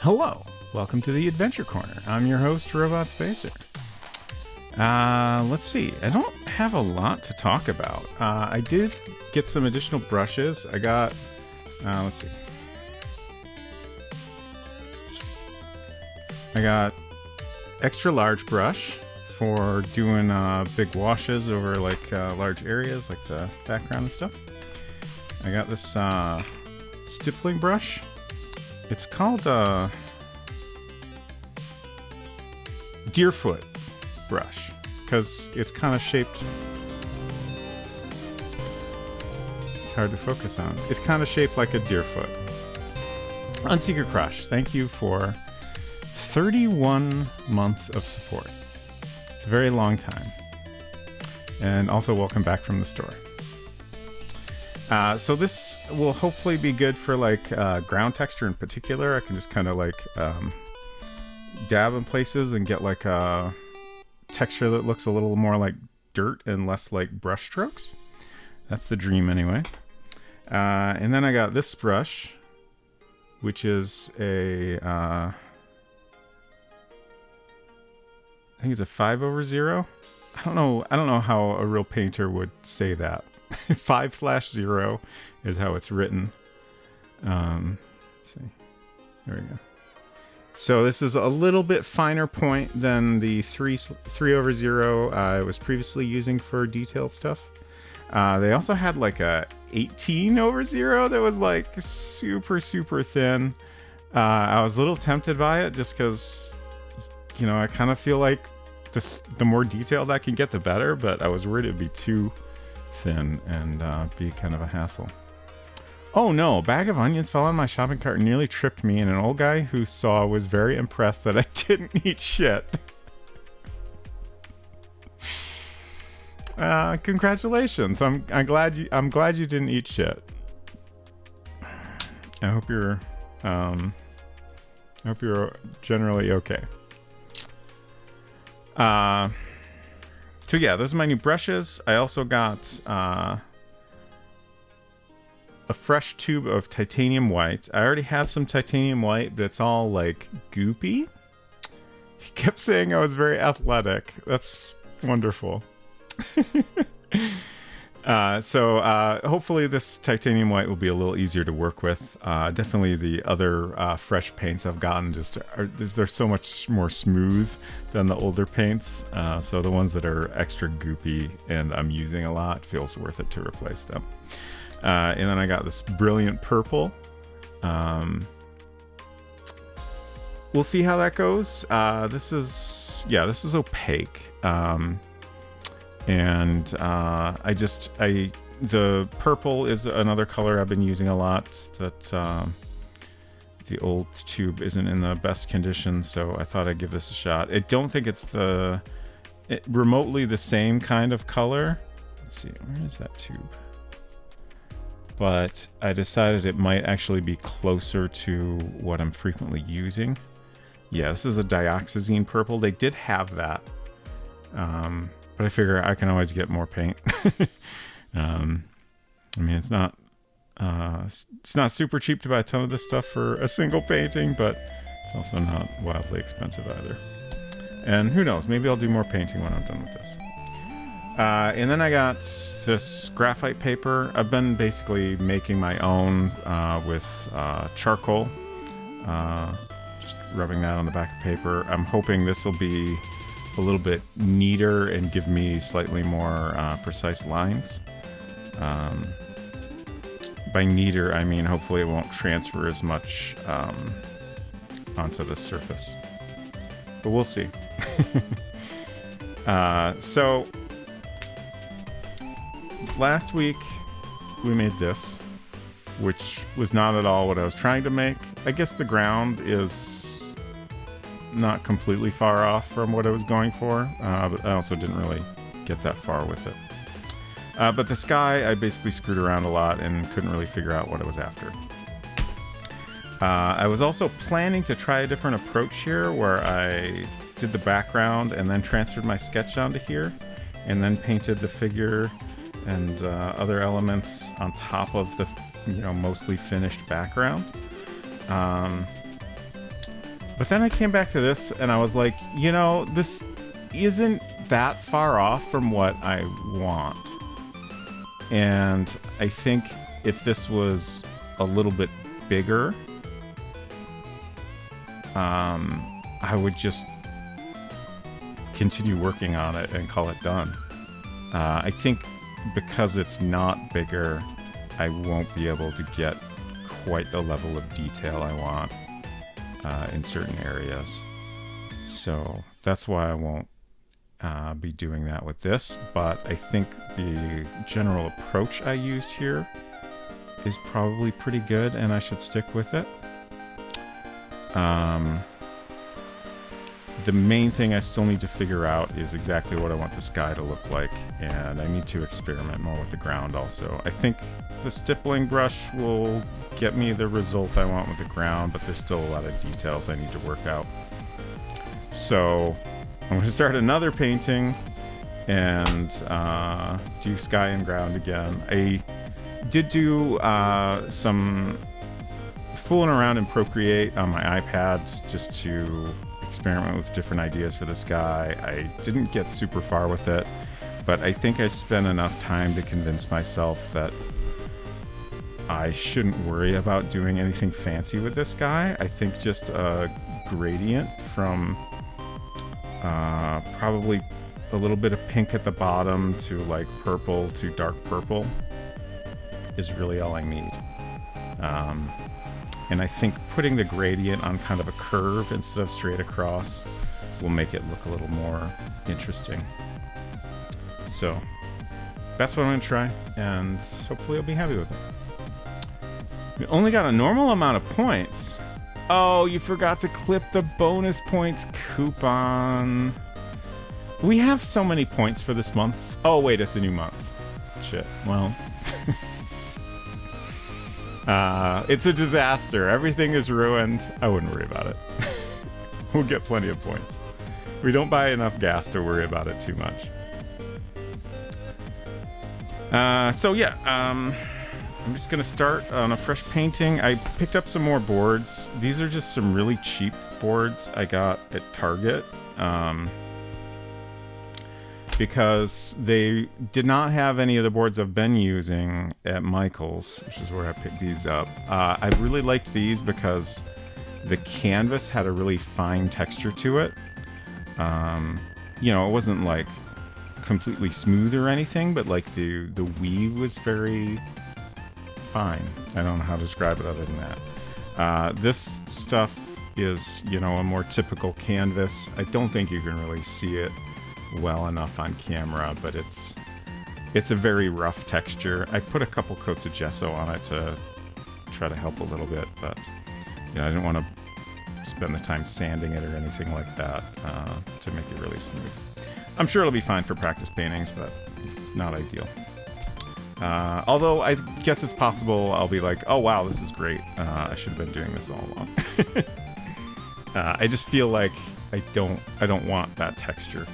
Hello, welcome to the Adventure Corner. I'm your host, Robot Spacer. Let's see, I don't have a lot to talk about. I did get some additional brushes. I got, let's see. I got extra large brush for doing big washes over like large areas like the background and stuff. I got this stippling brush. It's called Deerfoot brush because it's kind of shaped. It's hard to focus on. It's kind of shaped like a deerfoot. Unsecret Crush, thank you for 31 months of support. It's a very long time. And also welcome back from the store. So this will hopefully be good for like ground texture in particular. I can just kind of like dab in places and get like a texture that looks a little more like dirt and less like brush strokes. That's the dream anyway. And then I got this brush, which is a, I think it's a 5/0. I don't know how a real painter would say that. 5/0 is how it's written. Let's see. There we go. So this is a little bit finer point than the 3/0 I was previously using for detailed stuff. They also had like a 18/0 that was like super thin. I was a little tempted by it just because, you know, I kind of feel like the more detailed I can get, the better. But I was worried it'd be too thin and be kind of a hassle. Oh no, a bag of onions fell on my shopping cart and nearly tripped me, and an old guy who saw was very impressed that I didn't eat shit. Congratulations. I'm glad you didn't eat shit. I hope you're generally okay. So yeah, those are my new brushes. I also got a fresh tube of titanium white. I already had some titanium white, but it's all like goopy. He kept saying I was very athletic. That's wonderful. So hopefully this titanium white will be a little easier to work with. Definitely the other fresh paints I've gotten they're so much more smooth than the older paints. So the ones that are extra goopy and I'm using a lot, feels worth it to replace them. And then I got this brilliant purple. We'll see how that goes. This is opaque. The purple is another color I've been using a lot that the old tube isn't in the best condition, so I thought I'd give this a shot. I don't think it's remotely the same kind of color. Let's see, where is that tube? But I decided it might actually be closer to what I'm frequently using. Yeah, this is a dioxazine purple. They did have that. But I figure I can always get more paint. I mean, it's not super cheap to buy a ton of this stuff for a single painting, but it's also not wildly expensive either. And who knows, maybe I'll do more painting when I'm done with this. And then I got this graphite paper. I've been basically making my own with charcoal, just rubbing that on the back of paper. I'm hoping this will be a little bit neater and give me slightly more precise lines. By neater, I mean hopefully it won't transfer as much onto the surface. But we'll see. So last week we made this, which was not at all what I was trying to make. I guess the ground is not completely far off from what I was going for, but I also didn't really get that far with it. But the sky, I basically screwed around a lot and couldn't really figure out what I was after. I was also planning to try a different approach here, where I did the background and then transferred my sketch onto here, and then painted the figure and other elements on top of the mostly finished background. But then I came back to this and I was like, you know, this isn't that far off from what I want. And I think if this was a little bit bigger, I would just continue working on it and call it done. I think because it's not bigger, I won't be able to get quite the level of detail I want in certain areas. So that's why I won't be doing that with this. But I think the general approach I used here is probably pretty good, and I should stick with it. The main thing I still need to figure out is exactly what I want the sky to look like, and I need to experiment more with the ground also. I think the stippling brush will get me the result I want with the ground, but there's still a lot of details I need to work out. So I'm going to start another painting and do sky and ground again. I did do some fooling around in Procreate on my iPad just to experiment with different ideas for the sky. I didn't get super far with it, but I think I spent enough time to convince myself that I shouldn't worry about doing anything fancy with this guy. I think just a gradient from probably a little bit of pink at the bottom to like purple to dark purple is really all I need. And I think putting the gradient on kind of a curve instead of straight across will make it look a little more interesting. So that's what I'm going to try, and hopefully I'll be happy with it. We only got a normal amount of points. Oh, you forgot to clip the bonus points coupon. We have so many points for this month. Oh, wait, it's a new month. Shit. Well... it's a disaster. Everything is ruined. I wouldn't worry about it. We'll get plenty of points. We don't buy enough gas to worry about it too much. So yeah, I'm just gonna start on a fresh painting. I picked up some more boards. These are just some really cheap boards I got at Target. Because they did not have any of the boards I've been using at Michael's, which is where I picked these up. I really liked these because the canvas had a really fine texture to it. You know, it wasn't like completely smooth or anything, but like the weave was very fine. I don't know how to describe it other than that. This stuff is, you know, a more typical canvas. I don't think you can really see it well enough on camera, but it's a very rough texture. I put a couple coats of gesso on it to try to help a little bit, but yeah, I didn't want to spend the time sanding it or anything like that to make it really smooth. I'm sure it'll be fine for practice paintings, but it's not ideal. Although I guess it's possible I'll be like, oh wow, this is great. I should have been doing this all along. I just feel like I don't want that texture.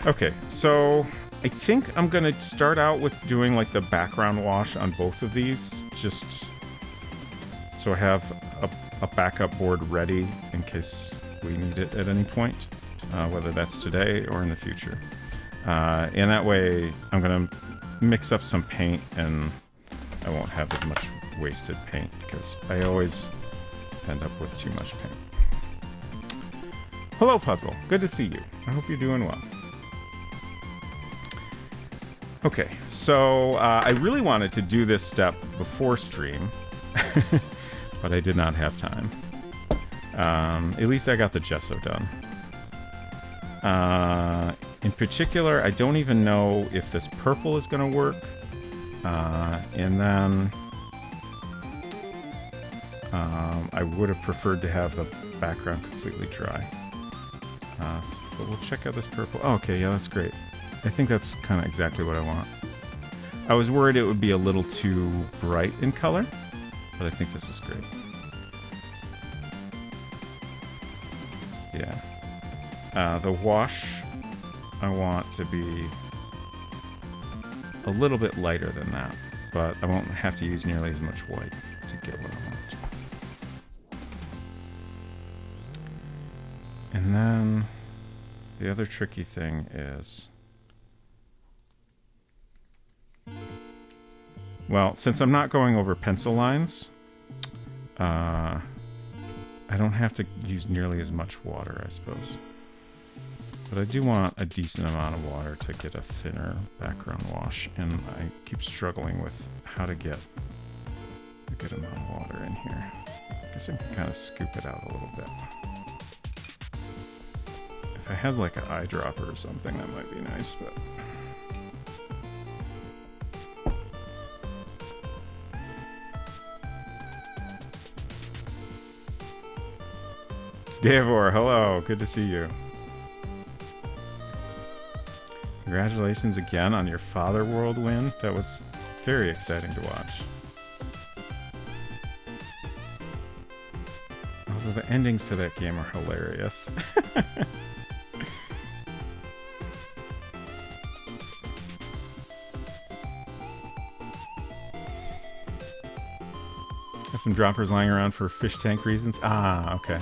Okay, so I think I'm gonna start out with doing like the background wash on both of these, just so I have a backup board ready in case we need it at any point, whether that's today or in the future. And that way I'm gonna mix up some paint and I won't have as much wasted paint because I always end up with too much paint. Hello, Puzzle. Good to see you. I hope you're doing well. Okay, so I really wanted to do this step before stream, but I did not have time. At least I got the gesso done. In particular, I don't even know if this purple is going to work. And then I would have preferred to have the background completely dry. But we'll check out this purple. Oh, okay, yeah, that's great. I think that's kind of exactly what I want. I was worried it would be a little too bright in color, but I think this is great. Yeah. The wash I want to be a little bit lighter than that, but I won't have to use nearly as much white to get what I want. And then the other tricky thing is, well, since I'm not going over pencil lines, I don't have to use nearly as much water, I suppose. But I do want a decent amount of water to get a thinner background wash, and I keep struggling with how to get a good amount of water in here. I guess I can kind of scoop it out a little bit. If I had like an eyedropper or something, that might be nice, but... Davor, hello, good to see you. Congratulations again on your Father World win. That was very exciting to watch. Also, the endings to that game are hilarious. Have some droppers lying around for fish tank reasons. Ah, okay.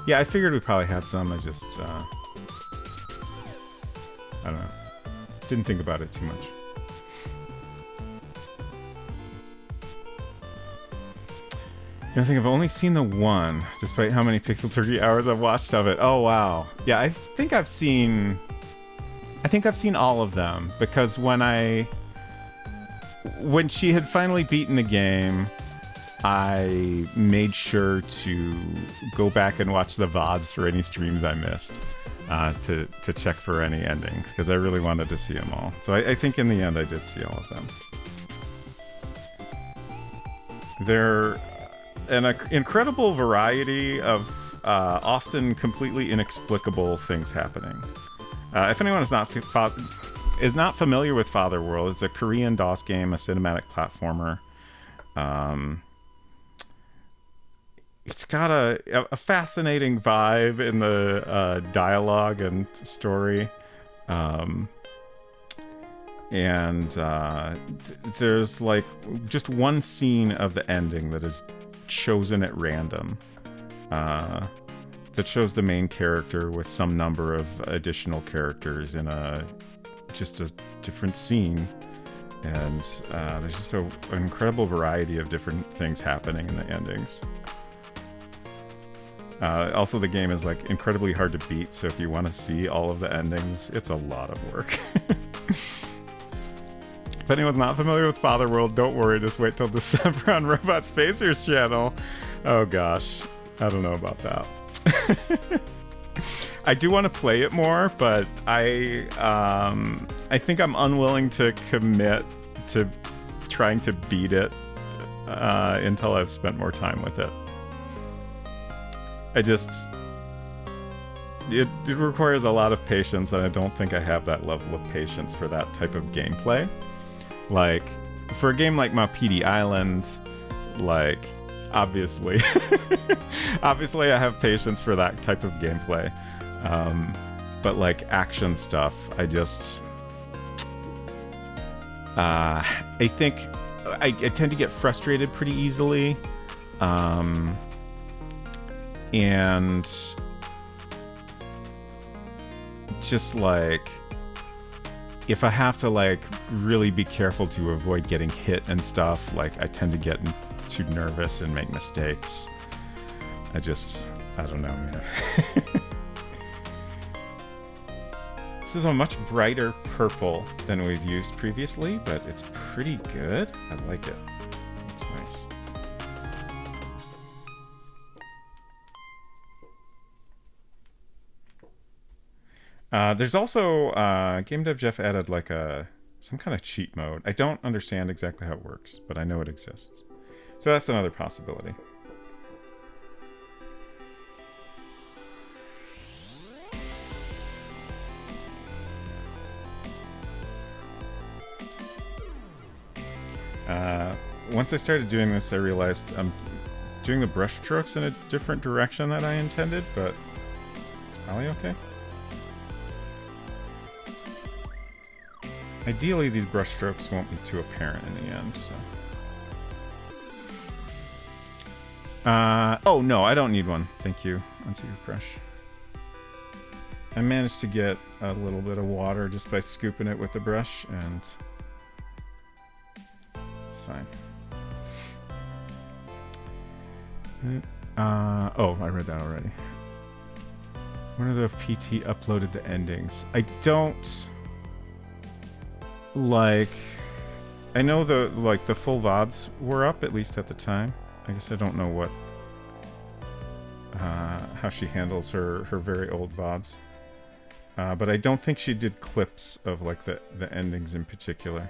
Yeah, I figured we probably had some. I just, I don't know. Didn't think about it too much. I think I've only seen the one, despite how many Pixel 30 hours I've watched of it. Oh, wow. Yeah, I think I've seen all of them, because when she had finally beaten the game, I made sure to go back and watch the VODs for any streams I missed. To check for any endings, because I really wanted to see them all. So I think in the end I did see all of them. They're an incredible variety of often completely inexplicable things happening. If anyone is not familiar with Father World, it's a Korean DOS game, a cinematic platformer. It's got a fascinating vibe in the dialogue and story. There's like just one scene of the ending that is chosen at random. That shows the main character with some number of additional characters in just a different scene. And there's just an incredible variety of different things happening in the endings. Also, the game is like incredibly hard to beat, so if you want to see all of the endings, it's a lot of work. If anyone's not familiar with Father World, don't worry, just wait till December on Robot Spacer's channel. Oh gosh, I don't know about that. I do want to play it more, but I think I'm unwilling to commit to trying to beat it until I've spent more time with it. It requires a lot of patience, and I don't think I have that level of patience for that type of gameplay. Like, for a game like Mapidi Island, like, obviously, obviously I have patience for that type of gameplay. But like action stuff, I think I tend to get frustrated pretty easily. And just like, if I have to like really be careful to avoid getting hit and stuff, like I tend to get too nervous and make mistakes. I don't know, man. This is a much brighter purple than we've used previously, but it's pretty good. I like it. It's nice. There's also Game Dev Jeff added like some kind of cheat mode. I don't understand exactly how it works, but I know it exists. So that's another possibility. Once I started doing this, I realized I'm doing the brush strokes in a different direction than I intended, but it's probably okay. Ideally, these brush strokes won't be too apparent in the end, so... oh, no, I don't need one. Thank you, Unsecret Crush. I managed to get a little bit of water just by scooping it with the brush, and it's fine. Oh, I read that already. One of the PT uploaded the endings. I don't like. I know the full VODs were up, at least at the time. I guess I don't know what how she handles her very old VODs. But I don't think she did clips of like the endings in particular.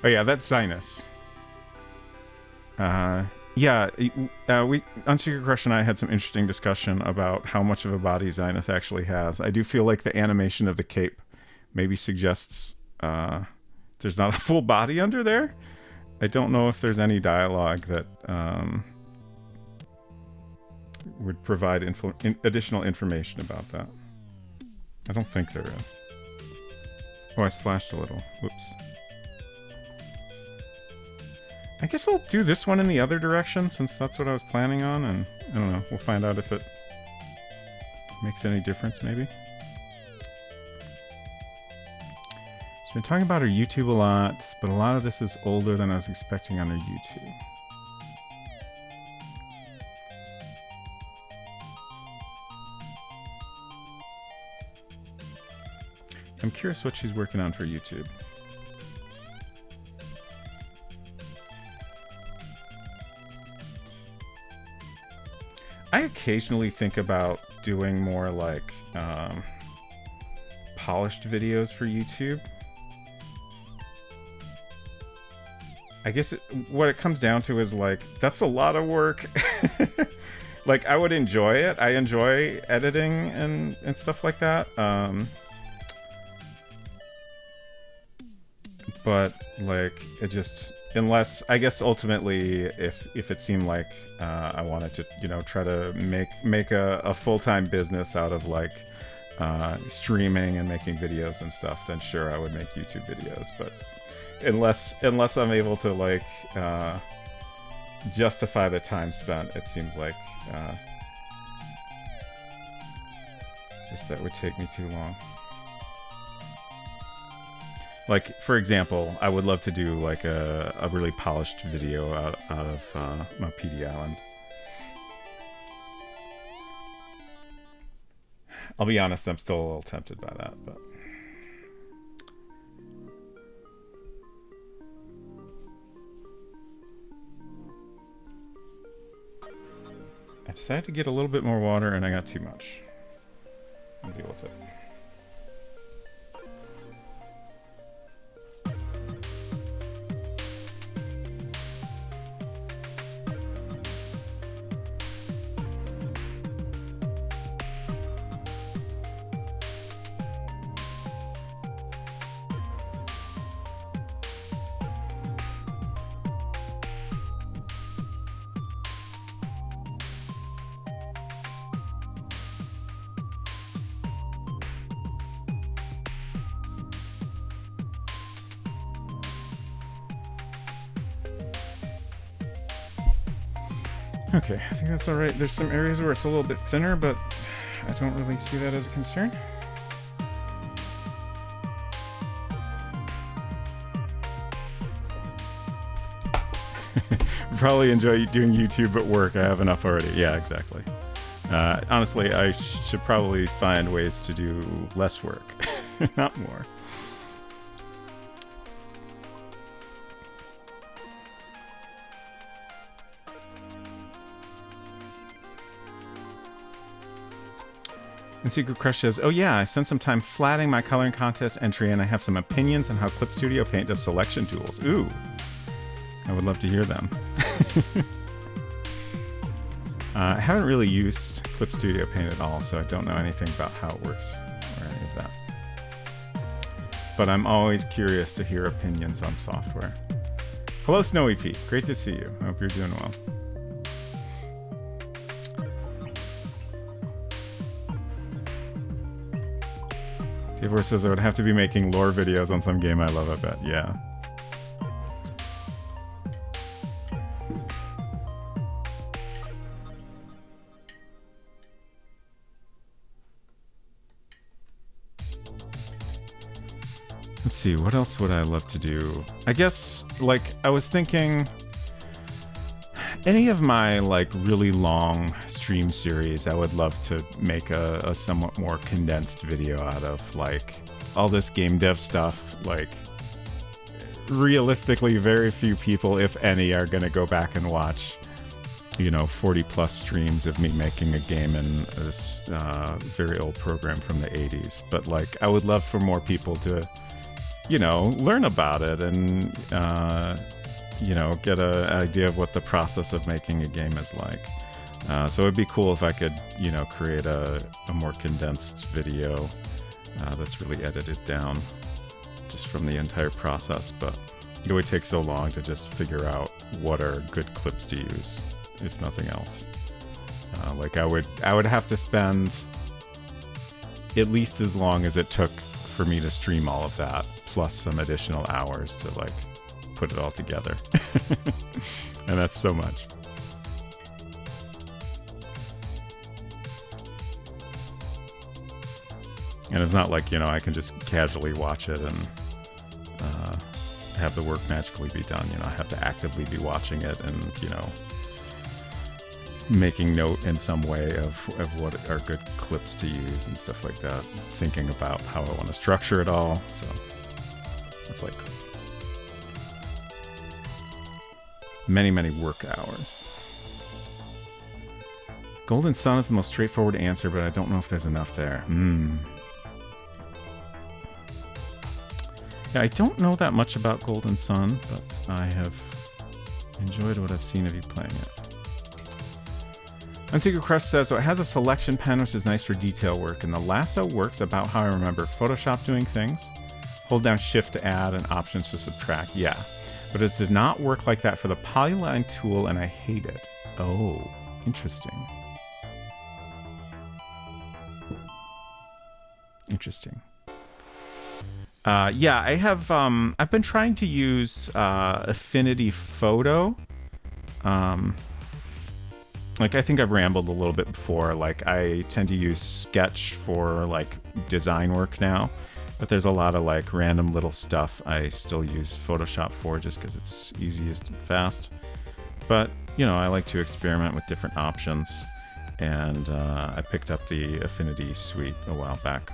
Oh yeah, that's Sinus. Yeah, we Unsecret Crush and I had some interesting discussion about how much of a body Zinus actually has. I do feel like the animation of the cape maybe suggests there's not a full body under there. I don't know if there's any dialogue that would provide additional information about that. I don't think there is. Oh, I splashed a little. Whoops. I guess I'll do this one in the other direction, since that's what I was planning on, and I don't know, we'll find out if it makes any difference, maybe. She's been talking about her YouTube a lot, but a lot of this is older than I was expecting on her YouTube. I'm curious what she's working on for YouTube. I occasionally think about doing more like polished videos for YouTube. I guess what it comes down to is like, that's a lot of work. Like, I would enjoy it. I enjoy editing and stuff like that. But like, it just, unless, I guess ultimately if it seemed like I wanted to, you know, try to make a full-time business out of like streaming and making videos and stuff, then sure, I would make YouTube videos. But unless I'm able to like justify the time spent, it seems like just that would take me too long. Like, for example, I would love to do like a really polished video out of my PD Island. I'll be honest, I'm still a little tempted by that, but I decided to get a little bit more water and I got too much. I'll deal with it. Okay, I think that's alright. There's some areas where it's a little bit thinner, but I don't really see that as a concern. Probably enjoy doing YouTube at work. I have enough already. Yeah, exactly. Honestly, I should probably find ways to do less work, not more. And Secret Crush says, oh yeah, I spent some time flatting my coloring contest entry and I have some opinions on how Clip Studio Paint does selection tools. Ooh, I would love to hear them. I haven't really used Clip Studio Paint at all, so I don't know anything about how it works or any of that. But I'm always curious to hear opinions on software. Hello, Snowy Pete. Great to see you. I hope you're doing well. Davor says I would have to be making lore videos on some game I love, I bet. Yeah. Let's see, what else would I love to do? I guess, like, I was thinking any of my, like, really long stream series, I would love to make a somewhat more condensed video out of, like, all this game dev stuff. Like, realistically, very few people, if any, are gonna go back and watch, you know, 40 plus streams of me making a game in this very old program from the 80s. But, like, I would love for more people to, you know, learn about it and, you know, get an idea of what the process of making a game is like. So it'd be cool if I could, you know, create a more condensed video that's really edited down just from the entire process. But it would take so long to just figure out what are good clips to use, if nothing else. Like I would have to spend at least as long as it took for me to stream all of that, plus some additional hours to like put it all together. And that's so much. And it's not like, you know, I can just casually watch it and have the work magically be done. You know, I have to actively be watching it and, you know, making note in some way of what are good clips to use and stuff like that. Thinking about how I want to structure it all. So it's like many, many work hours. Golden Sun is the most straightforward answer, but I don't know if there's enough there. Yeah, I don't know that much about Golden Sun, but I have enjoyed what I've seen of you playing it. Unsecret Crush says, so it has a selection pen, which is nice for detail work, and the lasso works about how I remember Photoshop doing things. Hold down Shift to add and Options to subtract. Yeah, but it does not work like that for the polyline tool, and I hate it. Oh, interesting. Interesting. Yeah, I have. I've been trying to use Affinity Photo. Like, I think I've rambled a little bit before. Like, I tend to use Sketch for, like, design work now. But there's a lot of, like, random little stuff I still use Photoshop for just because it's easiest and fast. But, you know, I like to experiment with different options. And I picked up the Affinity Suite a while back.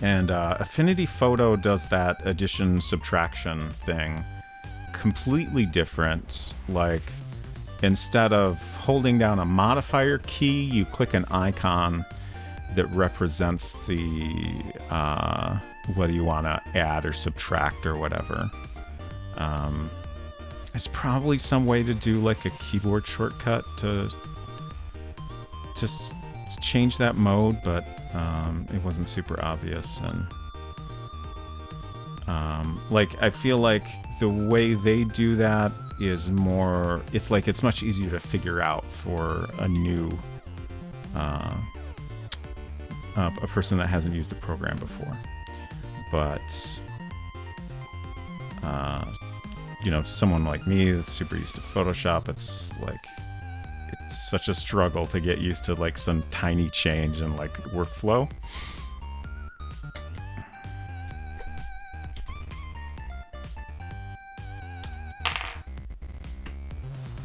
And Affinity Photo does that addition subtraction thing completely different. Like, instead of holding down a modifier key, you click an icon that represents the whether you want to add or subtract or whatever. There's probably some way to do like a keyboard shortcut to just change that mode, but it wasn't super obvious. And like, I feel like the way they do that is more, it's like it's much easier to figure out for a new a person that hasn't used the program before. But you know, someone like me that's super used to Photoshop, it's like it's such a struggle to get used to like some tiny change in like workflow.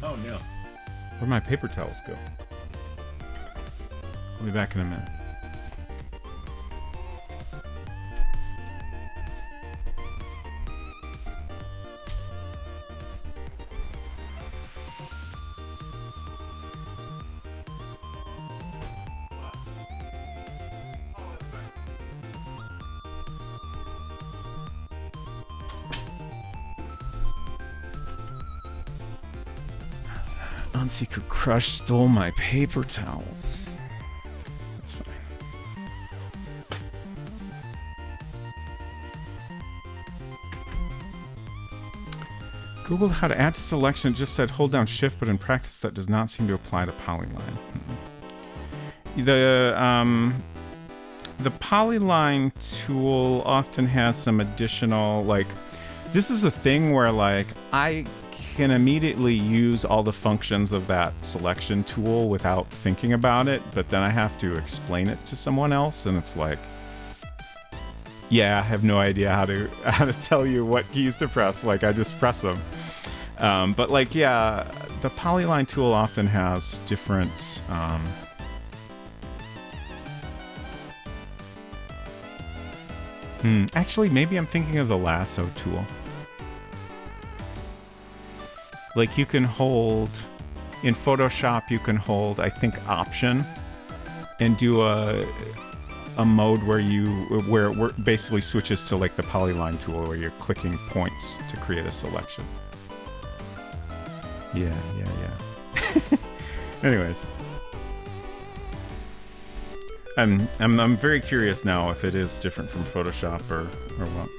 Oh no. Where'd my paper towels go? I'll be back in a minute. Unsecret Crush stole my paper towels. That's fine. Googled how to add to selection. It just said hold down shift, but in practice that does not seem to apply to polyline. The polyline tool often has some additional, like, this is a thing where, like, I can immediately use all the functions of that selection tool without thinking about it, but then I have to explain it to someone else, and it's like, yeah, I have no idea how to tell you what keys to press. Like, I just press them. But like, yeah, the polyline tool often has different actually, maybe I'm thinking of the lasso tool. Like, you can hold, in Photoshop, you can hold, I think, Option, and do a mode where it basically switches to like the polyline tool where you're clicking points to create a selection. Yeah. Anyways. I'm very curious now if it is different from Photoshop or what.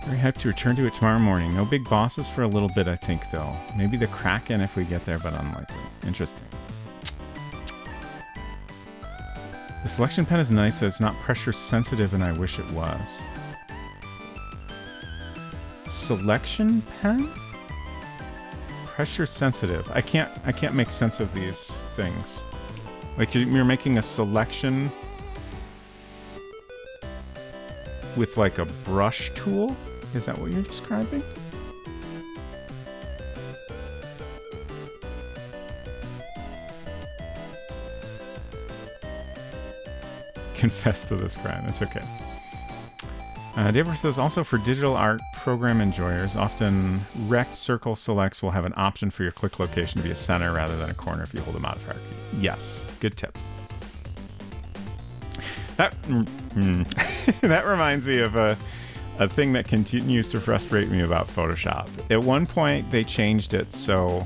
Very hyped to return to it tomorrow morning. No big bosses for a little bit, I think, though. Maybe the Kraken if we get there, but unlikely. Interesting. The selection pen is nice, but it's not pressure sensitive, and I wish it was. Selection pen? Pressure sensitive. I can't make sense of these things. Like, you're making a selection with like a brush tool? Is that what you're describing? Confess to this crime. It's okay. David says, also for digital art program enjoyers, often rect circle selects will have an option for your click location to be a center rather than a corner if you hold a modifier key. Yes, good tip. That that reminds me of a thing that continues to frustrate me about Photoshop. At one point, they changed it so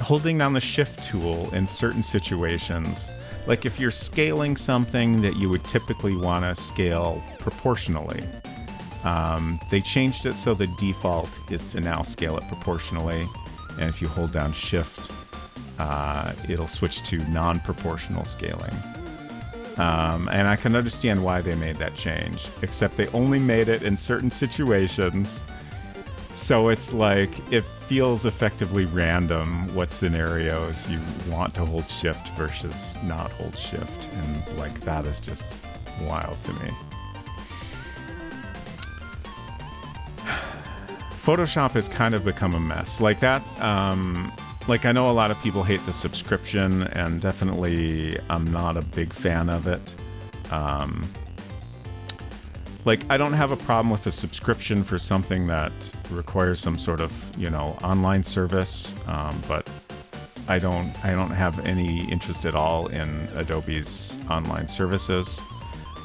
holding down the shift tool in certain situations, like if you're scaling something that you would typically want to scale proportionally, they changed it so the default is to now scale it proportionally, and if you hold down shift, it'll switch to non-proportional scaling. And I can understand why they made that change, except they only made it in certain situations. So it's like, it feels effectively random what scenarios you want to hold shift versus not hold shift. And like, that is just wild to me. Photoshop has kind of become a mess. Like that, like, I know a lot of people hate the subscription, and definitely I'm not a big fan of it. Like, I don't have a problem with a subscription for something that requires some sort of, online service, but I don't have any interest at all in Adobe's online services.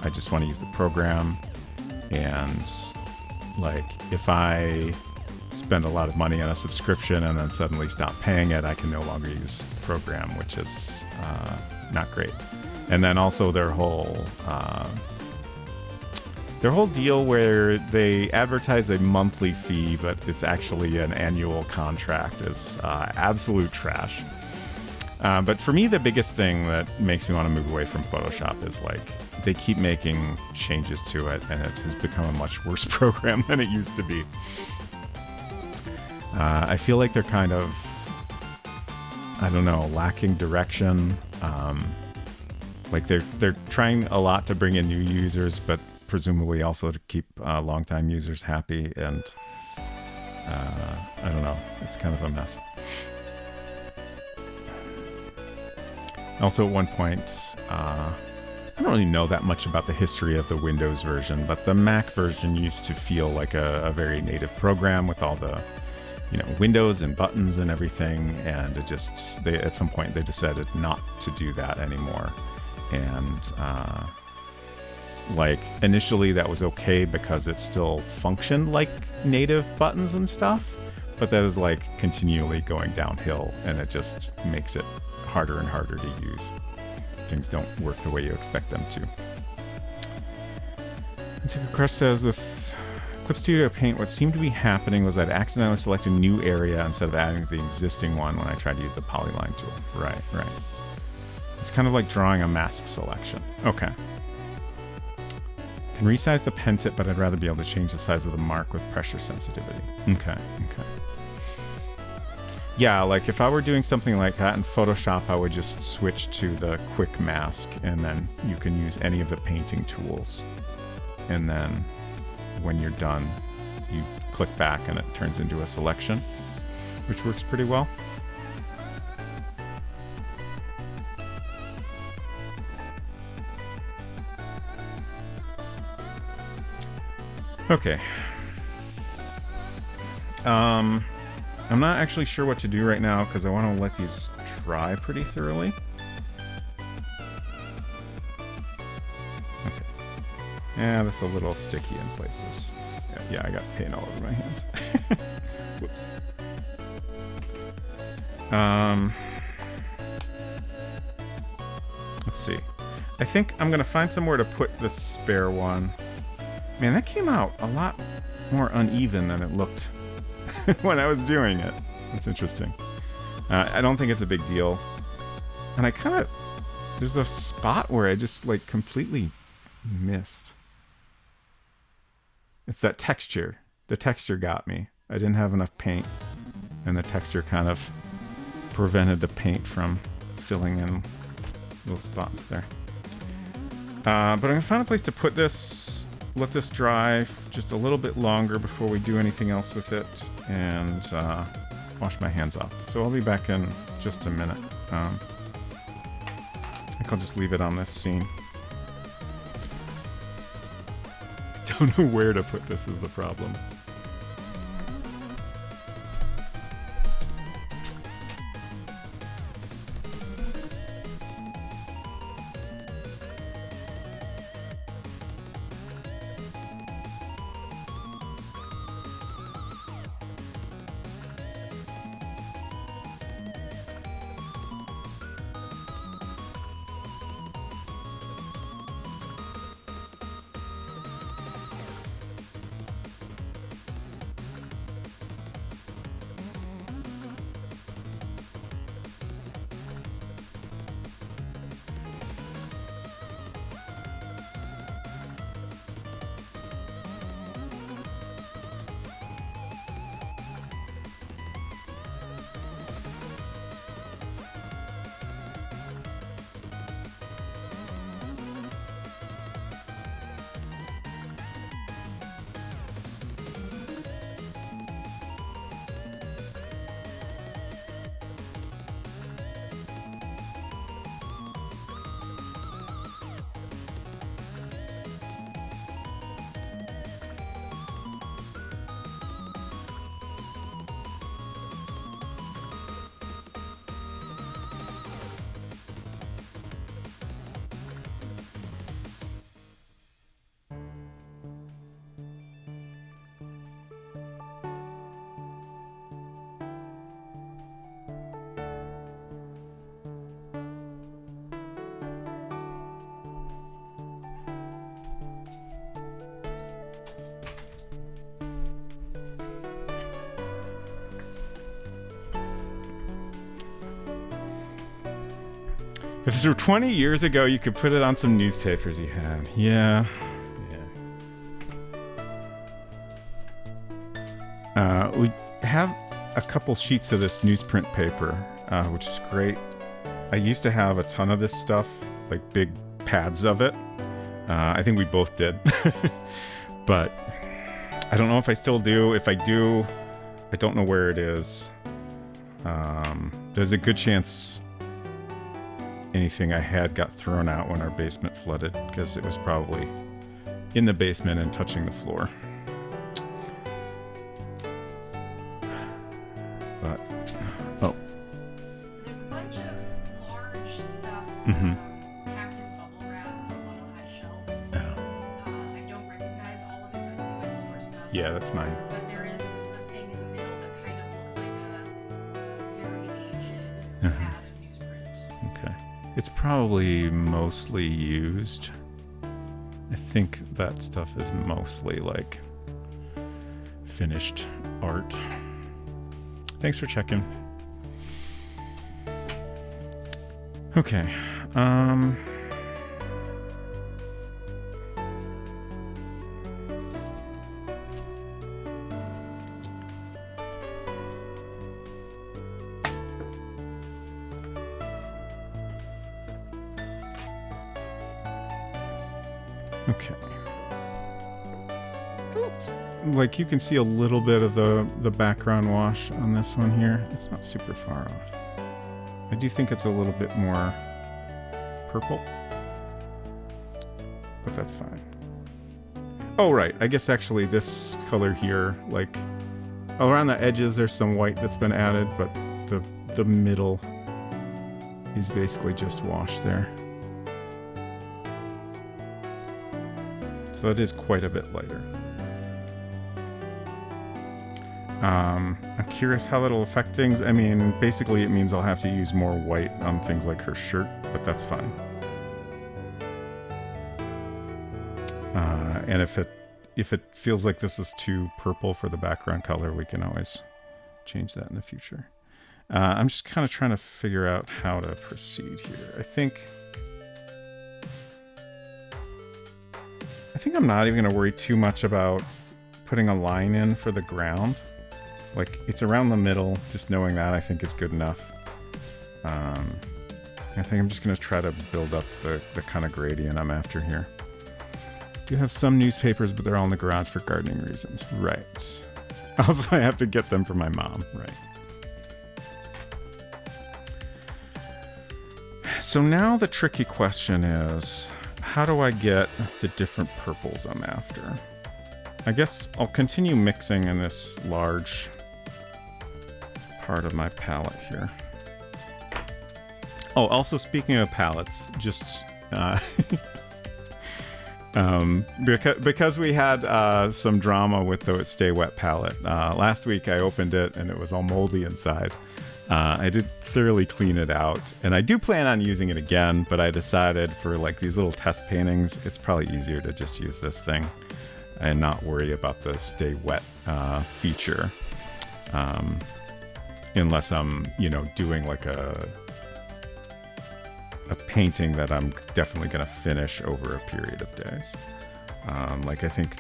I just want to use the program, and like, if I spend a lot of money on a subscription and then suddenly stop paying it, I can no longer use the program, which is not great. And then also their whole deal where they advertise a monthly fee, but it's actually an annual contract is absolute trash. But for me, the biggest thing that makes me want to move away from Photoshop is like, they keep making changes to it, and it has become a much worse program than it used to be. I feel like they're kind of, I don't know, lacking direction. Like they're trying a lot to bring in new users, but presumably also to keep longtime users happy. And I don't know, it's kind of a mess. Also, at one point, I don't really know that much about the history of the Windows version, but the Mac version used to feel like a very native program with all the you know, windows and buttons and everything, and it just, they, at some point they decided not to do that anymore. And like initially that was okay because it still functioned like native buttons and stuff, but that is like continually going downhill, and it just makes it harder and harder to use. Things don't work the way you expect them to. And Secret Crush says, with Clip Studio Paint, what seemed to be happening was I'd accidentally select a new area instead of adding to the existing one when I tried to use the polyline tool. Right, right. It's kind of like drawing a mask selection. Okay. Can resize the pen tip, but I'd rather be able to change the size of the mark with pressure sensitivity. Okay, okay. Yeah, like if I were doing something like that in Photoshop, I would just switch to the quick mask, and then you can use any of the painting tools. And then when you're done, you click back and it turns into a selection, which works pretty well. Okay. I'm not actually sure what to do right now because I want to let these dry pretty thoroughly. Okay. Yeah, that's a little sticky in places. Yeah, I got paint all over my hands. Whoops. Let's see. I think I'm gonna find somewhere to put this spare one. Man, that came out a lot more uneven than it looked when I was doing it. That's interesting. I don't think it's a big deal. And I kind of... There's a spot where I just, like, completely missed. It's that texture. The texture got me. I didn't have enough paint, and the texture kind of prevented the paint from filling in little spots there. But I'm going to find a place to put this... Let this dry just a little bit longer before we do anything else with it, and wash my hands off. So I'll be back in just a minute. I think I'll just leave it on this scene. Don't know where to put this is the problem. If this were 20 years ago, you could put it on some newspapers you had. Yeah. We have a couple sheets of this newsprint paper, which is great. I used to have a ton of this stuff, like big pads of it. I think we both did. But I don't know if I still do. If I do, I don't know where it is. There's a good chance anything I had got thrown out when our basement flooded, because it was probably in the basement and touching the floor. Mm-hmm. Packed in bubble wrap on a high shelf. Oh. I don't recognize all of it, so I think it might be more stuff. Yeah, that's mine. But there is a thing in the middle that kind of looks like a very aged Uh-huh. pad of newsprint. Okay. It's probably mostly used. I think that stuff is mostly like finished art. Thanks for checking. Okay. Okay. Like you can see a little bit of the background wash on this one here. It's not super far off. I do think it's a little bit more purple, but that's fine. Oh, right. I guess actually this color here, like around the edges, there's some white that's been added, but the middle is basically just washed there. So it is quite a bit lighter. I'm curious how that'll affect things. I mean, basically it means I'll have to use more white on things like her shirt, but that's fine. And if it feels like this is too purple for the background color, we can always change that in the future. I'm just kind of trying to figure out how to proceed here. I think I'm not even going to worry too much about putting a line in for the ground. Like, it's around the middle. Just knowing that, I think, is good enough. I think I'm just going to try to build up the kind of gradient I'm after here. Do have some newspapers, but they're all in the garage for gardening reasons. Right. Also, I have to get them for my mom. Right. So now the tricky question is, how do I get the different purples I'm after? I guess I'll continue mixing in this large part of my palette here. Oh, also speaking of palettes, just because we had some drama with the Stay Wet palette. Last week I opened it and it was all moldy inside. I did thoroughly clean it out, and I do plan on using it again, but I decided for like these little test paintings, it's probably easier to just use this thing and not worry about the Stay Wet feature. Unless I'm, doing like a painting that I'm definitely going to finish over a period of days. Like I think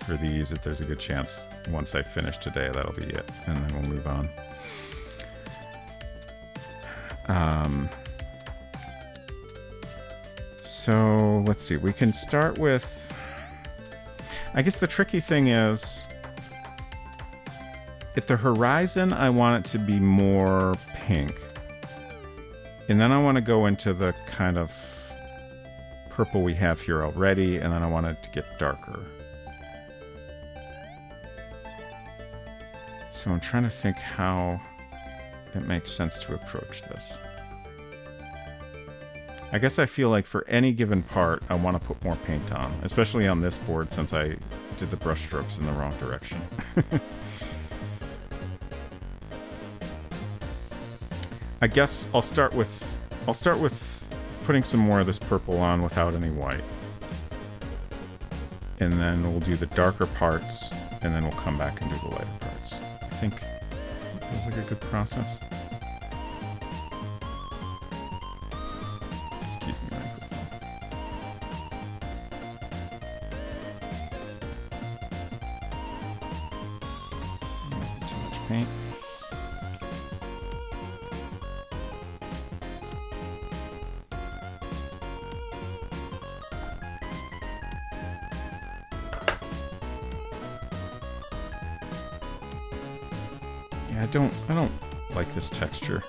for these, if there's a good chance once I finish today, that'll be it, and then we'll move on. So let's see, we can start with, I guess the tricky thing is, at the horizon, I want it to be more pink. And then I want to go into the kind of purple we have here already, and then I want it to get darker. So I'm trying to think how it makes sense to approach this. I guess I feel like for any given part, I want to put more paint on, especially on this board since I did the brush strokes in the wrong direction. I guess I'll start with putting some more of this purple on without any white. And then we'll do the darker parts, and then we'll come back and do the lighter parts. I think it feels like a good process. Excuse me, microphone. Too much paint. I don't like this texture.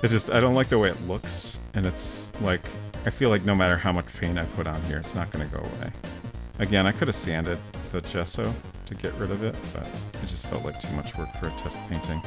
It's just, I don't like the way it looks, and it's like, I feel like no matter how much paint I put on here, it's not going to go away. Again, I could have sanded the gesso to get rid of it, but it just felt like too much work for a test painting.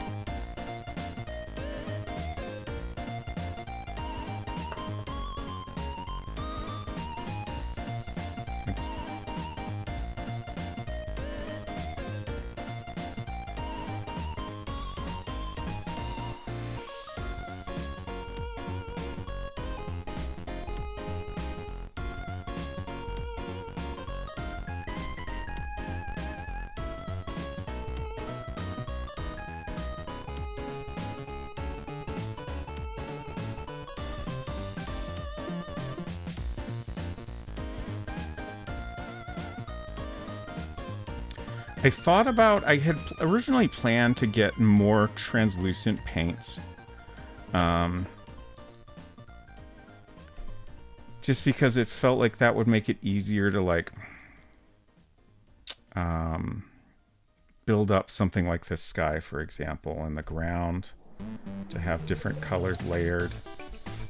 I thought about, I had originally planned to get more translucent paints. Just because it felt like that would make it easier to like build up something like this sky, for example, and the ground to have different colors layered.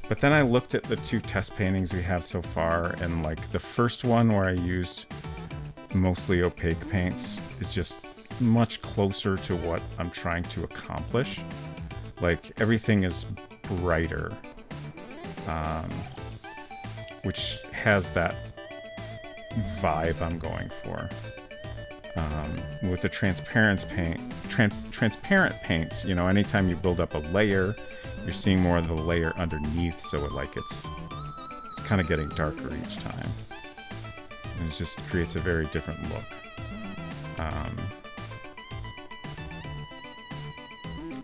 But then I looked at the 2 test paintings we have so far, and like the first one where I used mostly opaque paints is just much closer to what I'm trying to accomplish. Like everything is brighter, which has that vibe I'm going for. With the transparent paints, you know, anytime you build up a layer, you're seeing more of the layer underneath, so it's kind of getting darker each time. And it just creates a very different look.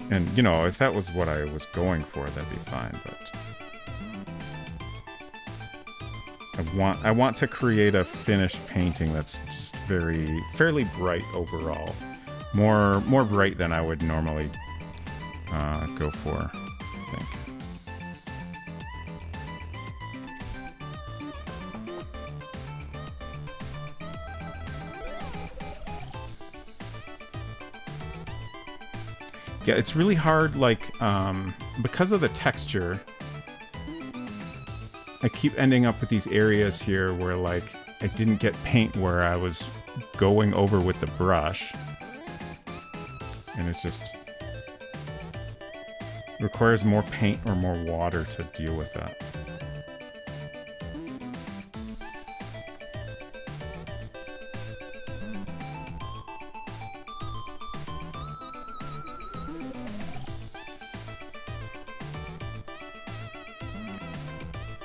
And you know, if that was what I was going for, that'd be fine, but I want to create a finished painting that's just fairly bright overall. More bright than I would normally go for, I think. Yeah, it's really hard, like, because of the texture, I keep ending up with these areas here where, like, I didn't get paint where I was going over with the brush. And it's just requires more paint or more water to deal with that.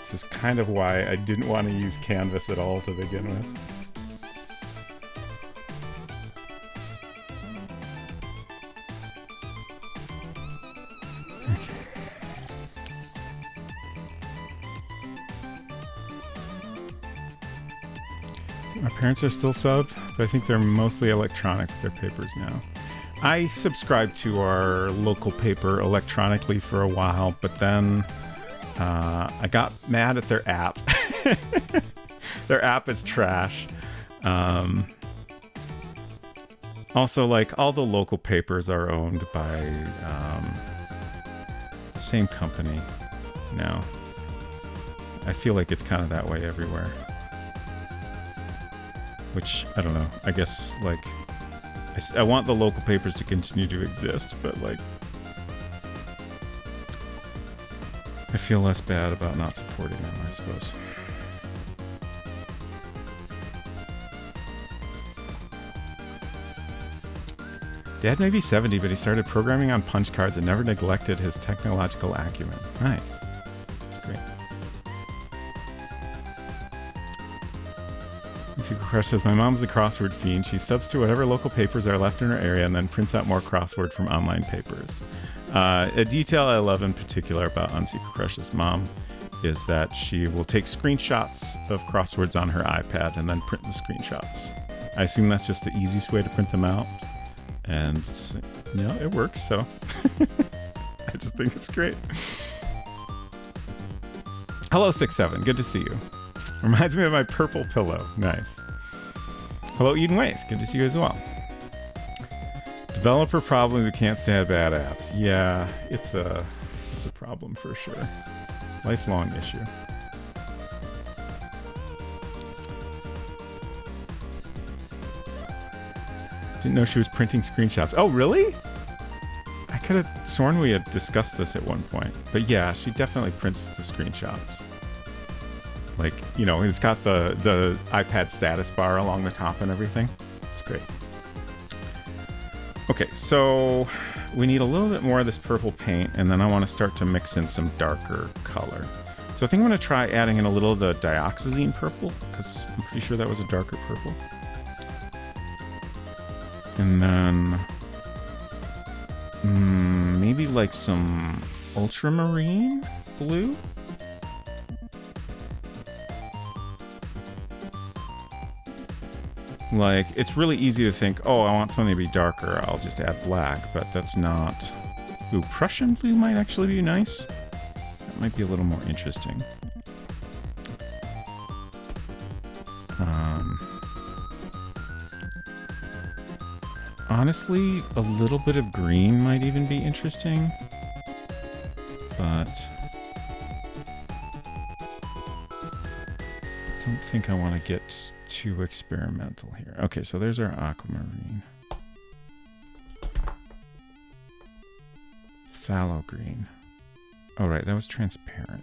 This is kind of why I didn't want to use canvas at all to begin with. My parents are still subbed, but I think they're mostly electronic with their papers now. I subscribed to our local paper electronically for a while, but then I got mad at their app. Their app is trash. Also, like, all the local papers are owned by the same company now. I feel like it's kind of that way everywhere. Which, I don't know, I guess, like, I want the local papers to continue to exist, but, like, I feel less bad about not supporting them, I suppose. Dad may be 70, but he started programming on punch cards and never neglected his technological acumen. Nice. That's great. Crush says, my mom's a crossword fiend. She subs to whatever local papers are left in her area and then prints out more crossword from online papers. A detail I love in particular about Unsecret Crush's mom is that she will take screenshots of crosswords on her iPad and then print the screenshots. I assume that's just the easiest way to print them out. And, you know, it works, so I just think it's great. Hello, 6-7. Good to see you. Reminds me of my purple pillow. Nice. Hello, Eden Wave. Good to see you as well. Developer problems who can't stand bad apps. Yeah, it's a problem for sure. Lifelong issue. Didn't know she was printing screenshots. Oh, really? I could have sworn we had discussed this at one point. But yeah, she definitely prints the screenshots. Like, you know, it's got the iPad status bar along the top and everything. It's great. Okay, so we need a little bit more of this purple paint, and then I want to start to mix in some darker color. So I think I'm going to try adding in a little of the dioxazine purple, because I'm pretty sure that was a darker purple. And then maybe like some ultramarine blue. Like, it's really easy to think, oh, I want something to be darker, I'll just add black, but that's not... Ooh, Prussian blue might actually be nice. That might be a little more interesting. Honestly, a little bit of green might even be interesting. But... I don't think I want to get too experimental here. Okay, so there's our aquamarine. Phthalo green. Oh, right, that was transparent.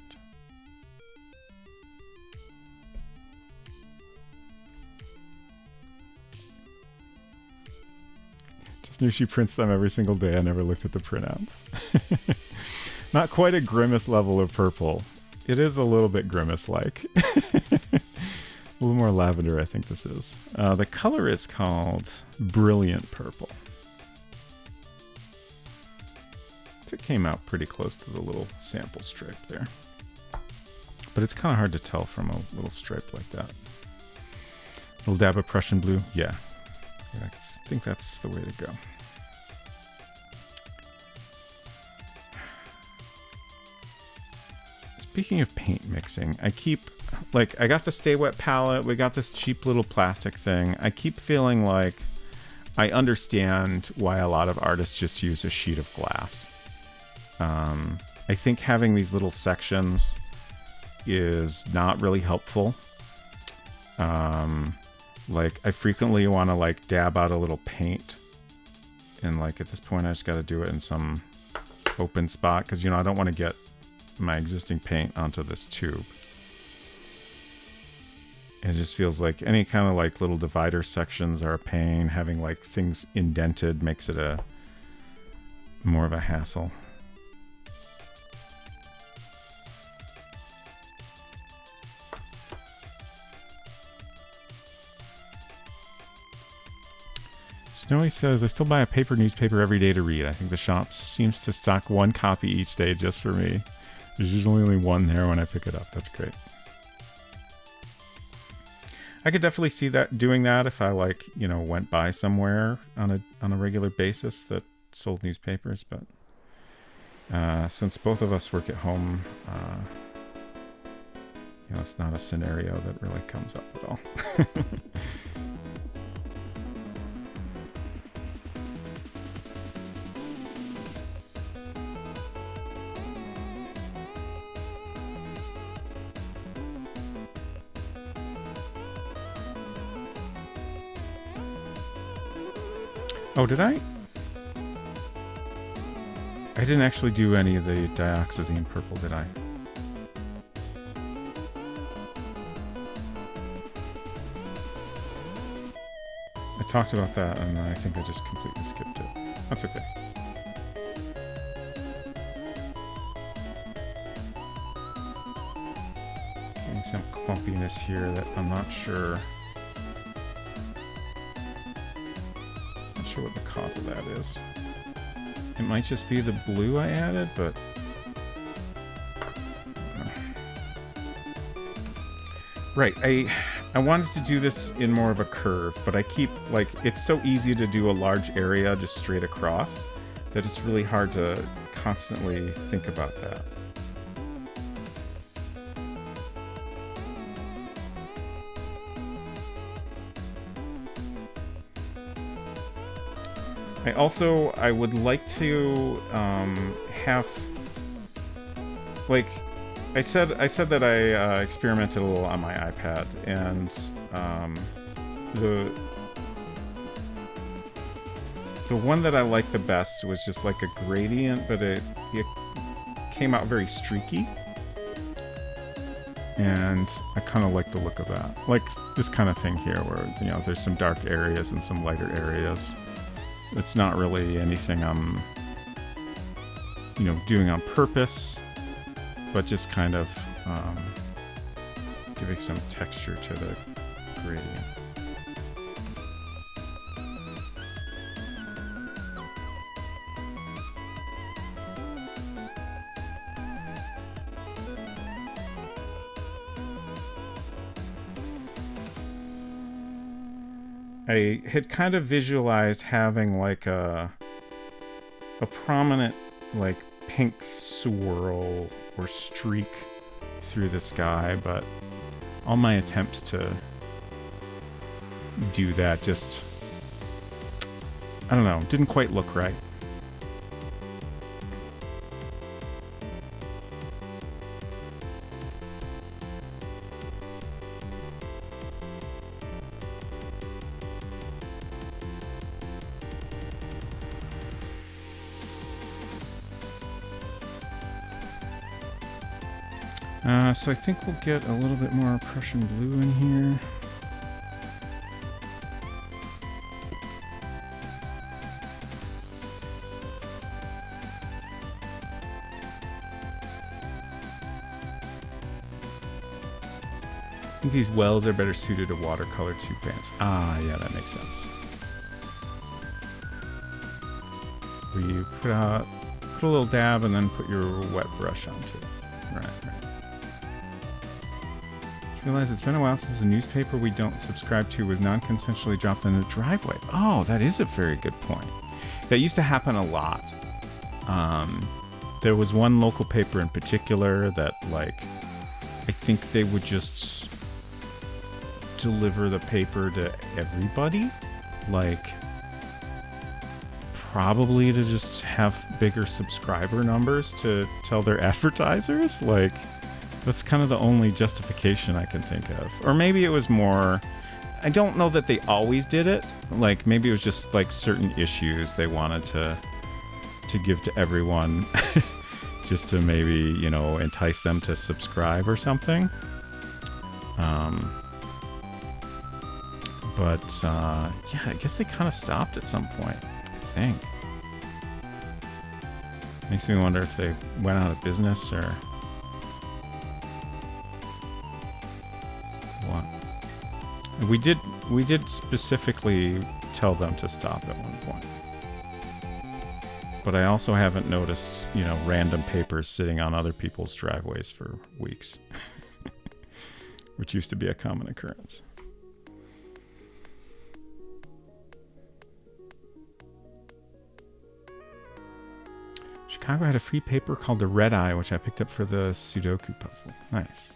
Just knew she prints them every single day. I never looked at the printouts. Not quite a Grimace level of purple. It is a little bit Grimace-like. A little more lavender, I think this is. The color is called Brilliant Purple. So it came out pretty close to the little sample stripe there. But it's kind of hard to tell from a little stripe like that. Little dab of Prussian blue, yeah. I think that's the way to go. Speaking of paint mixing, I keep... Like, I got the Stay Wet palette, we got this cheap little plastic thing. I keep feeling like I understand why a lot of artists just use a sheet of glass. I think having these little sections is not really helpful. Like, I frequently want to, like, dab out a little paint. And, like, at this point, I just got to do it in some open spot. Because, you know, I don't want to get my existing paint onto this tube. It just feels like any kind of, like, little divider sections are a pain. Having, like, things indented makes it a more of a hassle. Snowy says, I still buy a paper newspaper every day to read. I think the shop seems to stock one copy each day just for me. There's usually only one there when I pick it up. That's great. I could definitely see that doing that if I, like, you know, went by somewhere on a regular basis that sold newspapers, but since both of us work at home, you know, it's not a scenario that really comes up at all. Oh, did I? I didn't actually do any of the dioxazine purple, did I? I talked about that, and I think I just completely skipped it. That's okay. Getting some clumpiness here that I'm not sure... What the cause of that is. It might just be the blue I added, but right, I wanted to do this in more of a curve, but I keep, like, it's so easy to do a large area just straight across that it's really hard to constantly think about that. I would like to have, like, I said that I experimented a little on my iPad, and the one that I liked the best was just like a gradient, but it came out very streaky, and I kind of like the look of that. Like this kind of thing here, where, you know, there's some dark areas and some lighter areas. It's not really anything I'm, you know, doing on purpose, but just kind of giving some texture to the gradient. I had kind of visualized having like a prominent like pink swirl or streak through the sky, but all my attempts to do that just, I don't know, didn't quite look right. So I think we'll get a little bit more Prussian blue in here. I think these wells are better suited to watercolor tube paints. Ah, yeah, that makes sense. Where you put a little dab and then put your wet brush onto it. Right. Realize it's been a while since a newspaper we don't subscribe to was non-consensually dropped in the driveway. Oh, that is a very good point. That used to happen a lot. There was one local paper in particular that, like, I think they would just deliver the paper to everybody. Like, probably to just have bigger subscriber numbers to tell their advertisers. Like, that's kind of the only justification I can think of. Or maybe it was more, I don't know that they always did it. Like, maybe it was just like certain issues they wanted to give to everyone just to maybe, you know, entice them to subscribe or something. Yeah, I guess they kind of stopped at some point, I think. Makes me wonder if they went out of business or what. We did specifically tell them to stop at one point. But I also haven't noticed, you know, random papers sitting on other people's driveways for weeks. Which used to be a common occurrence. Chicago had a free paper called the Red Eye, which I picked up for the Sudoku puzzle. Nice.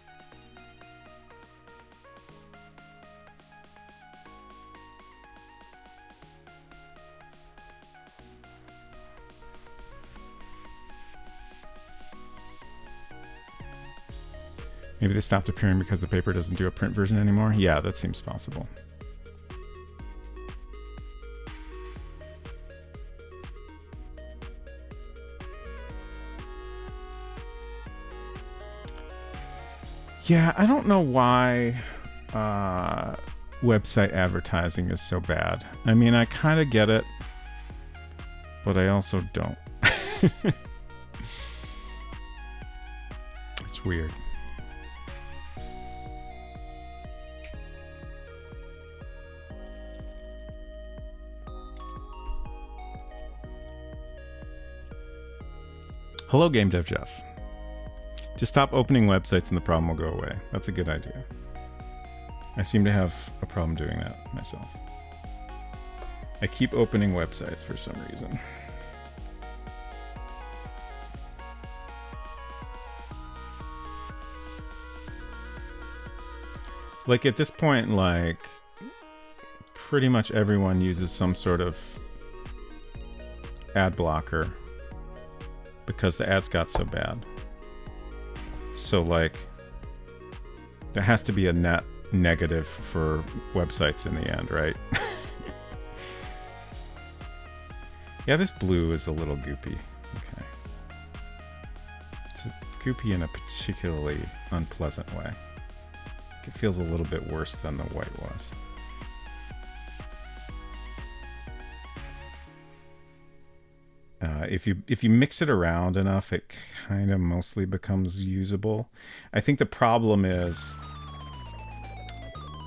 Maybe they stopped appearing because the paper doesn't do a print version anymore? Yeah, that seems possible. Yeah, I don't know why website advertising is so bad. I mean, I kind of get it, but I also don't. It's weird. Hello, Game Dev Jeff. Just stop opening websites and the problem will go away. That's a good idea. I seem to have a problem doing that myself. I keep opening websites for some reason. Like at this point, like pretty much everyone uses some sort of ad blocker because the ads got so bad. So like there has to be a net negative for websites in the end, right? Yeah, this blue is a little goopy. Okay. It's goopy in a particularly unpleasant way. It feels a little bit worse than the white was. If you mix it around enough, it kind of mostly becomes usable. I think the problem is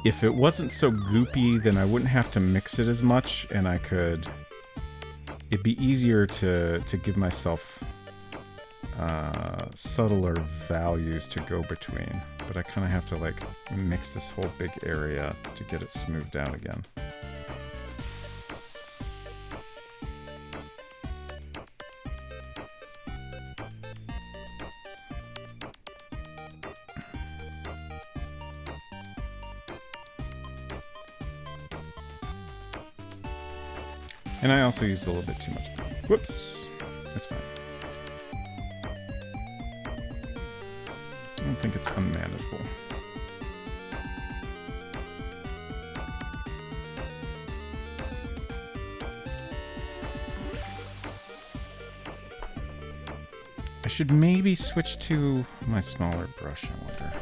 if it wasn't so goopy, then I wouldn't have to mix it as much, and I could. It'd be easier to give myself subtler values to go between, but I kind of have to like mix this whole big area to get it smoothed out again. And I also used a little bit too much paint. Whoops. That's fine. I don't think it's unmanageable. I should maybe switch to my smaller brush, I wonder.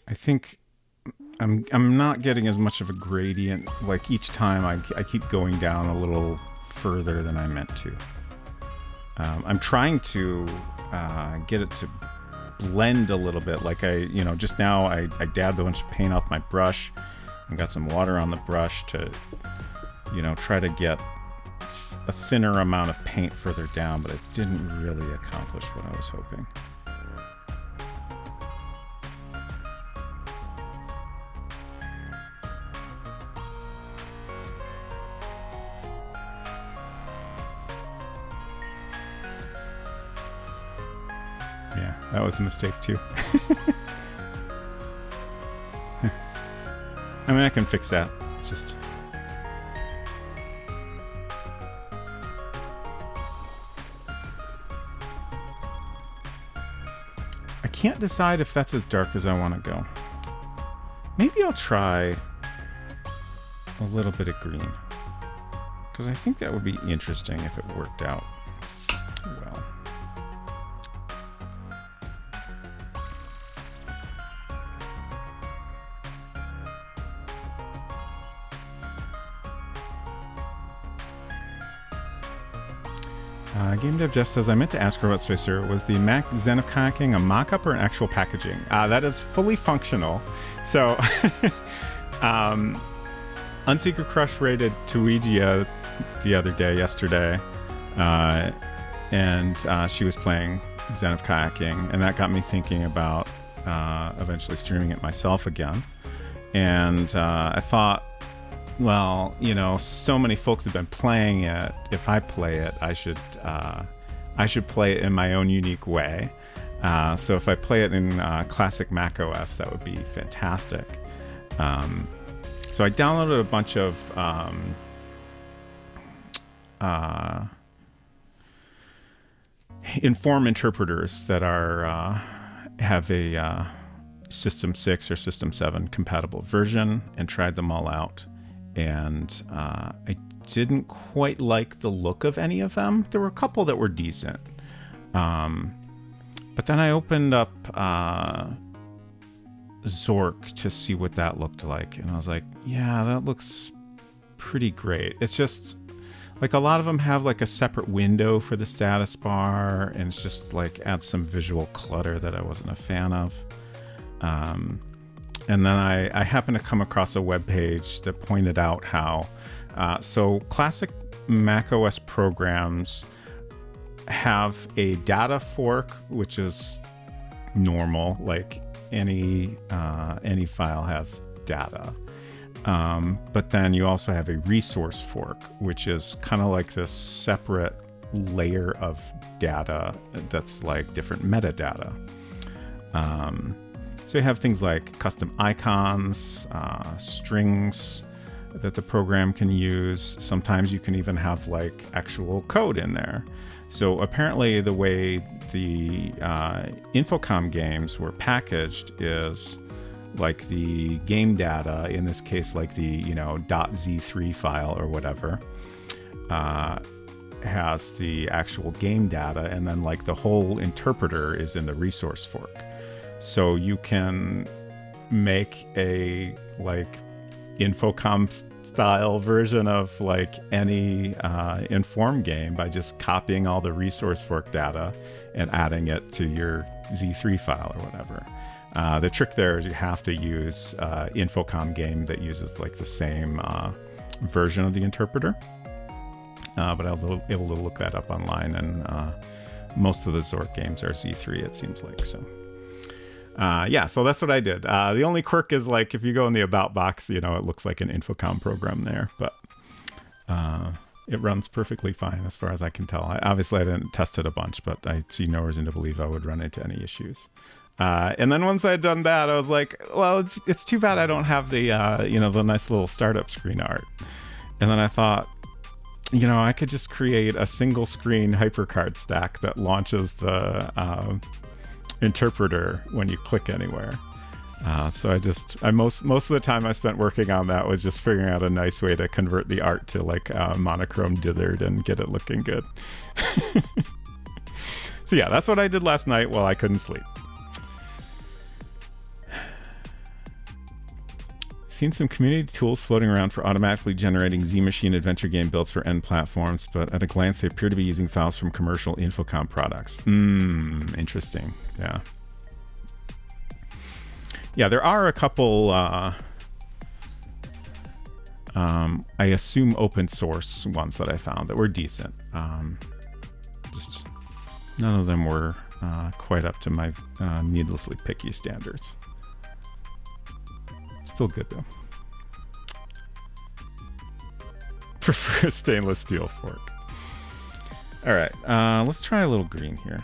I think I'm not getting as much of a gradient. Like each time I keep going down a little further than I meant to. I'm trying to get it to blend a little bit. Like just now I dabbed a bunch of paint off my brush and got some water on the brush to, try to get a thinner amount of paint further down, but it didn't really accomplish what I was hoping. Yeah, that was a mistake too. I mean, I can fix that. It's just... I can't decide if that's as dark as I want to go. Maybe I'll try a little bit of green, because I think that would be interesting if it worked out well. Game Dev Jeff says, I meant to ask Robot Spacer, was the Mac Zen of Kayaking a mock-up or an actual packaging? That is fully functional. So, Unsecret Crush rated Tuigia yesterday, and she was playing Zen of Kayaking, and that got me thinking about eventually streaming it myself again. And I thought, well, so many folks have been playing it. If I play it, I should play it in my own unique way. So if I play it in classic Mac OS, that would be fantastic. So I downloaded a bunch of Inform interpreters that have a System 6 or System 7 compatible version, and tried them all out. And I didn't quite like the look of any of them. There were a couple that were decent. But then I opened up Zork to see what that looked like. And I was like, yeah, that looks pretty great. It's just like a lot of them have like a separate window for the status bar. And it's just like adds some visual clutter that I wasn't a fan of. And then I happened to come across a web page that pointed out how so classic macOS programs have a data fork, which is normal, like any file has data. But then you also have a resource fork, which is kind of like this separate layer of data that's like different metadata. So you have things like custom icons, strings that the program can use. Sometimes you can even have like actual code in there. So apparently the way the Infocom games were packaged is like the game data, in this case, like the, .z3 file or whatever, has the actual game data, and then like the whole interpreter is in the resource fork. So you can make a like Infocom style version of like any Inform game by just copying all the resource fork data and adding it to your Z3 file or whatever. The trick there is you have to use Infocom game that uses like the same version of the interpreter. But I was able to look that up online, and most of the Zork games are Z3, it seems like. So so that's what I did. The only quirk is like if you go in the About box, it looks like an Infocom program there, but it runs perfectly fine as far as I can tell. Obviously, I didn't test it a bunch, but I see no reason to believe I would run into any issues. And then once I'd done that, I was like, well, it's too bad I don't have the, the nice little startup screen art. And then I thought, I could just create a single screen HyperCard stack that launches the interpreter when you click anywhere. So I most of the time I spent working on that was just figuring out a nice way to convert the art to like monochrome dithered and get it looking good. So yeah, that's what I did last night while I couldn't sleep. Seen some community tools floating around for automatically generating Z-Machine adventure game builds for end platforms, but at a glance they appear to be using files from commercial Infocom products. Interesting. Yeah, there are a couple, I assume open source ones that I found that were decent. Just none of them were quite up to my needlessly picky standards. Still good though. Prefer a stainless steel fork. All right, let's try a little green here.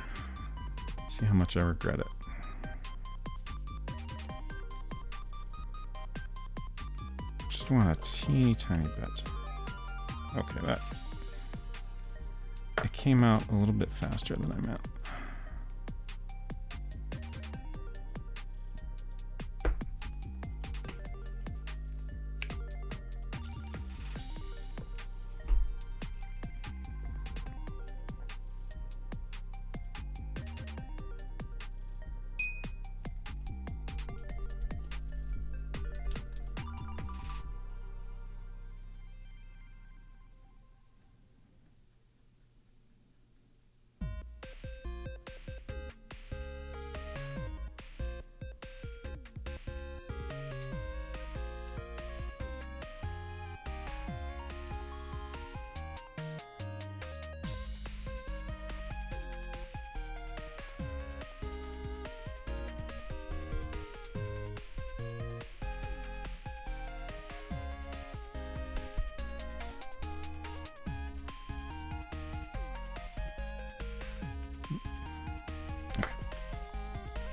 See how much I regret it. Just want a teeny tiny bit. Okay, it came out a little bit faster than I meant.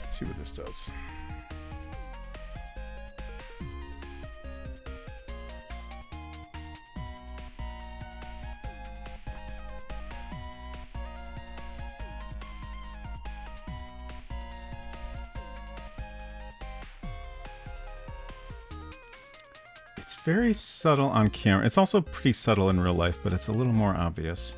See what this does. It's very subtle on camera. It's also pretty subtle in real life, but it's a little more obvious.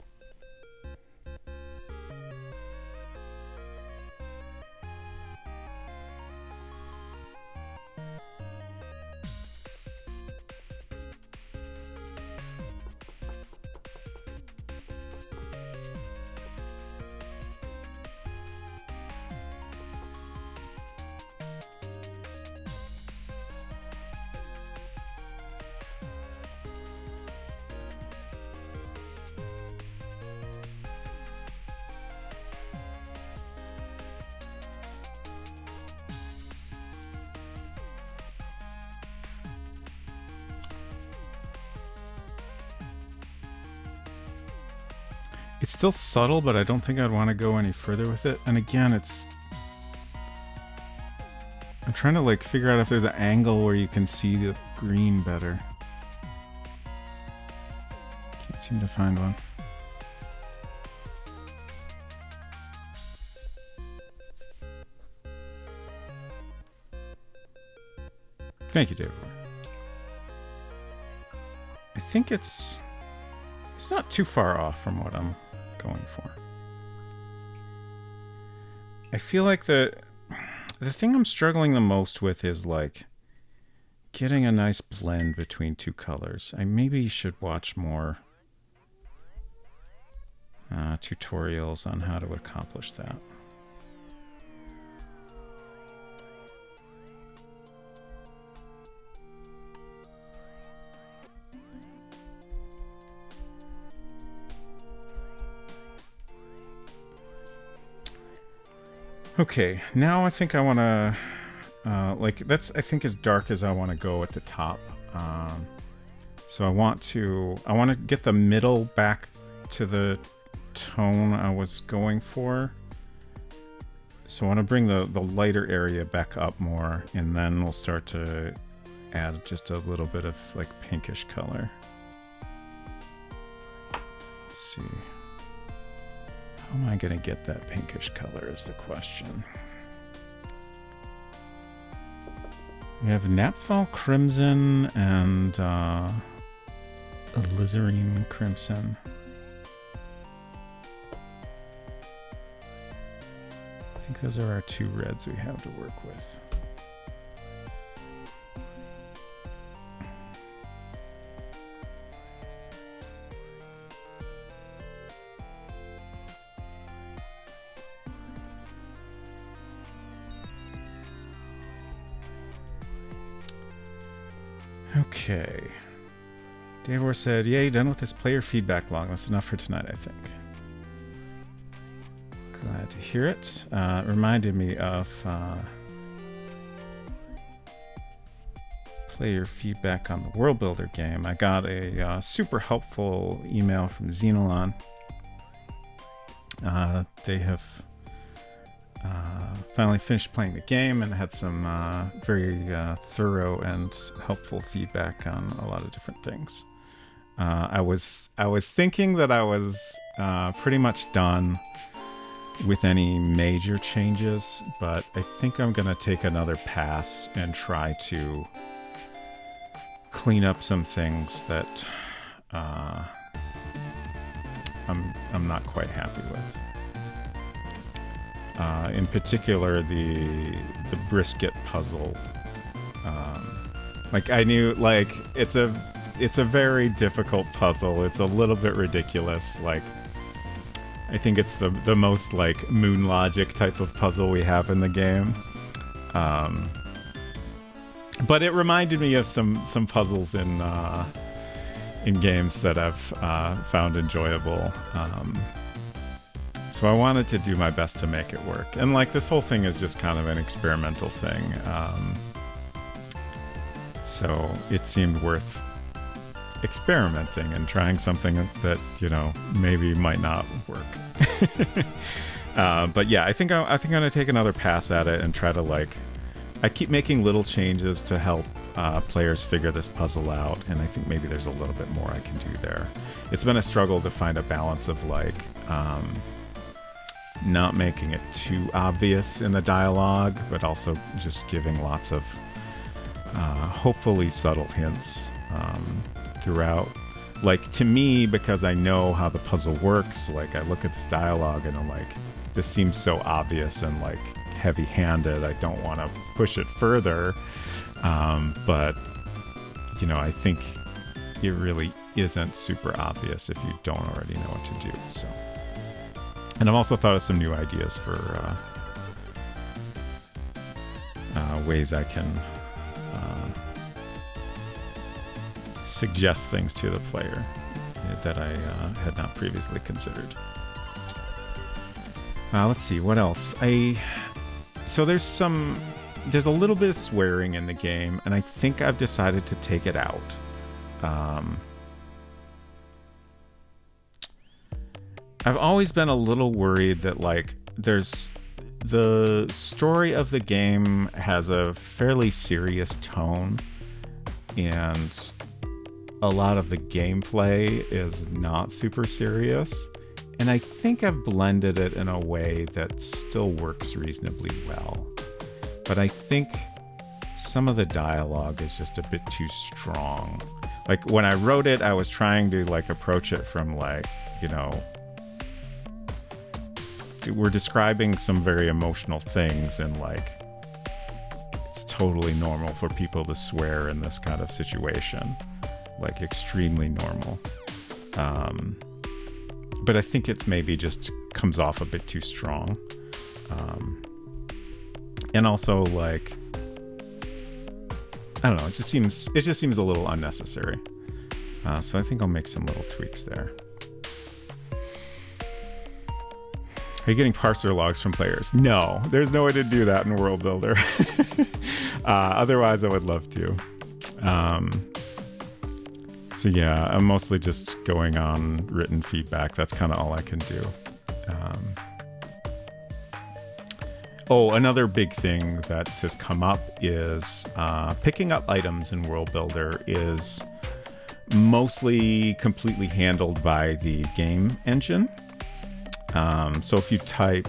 It's still subtle, but I don't think I'd want to go any further with it. And again, I'm trying to like figure out if there's an angle where you can see the green better. Can't seem to find one. Thank you, David. I think it's not too far off from what I'm going for. I feel like the thing I'm struggling the most with is like getting a nice blend between two colors. I maybe should watch more tutorials on how to accomplish that. Okay, now I think I want to, like, that's, I think, as dark as I want to go at the top. So I want to get the middle back to the tone I was going for. So I want to bring the lighter area back up more, and then we'll start to add just a little bit of, like, pinkish color. Let's see. How am I going to get that pinkish color is the question. We have Napthal Crimson and Alizarin Crimson. I think those are our two reds we have to work with. Okay. Davor said, yay, done with this player feedback log. That's enough for tonight, I think. Glad to hear it. Reminded me of player feedback on the World Builder game. I got a super helpful email from Xenolon. They have finally finished playing the game and had some very thorough and helpful feedback on a lot of different things. I was thinking that I was pretty much done with any major changes, but I think I'm gonna take another pass and try to clean up some things that I'm not quite happy with. In particular, the brisket puzzle. Like, I knew, like, it's a very difficult puzzle. It's a little bit ridiculous. Like, I think it's the most, like, moon logic type of puzzle we have in the game. But it reminded me of some puzzles in games that I've found enjoyable. So I wanted to do my best to make it work. And, like, this whole thing is just kind of an experimental thing. So it seemed worth experimenting and trying something that, you know, maybe might not work. But yeah, I think I'm gonna take another pass at it and try to, like, I keep making little changes to help players figure this puzzle out, and I think maybe there's a little bit more I can do there. It's been a struggle to find a balance of, like, not making it too obvious in the dialogue, but also just giving lots of hopefully subtle hints throughout. Like, to me, because I know how the puzzle works, like, I look at this dialogue and I'm like, this seems so obvious and, like, heavy-handed. I don't want to push it further. But, you know, I think it really isn't super obvious if you don't already know what to do. So, and I've also thought of some new ideas for ways I can suggest things to the player that I had not previously considered. Let's see, what else? So there's a little bit of swearing in the game, and I think I've decided to take it out. I've always been a little worried that, like, the story of the game has a fairly serious tone, and a lot of the gameplay is not super serious. And I think I've blended it in a way that still works reasonably well. But I think some of the dialogue is just a bit too strong. Like when I wrote it, I was trying to like approach it from like, you know, we're describing some very emotional things, and like it's totally normal for people to swear in this kind of situation, like extremely normal. But I think it's maybe just comes off a bit too strong. And also like, I don't know, it just seems a little unnecessary. So I think I'll make some little tweaks there. Are you getting parser logs from players? No, there's no way to do that in World Builder. Otherwise, I would love to. So yeah, I'm mostly just going on written feedback. That's kind of all I can do. Oh, another big thing that has come up is picking up items in World Builder is mostly completely handled by the game engine. So if you type,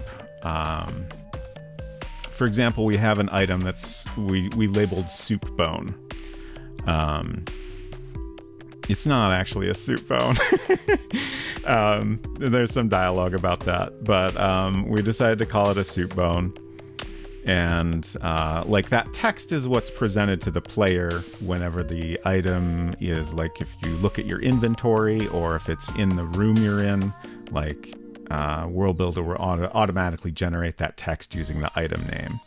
for example, we have an item that's we labeled soup bone. It's not actually a soup bone. There's some dialogue about that, but we decided to call it a soup bone. And like that text is what's presented to the player whenever the item is, like if you look at your inventory or if it's in the room you're in, like World Builder will automatically generate that text using the item name.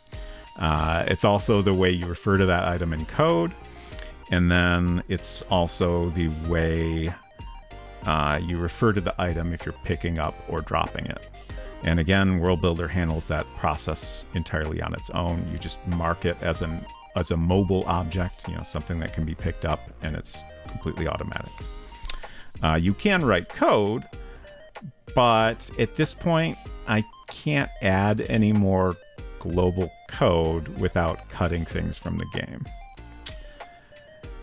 It's also the way you refer to that item in code. And then it's also the way you refer to the item if you're picking up or dropping it. And again, World Builder handles that process entirely on its own. You just mark it as a mobile object, you know, something that can be picked up, and it's completely automatic. You can write code, but at this point, I can't add any more global code without cutting things from the game.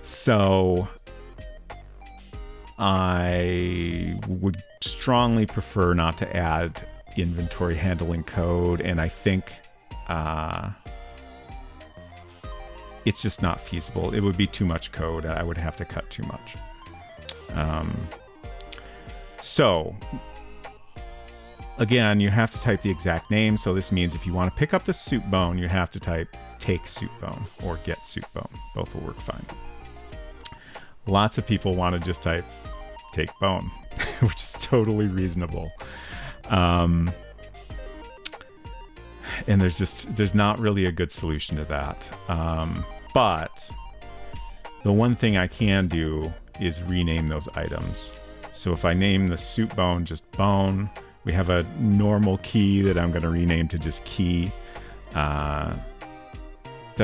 So I would strongly prefer not to add inventory handling code, and I think it's just not feasible. It would be too much code. I would have to cut too much. So again, you have to type the exact name. So this means if you want to pick up the soup bone, you have to type take soup bone or get soup bone. Both will work fine. Lots of people want to just type take bone, which is totally reasonable. And there's not really a good solution to that. But the one thing I can do is rename those items. So if I name the soup bone just bone, we have a normal key that I'm going to rename to just key. That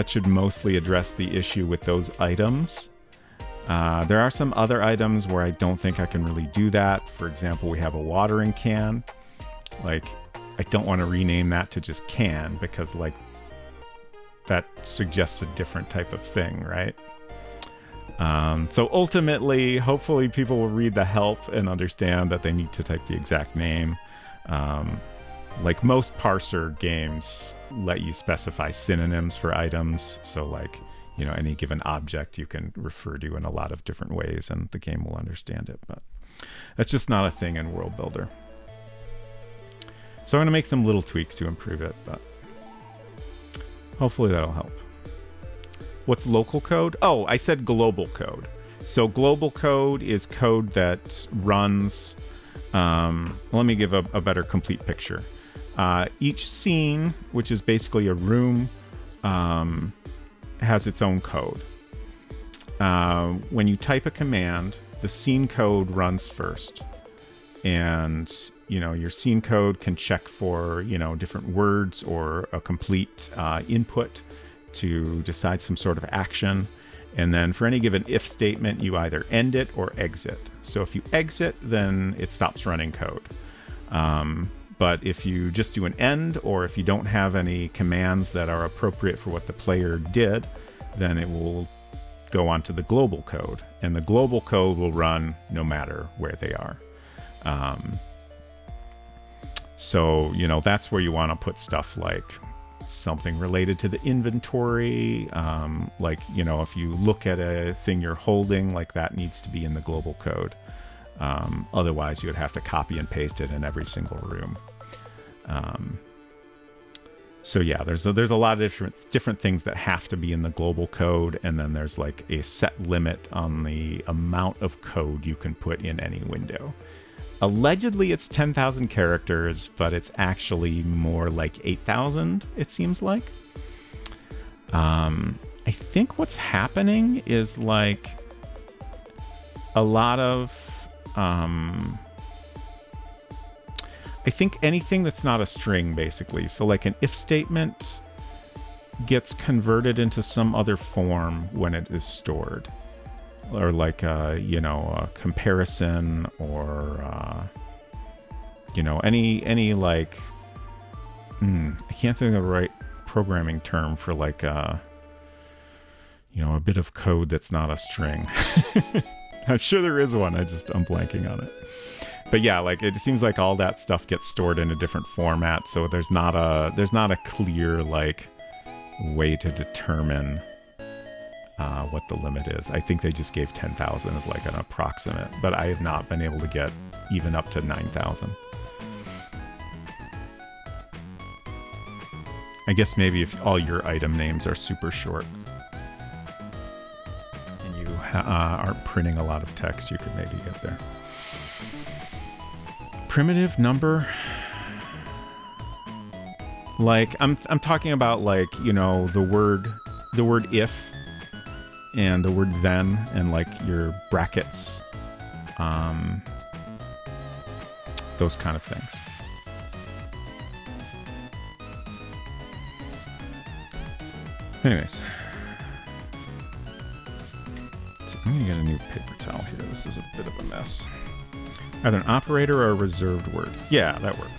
should mostly address the issue with those items. There are some other items where I don't think I can really do that. For example, we have a watering can. Like, I don't want to rename that to just can, because like that suggests a different type of thing, right? So ultimately, hopefully people will read the help and understand that they need to type the exact name. Like most parser games let you specify synonyms for items. So like, you know, any given object you can refer to in a lot of different ways and the game will understand it. But that's just not a thing in World Builder. So I'm going to make some little tweaks to improve it, but hopefully that'll help. What's local code? Oh, I said global code. So global code is code that runs... let me give a better complete picture. Each scene, which is basically a room, has its own code. When you type a command, the scene code runs first. And... you know, your scene code can check for, you know, different words or a complete input to decide some sort of action. And then for any given if statement, you either end it or exit. So if you exit, then it stops running code. But if you just do an end, or if you don't have any commands that are appropriate for what the player did, then it will go on to the global code. And the global code will run no matter where they are. So, you know, that's where you want to put stuff like, something related to the inventory. Like, you know, if you look at a thing you're holding, like that needs to be in the global code. Otherwise, you would have to copy and paste it in every single room. So yeah, there's a lot of different things that have to be in the global code, and then there's like a set limit on the amount of code you can put in any window. Allegedly, it's 10,000 characters, but it's actually more like 8,000, it seems like. I think what's happening is like a lot of... I think anything that's not a string, basically. So like an if statement gets converted into some other form when it is stored. Or like a, you know, a comparison, or you know, any like I can't think of the right programming term for like you know, a bit of code that's not a string. I'm sure there is one, I'm blanking on it. But yeah, like it seems like all that stuff gets stored in a different format, so there's not a clear like way to determine what the limit is. I think they just gave 10,000 as like an approximate, but I have not been able to get even up to 9,000. I guess maybe if all your item names are super short and you aren't printing a lot of text, you could maybe get there. Primitive number, like I'm talking about, like, you know, the word if and the word then, and like your brackets, those kind of things. Anyways, so I'm gonna get a new paper towel here. This is a bit of a mess. Either an operator or a reserved word. Yeah, that works.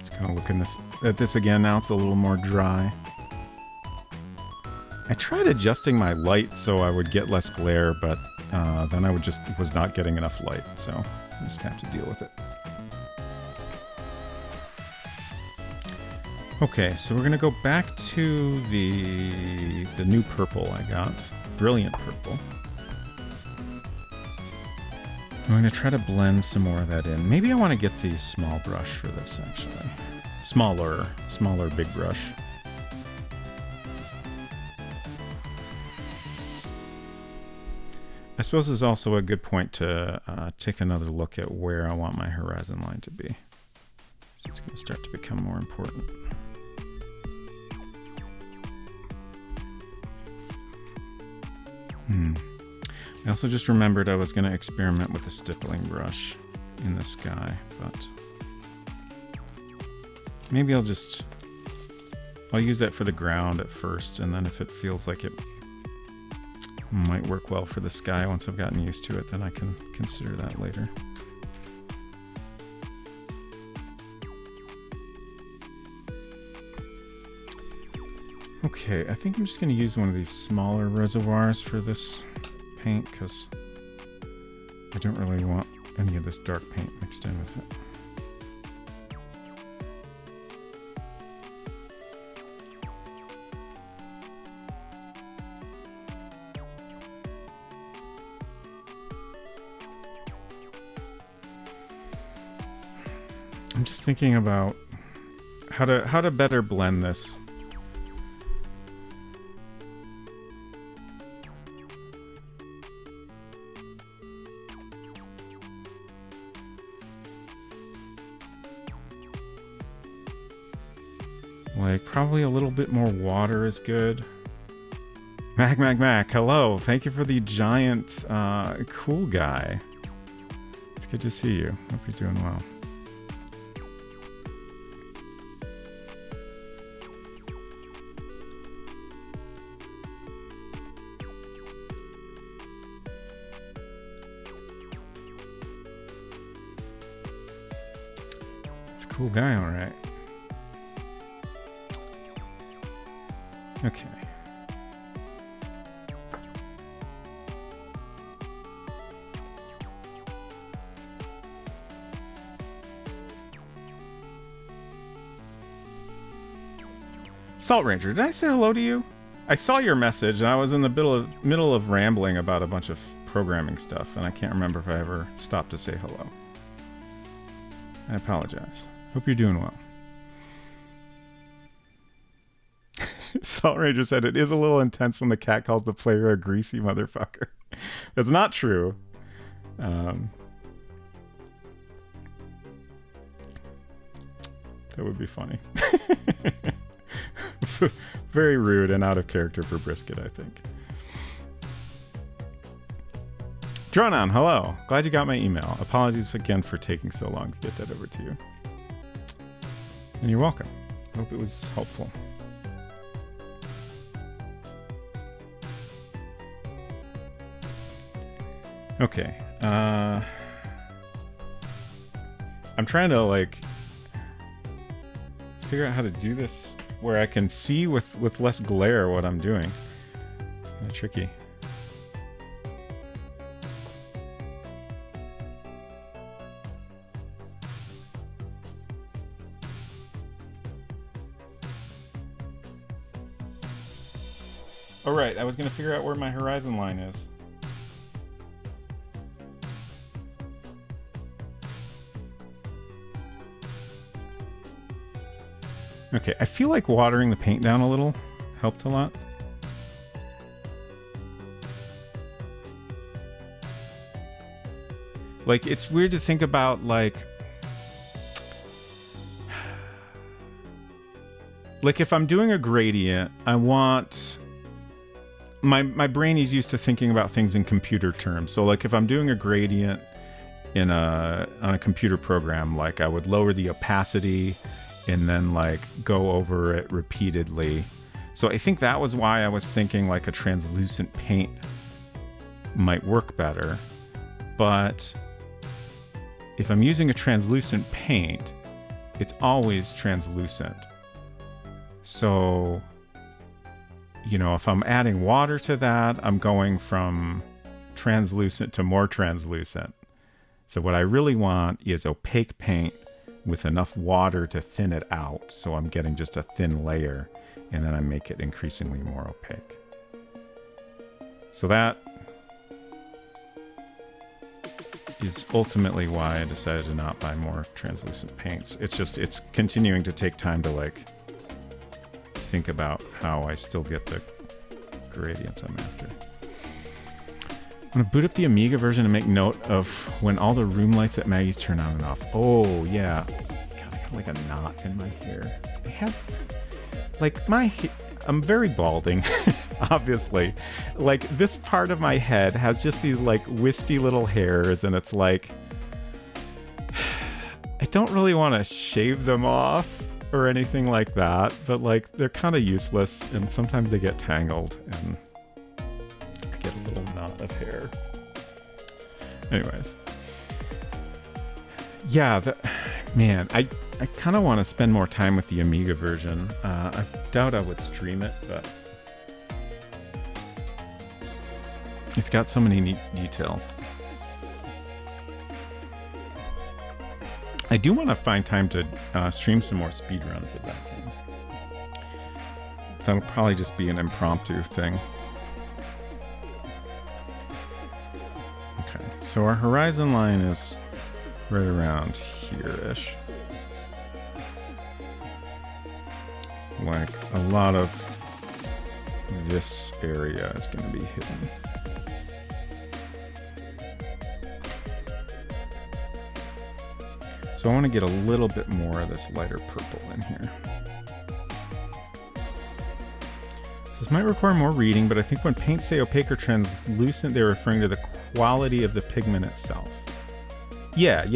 Just kind of looking at this again now. It's a little more dry. I tried adjusting my light so I would get less glare, but then I was not getting enough light, so I just have to deal with it. Okay, so we're gonna go back to the new purple I got, brilliant purple. I'm gonna try to blend some more of that in. Maybe I want to get the small brush for this, actually. Smaller big brush. I suppose it's also a good point to take another look at where I want my horizon line to be. So it's going to start to become more important. I also just remembered I was going to experiment with the stippling brush in the sky, but maybe I'll use that for the ground at first, and then if it feels like it might work well for the sky once I've gotten used to it, then I can consider that later. Okay, I think I'm just going to use one of these smaller reservoirs for this paint, because I don't really want any of this dark paint mixed in with it. I'm just thinking about how to better blend this. Like, probably a little bit more water is good. Mac, hello. Thank you for the giant cool guy. It's good to see you. Hope you're doing well. Cool guy, all right. Okay. Salt Ranger, did I say hello to you? I saw your message and I was in the middle of rambling about a bunch of programming stuff, and I can't remember if I ever stopped to say hello. I apologize. Hope you're doing well. Salt Ranger said it is a little intense when the cat calls the player a greasy motherfucker. That's not true. That would be funny. Very rude and out of character for Brisket, I think. Dronon, hello. Glad you got my email. Apologies again for taking so long to get that over to you. And you're welcome. Hope it was helpful. Okay. I'm trying to figure out how to do this where I can see with less glare what I'm doing. Kind of tricky. All right, I was going to figure out where my horizon line is. Okay, I feel like watering the paint down a little helped a lot. Like, it's weird to think about, like if I'm doing a gradient, I want... My brain is used to thinking about things in computer terms. So, like, if I'm doing a gradient on a computer program, like, I would lower the opacity and then go over it repeatedly. So I think that was why I was thinking like a translucent paint might work better. But if I'm using a translucent paint, it's always translucent. So, if I'm adding water to that, I'm going from translucent to more translucent. So what I really want is opaque paint with enough water to thin it out, so I'm getting just a thin layer, and then I make it increasingly more opaque. So that is ultimately why I decided to not buy more translucent paints. It's continuing to take time to think about how I still get the gradients I'm after. I'm gonna boot up the Amiga version and make note of when all the room lights at Maggie's turn on and off. Oh yeah. God, I got a knot in my hair. I have I'm very balding, obviously. This part of my head has just these wispy little hairs, and it's I don't really want to shave them off or anything like that, but they're kind of useless, and sometimes they get tangled and get a little knot of hair. Anyways. Yeah, I kind of want to spend more time with the Amiga version. I doubt I would stream it, but it's got so many neat details. I do want to find time to stream some more speedruns of that game. That'll probably just be an impromptu thing. Okay, so our horizon line is right around here-ish. A lot of this area is going to be hidden. So I want to get a little bit more of this lighter purple in here. So this might require more reading, but I think when paints say opaque or translucent, they're referring to the quality of the pigment itself. Yeah.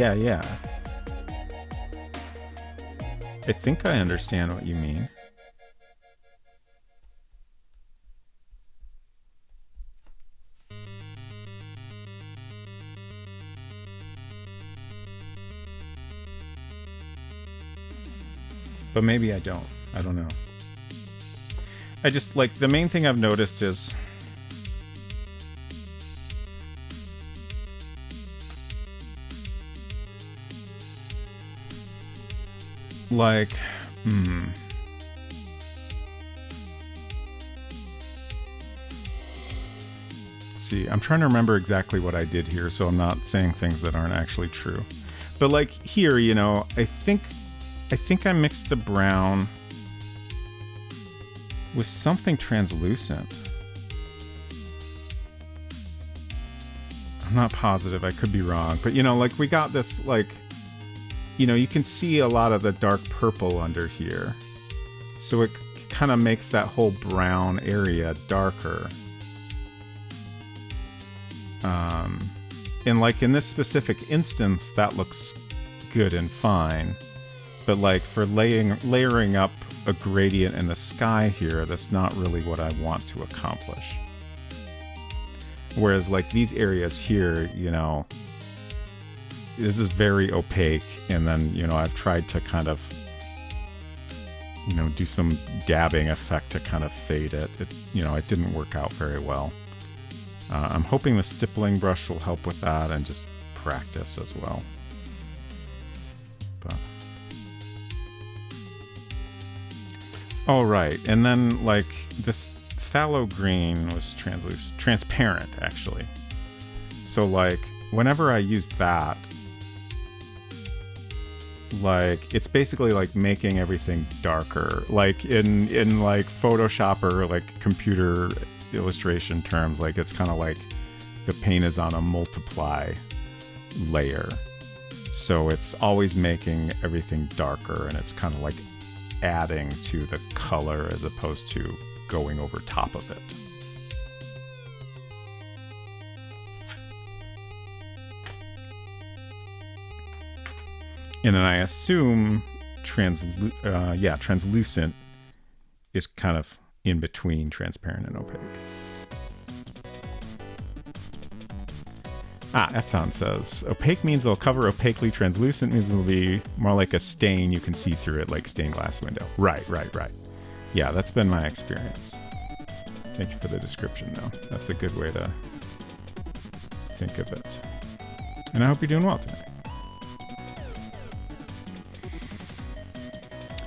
I think I understand what you mean. But maybe I don't. I don't know. I just, like, the main thing I've noticed is like, let's see. I'm trying to remember exactly what I did here, so I'm not saying things that aren't actually true. But like here, you know, I think I mixed the brown with something translucent. I'm not positive. I could be wrong. But, you know, like we got this, like, you know, you can see a lot of the dark purple under here. So it kind of makes that whole brown area darker. And like in this specific instance, that looks good and fine. But like for layering up a gradient in the sky here, that's not really what I want to accomplish. Whereas like these areas here, you know, this is very opaque. And then, you know, I've tried to kind of, you know, do some dabbing effect to kind of fade it. You know, it didn't work out very well. I'm hoping the stippling brush will help with that and just practice as well. But all right, and then like this phthalo green was transparent actually. So like whenever I use that, like it's basically like making everything darker. Like in like Photoshop or like computer illustration terms, like it's kind of like the paint is on a multiply layer, so it's always making everything darker, and it's kind of like adding to the color as opposed to going over top of it. And then I assume translucent is kind of in between transparent and opaque. Efton says, opaque means it'll cover opaquely, translucent means it'll be more like a stain, you can see through it like stained glass window. Right. Yeah, that's been my experience. Thank you for the description, though. That's a good way to think of it. And I hope you're doing well tonight.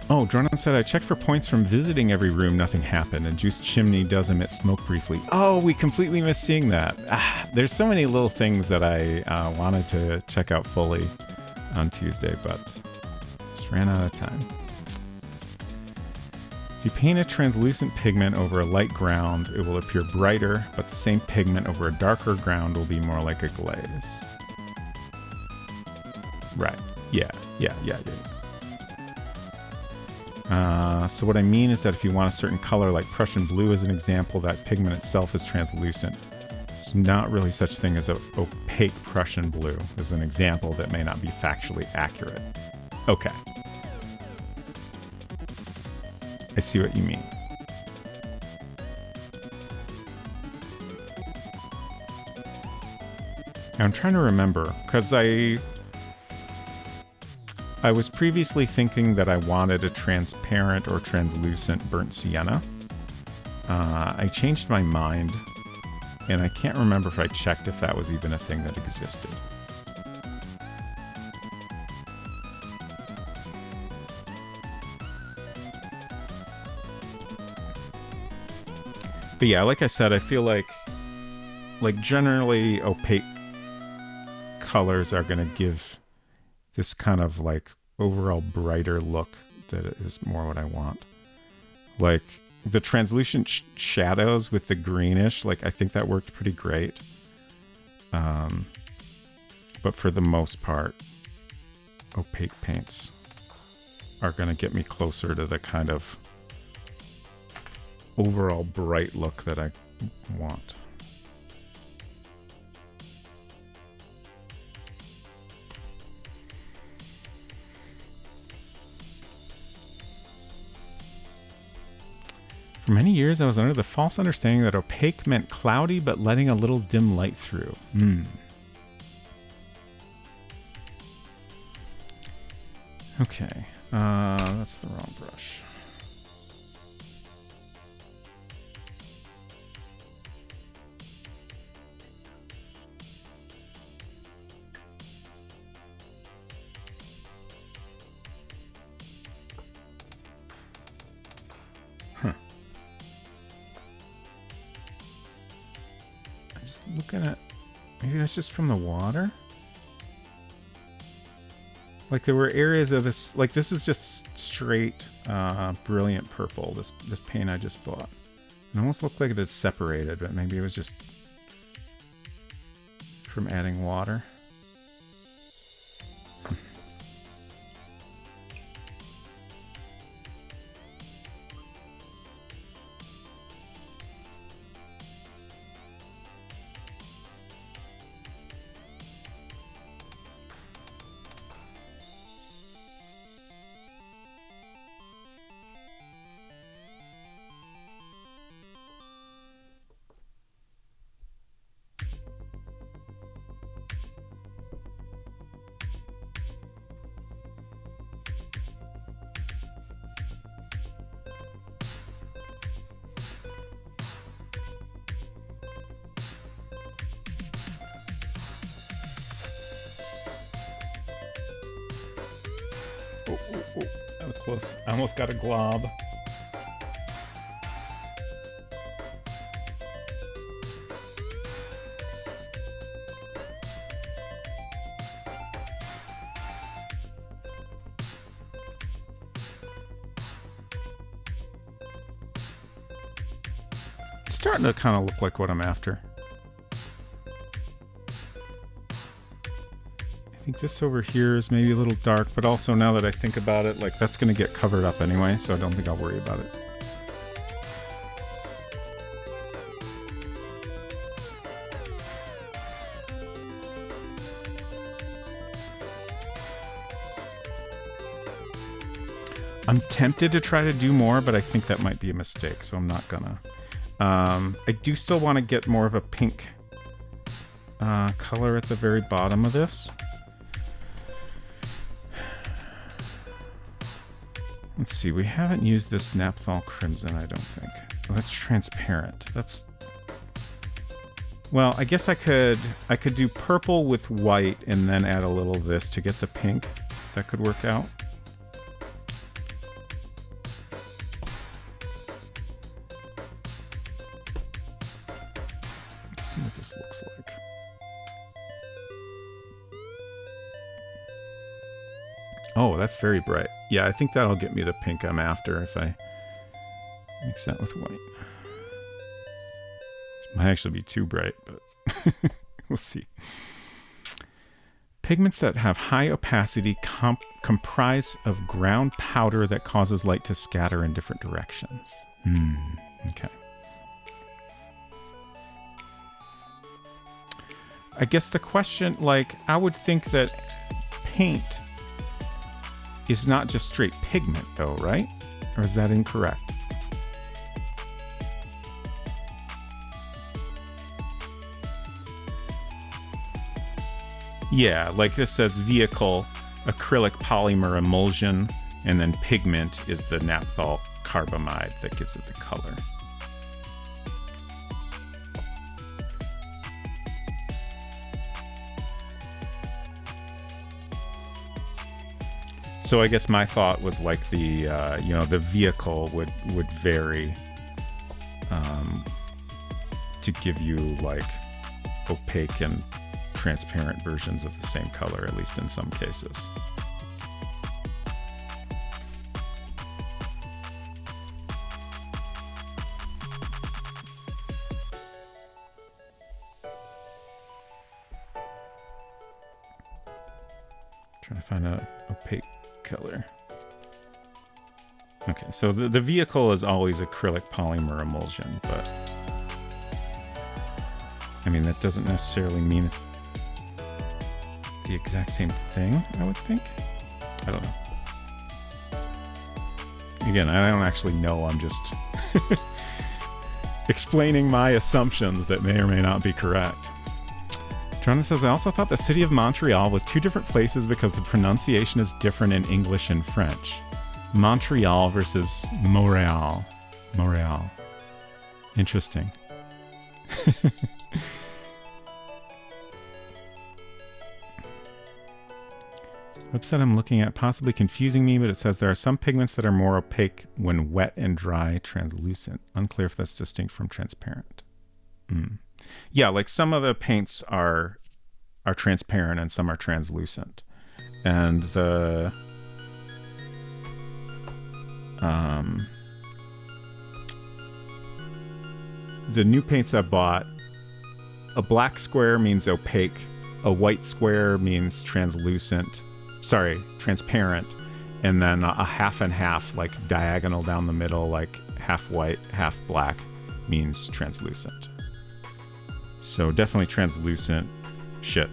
Oh, Dronan said, I checked for points from visiting every room, nothing happened, and Juice Chimney does emit smoke briefly. Oh, we completely missed seeing that. There's so many little things that I wanted to check out fully on Tuesday, but just ran out of time. If you paint a translucent pigment over a light ground, it will appear brighter, but the same pigment over a darker ground will be more like a glaze. Right. Yeah. So what I mean is that if you want a certain color, like Prussian blue as an example, that pigment itself is translucent. There's not really such thing as an opaque Prussian blue as an example that may not be factually accurate. Okay. I see what you mean. I'm trying to remember, because I was previously thinking that I wanted a transparent or translucent burnt sienna. I changed my mind, and I can't remember if I checked if that was even a thing that existed. But yeah, like I said, I feel like generally opaque colors are going to give this kind of like overall brighter look that is more what I want. Like the translucent shadows with the greenish, like I think that worked pretty great. But for the most part, opaque paints are going to get me closer to the kind of overall bright look that I want. For many years, I was under the false understanding that opaque meant cloudy, but letting a little dim light through. Okay, that's the wrong brush. Huh. I'm just looking at, maybe that's just from the water? Like there were areas of this, like this is just straight brilliant purple, this paint I just bought. It almost looked like it had separated, but maybe it was just from adding water. That was close. I almost got a glob. It's starting to kind of look like what I'm after. I think this over here is maybe a little dark, but also now that I think about it, like that's going to get covered up anyway, so I don't think I'll worry about it. I'm tempted to try to do more, but I think that might be a mistake, so I'm not gonna. I do still want to get more of a pink color at the very bottom of this. Let's see, we haven't used this Naphthol Crimson, I don't think. Oh, that's transparent. That's... Well, I guess I could do purple with white and then add a little of this to get the pink. That could work out. Let's see what this looks like. Oh, that's very bright. Yeah, I think that'll get me the pink I'm after if I mix that with white. It might actually be too bright, but we'll see. Pigments that have high opacity comprise of ground powder that causes light to scatter in different directions. Okay. I guess the question, like, I would think that paint is not just straight pigment, though, right? Or is that incorrect? Yeah, like this says vehicle, acrylic polymer emulsion, and then pigment is the naphthol carbamide that gives it the color. So I guess my thought was like the, you know, the vehicle would vary to give you like opaque and transparent versions of the same color, at least in some cases. Trying to find an opaque color. Okay, so the vehicle is always acrylic polymer emulsion, but I mean, that doesn't necessarily mean it's the exact same thing, I would think. I don't know. Again, I don't actually know, I'm just explaining my assumptions that may or may not be correct. Jonathan says, I also thought the city of Montreal was two different places because the pronunciation is different in English and French. Montreal versus Montreal. Montreal. Interesting. Website I'm looking at possibly confusing me, but it says there are some pigments that are more opaque when wet and dry, translucent. Unclear if that's distinct from transparent. Yeah, like some of the paints are transparent and some are translucent. And the new paints I bought, a black square means opaque, a white square means transparent, and then a half and half, like diagonal down the middle, like half white, half black, means translucent. So definitely translucent. Shit.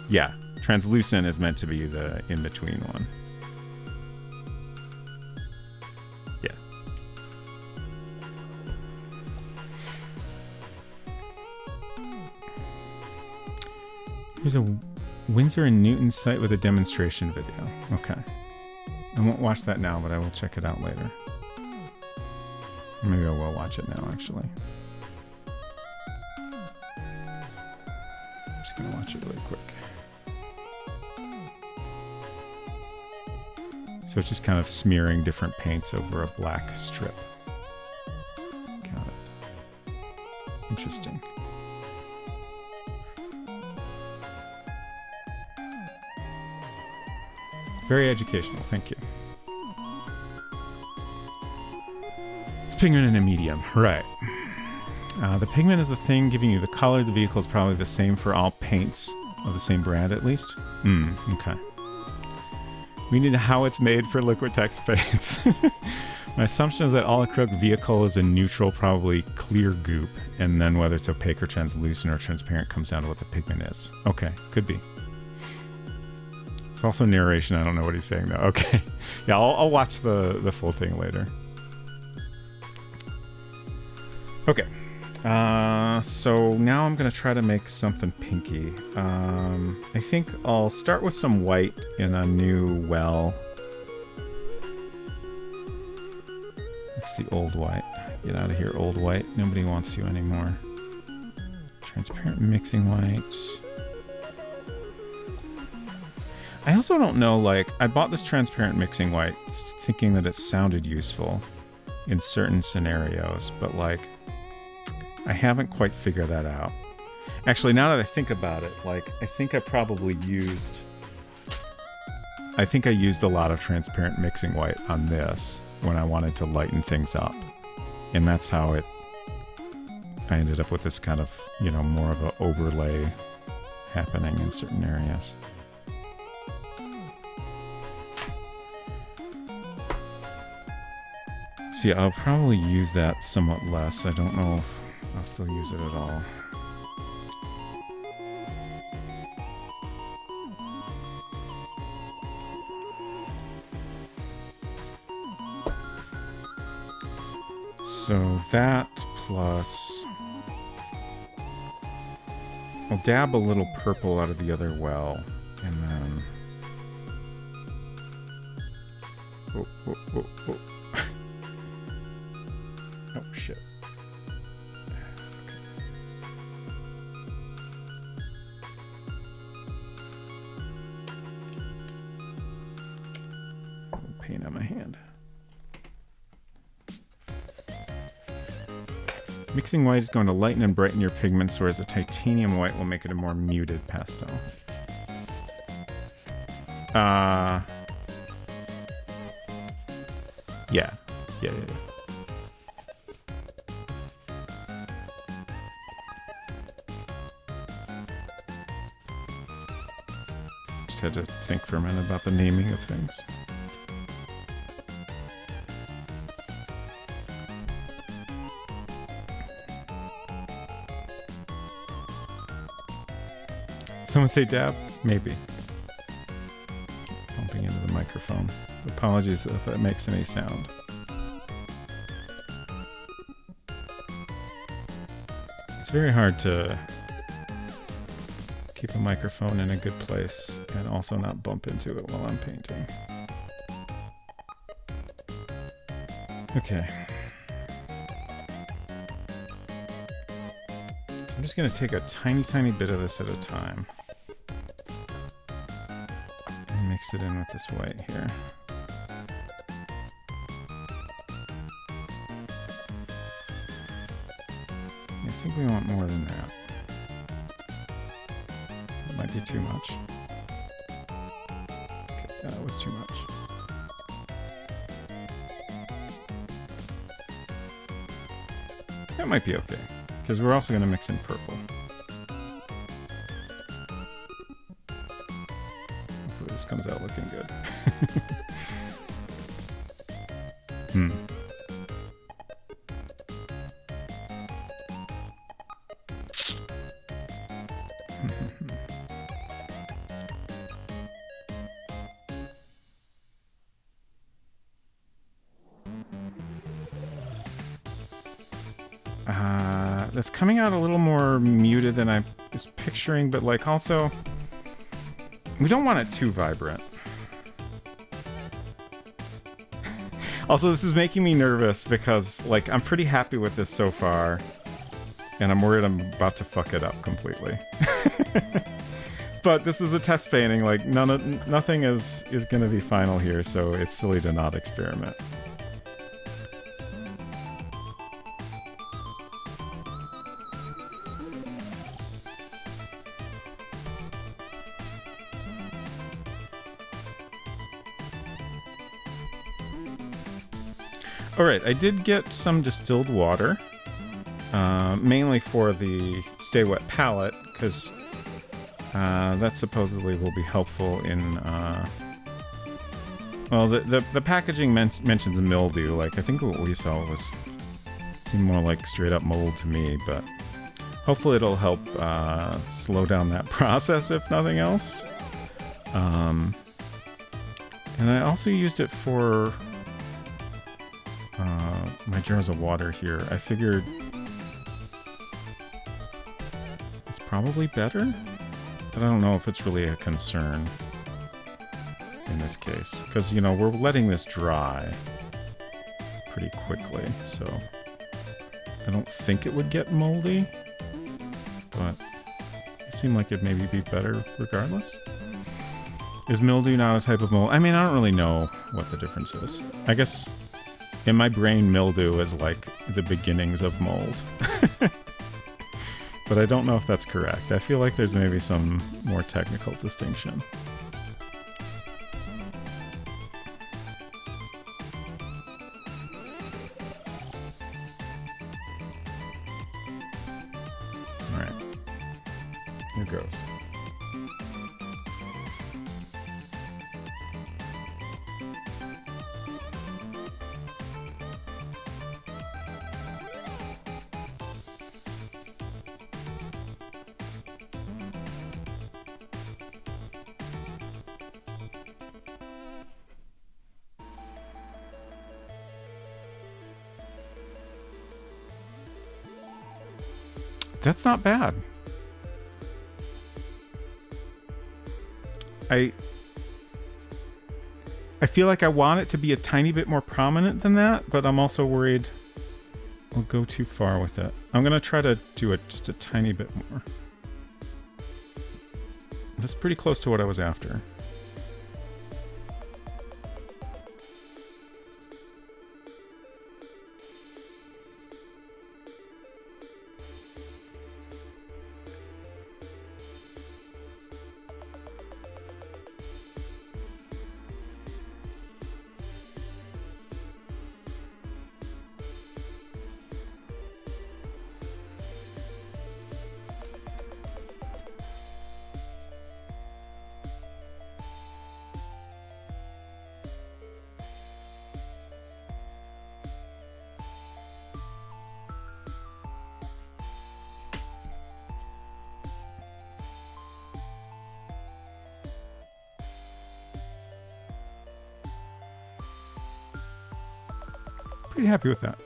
Yeah, translucent is meant to be the in-between one. Yeah. There's a Windsor and Newton site with a demonstration video. Okay. I won't watch that now, but I will check it out later. Maybe I will watch it now, actually. I'm just going to watch it really quick. So it's just kind of smearing different paints over a black strip. Got it. Interesting. Very educational, thank you. It's pigment in a medium, right. The pigment is the thing giving you the color. The vehicle is probably the same for all paints of the same brand, at least. Okay. We need how it's made for Liquitex paints. My assumption is that all acrylic vehicle is a neutral, probably clear goop, and then whether it's opaque or translucent or transparent comes down to what the pigment is. Okay, could be. It's also narration. I don't know what he's saying though. Okay, yeah, I'll watch the full thing later. Okay, so now I'm gonna try to make something pinky. I think I'll start with some white in a new well. That's the old white. Get out of here, old white. Nobody wants you anymore. Transparent mixing white. I also don't know, like, I bought this transparent mixing white thinking that it sounded useful in certain scenarios, but like, I haven't quite figured that out. Actually, now that I think about it, like, I think I used a lot of transparent mixing white on this when I wanted to lighten things up. And that's how I ended up with this kind of, you know, more of an overlay happening in certain areas. So yeah, I'll probably use that somewhat less. I don't know if I'll still use it at all. So that plus... I'll dab a little purple out of the other well, and then... Oh, shit. Paint on my hand. Mixing white is going to lighten and brighten your pigments, whereas the titanium white will make it a more muted pastel. Yeah. Just had to think for a minute about the naming of things. Someone say dab? Maybe. Bumping into the microphone. Apologies if that makes any sound. It's very hard to keep a microphone in a good place and also not bump into it while I'm painting. Okay. So I'm just going to take a tiny bit of this at a time. And mix it in with this white here. I think we want more than that. That might be too much. Okay, that was too much. That might be okay, because we're also going to mix in purple. Hopefully this comes out looking good. That's coming out a little more muted than I was picturing, but like also, we don't want it too vibrant. Also, this is making me nervous because like I'm pretty happy with this so far, and I'm worried I'm about to fuck it up completely. But this is a test painting, like nothing is gonna be final here, so it's silly to not experiment. Alright, I did get some distilled water, mainly for the Stay Wet palette, because that supposedly will be helpful in, well, the packaging mentions mildew. Like, I think what we saw seemed more like straight up mold to me, but hopefully it'll help slow down that process, if nothing else. And I also used it for my jars of water here. I figured it's probably better, but I don't know if it's really a concern in this case, because, you know, we're letting this dry pretty quickly, so I don't think it would get moldy, but it seemed like it'd maybe be better regardless. Is mildew not a type of mold? I mean, I don't really know what the difference is. I guess in my brain, mildew is like the beginnings of mold. But I don't know if that's correct. I feel like there's maybe some more technical distinction. Alright. Here goes. That's not bad. I feel like I want it to be a tiny bit more prominent than that, but I'm also worried I'll go too far with it. I'm going to try to do it just a tiny bit more. That's pretty close to what I was after. Pretty happy with that.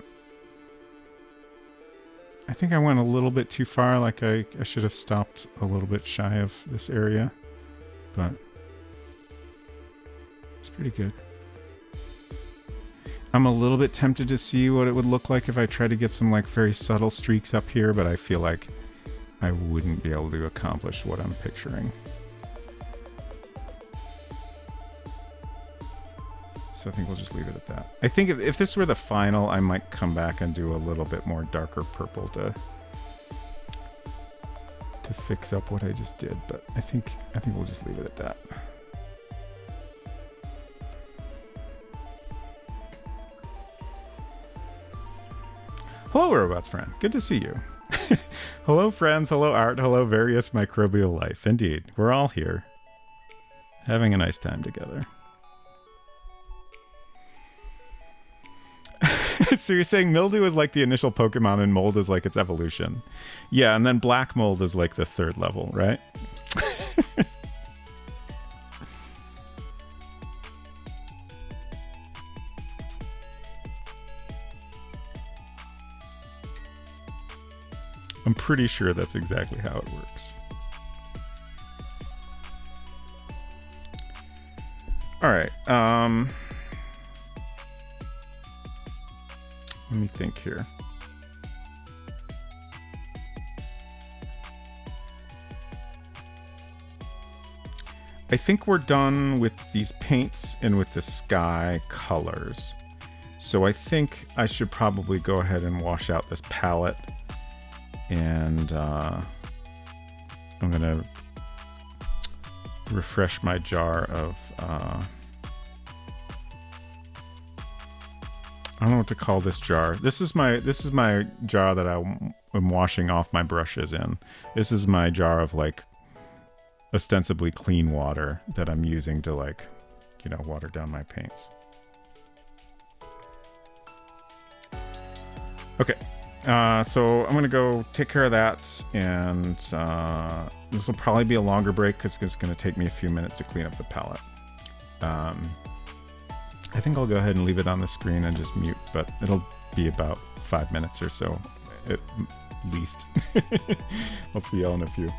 I think I went a little bit too far. Like I should have stopped a little bit shy of this area, but it's pretty good. I'm a little bit tempted to see what it would look like if I tried to get some like very subtle streaks up here, but I feel like I wouldn't be able to accomplish what I'm picturing. So I think we'll just leave it at that. I think if this were the final, I might come back and do a little bit more darker purple to fix up what I just did, but I think we'll just leave it at that. Hello, Robots friend. Good to see you. Hello, friends. Hello, art. Hello, various microbial life. Indeed, we're all here, having a nice time together. So you're saying mildew is like the initial Pokemon and mold is like its evolution. Yeah, and then black mold is like the third level, right? I'm pretty sure that's exactly how it works. All right. Let me think here. I think we're done with these paints and with the sky colors. So I think I should probably go ahead and wash out this palette. And I'm going to refresh my jar of... I don't know what to call this jar. This is my jar that I'm washing off my brushes in. This is my jar of like ostensibly clean water that I'm using to like, you know, water down my paints. Okay. So I'm gonna go take care of that, and this will probably be a longer break because it's gonna take me a few minutes to clean up the palette. I think I'll go ahead and leave it on the screen and just mute, but it'll be about 5 minutes or so at least. I'll see y'all in a few.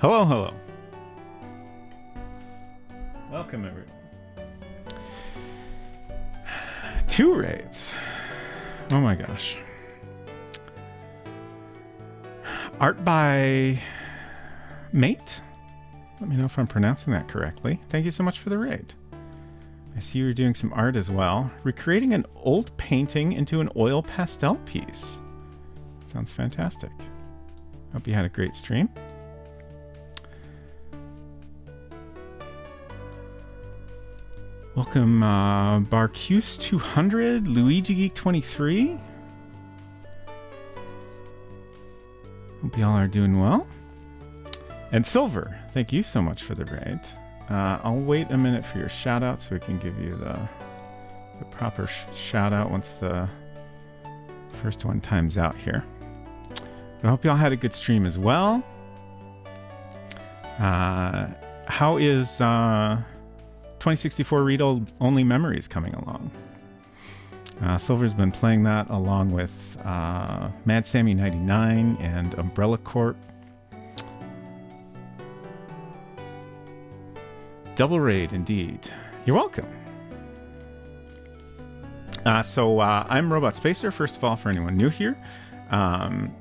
Hello, hello. Welcome, everyone. 2 raids. Oh my gosh. Art by Mate. Let me know if I'm pronouncing that correctly. Thank you so much for the raid. I see you're doing some art as well. Recreating an old painting into an oil pastel piece. Sounds fantastic. Hope you had a great stream. Welcome, Barcuse 200, Luigi Geek 23. Hope y'all are doing well. And Silver, thank you so much for the raid. I'll wait a minute for your shout out so we can give you the proper shout out once the first one times out here. But I hope y'all had a good stream as well. How is 2064 read-only memories coming along? Silver's been playing that along with Mad Sammy 99 and Umbrella Corp. Double raid indeed. You're welcome. So I'm Robot Spacer, first of all, for anyone new here.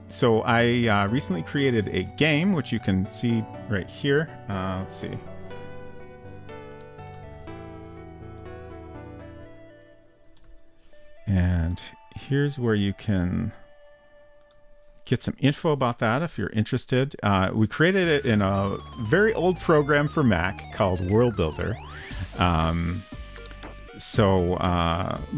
So I recently created a game, which you can see right here. Let's see. And here's where you can get some info about that if you're interested. We created it in a very old program for Mac called World Builder.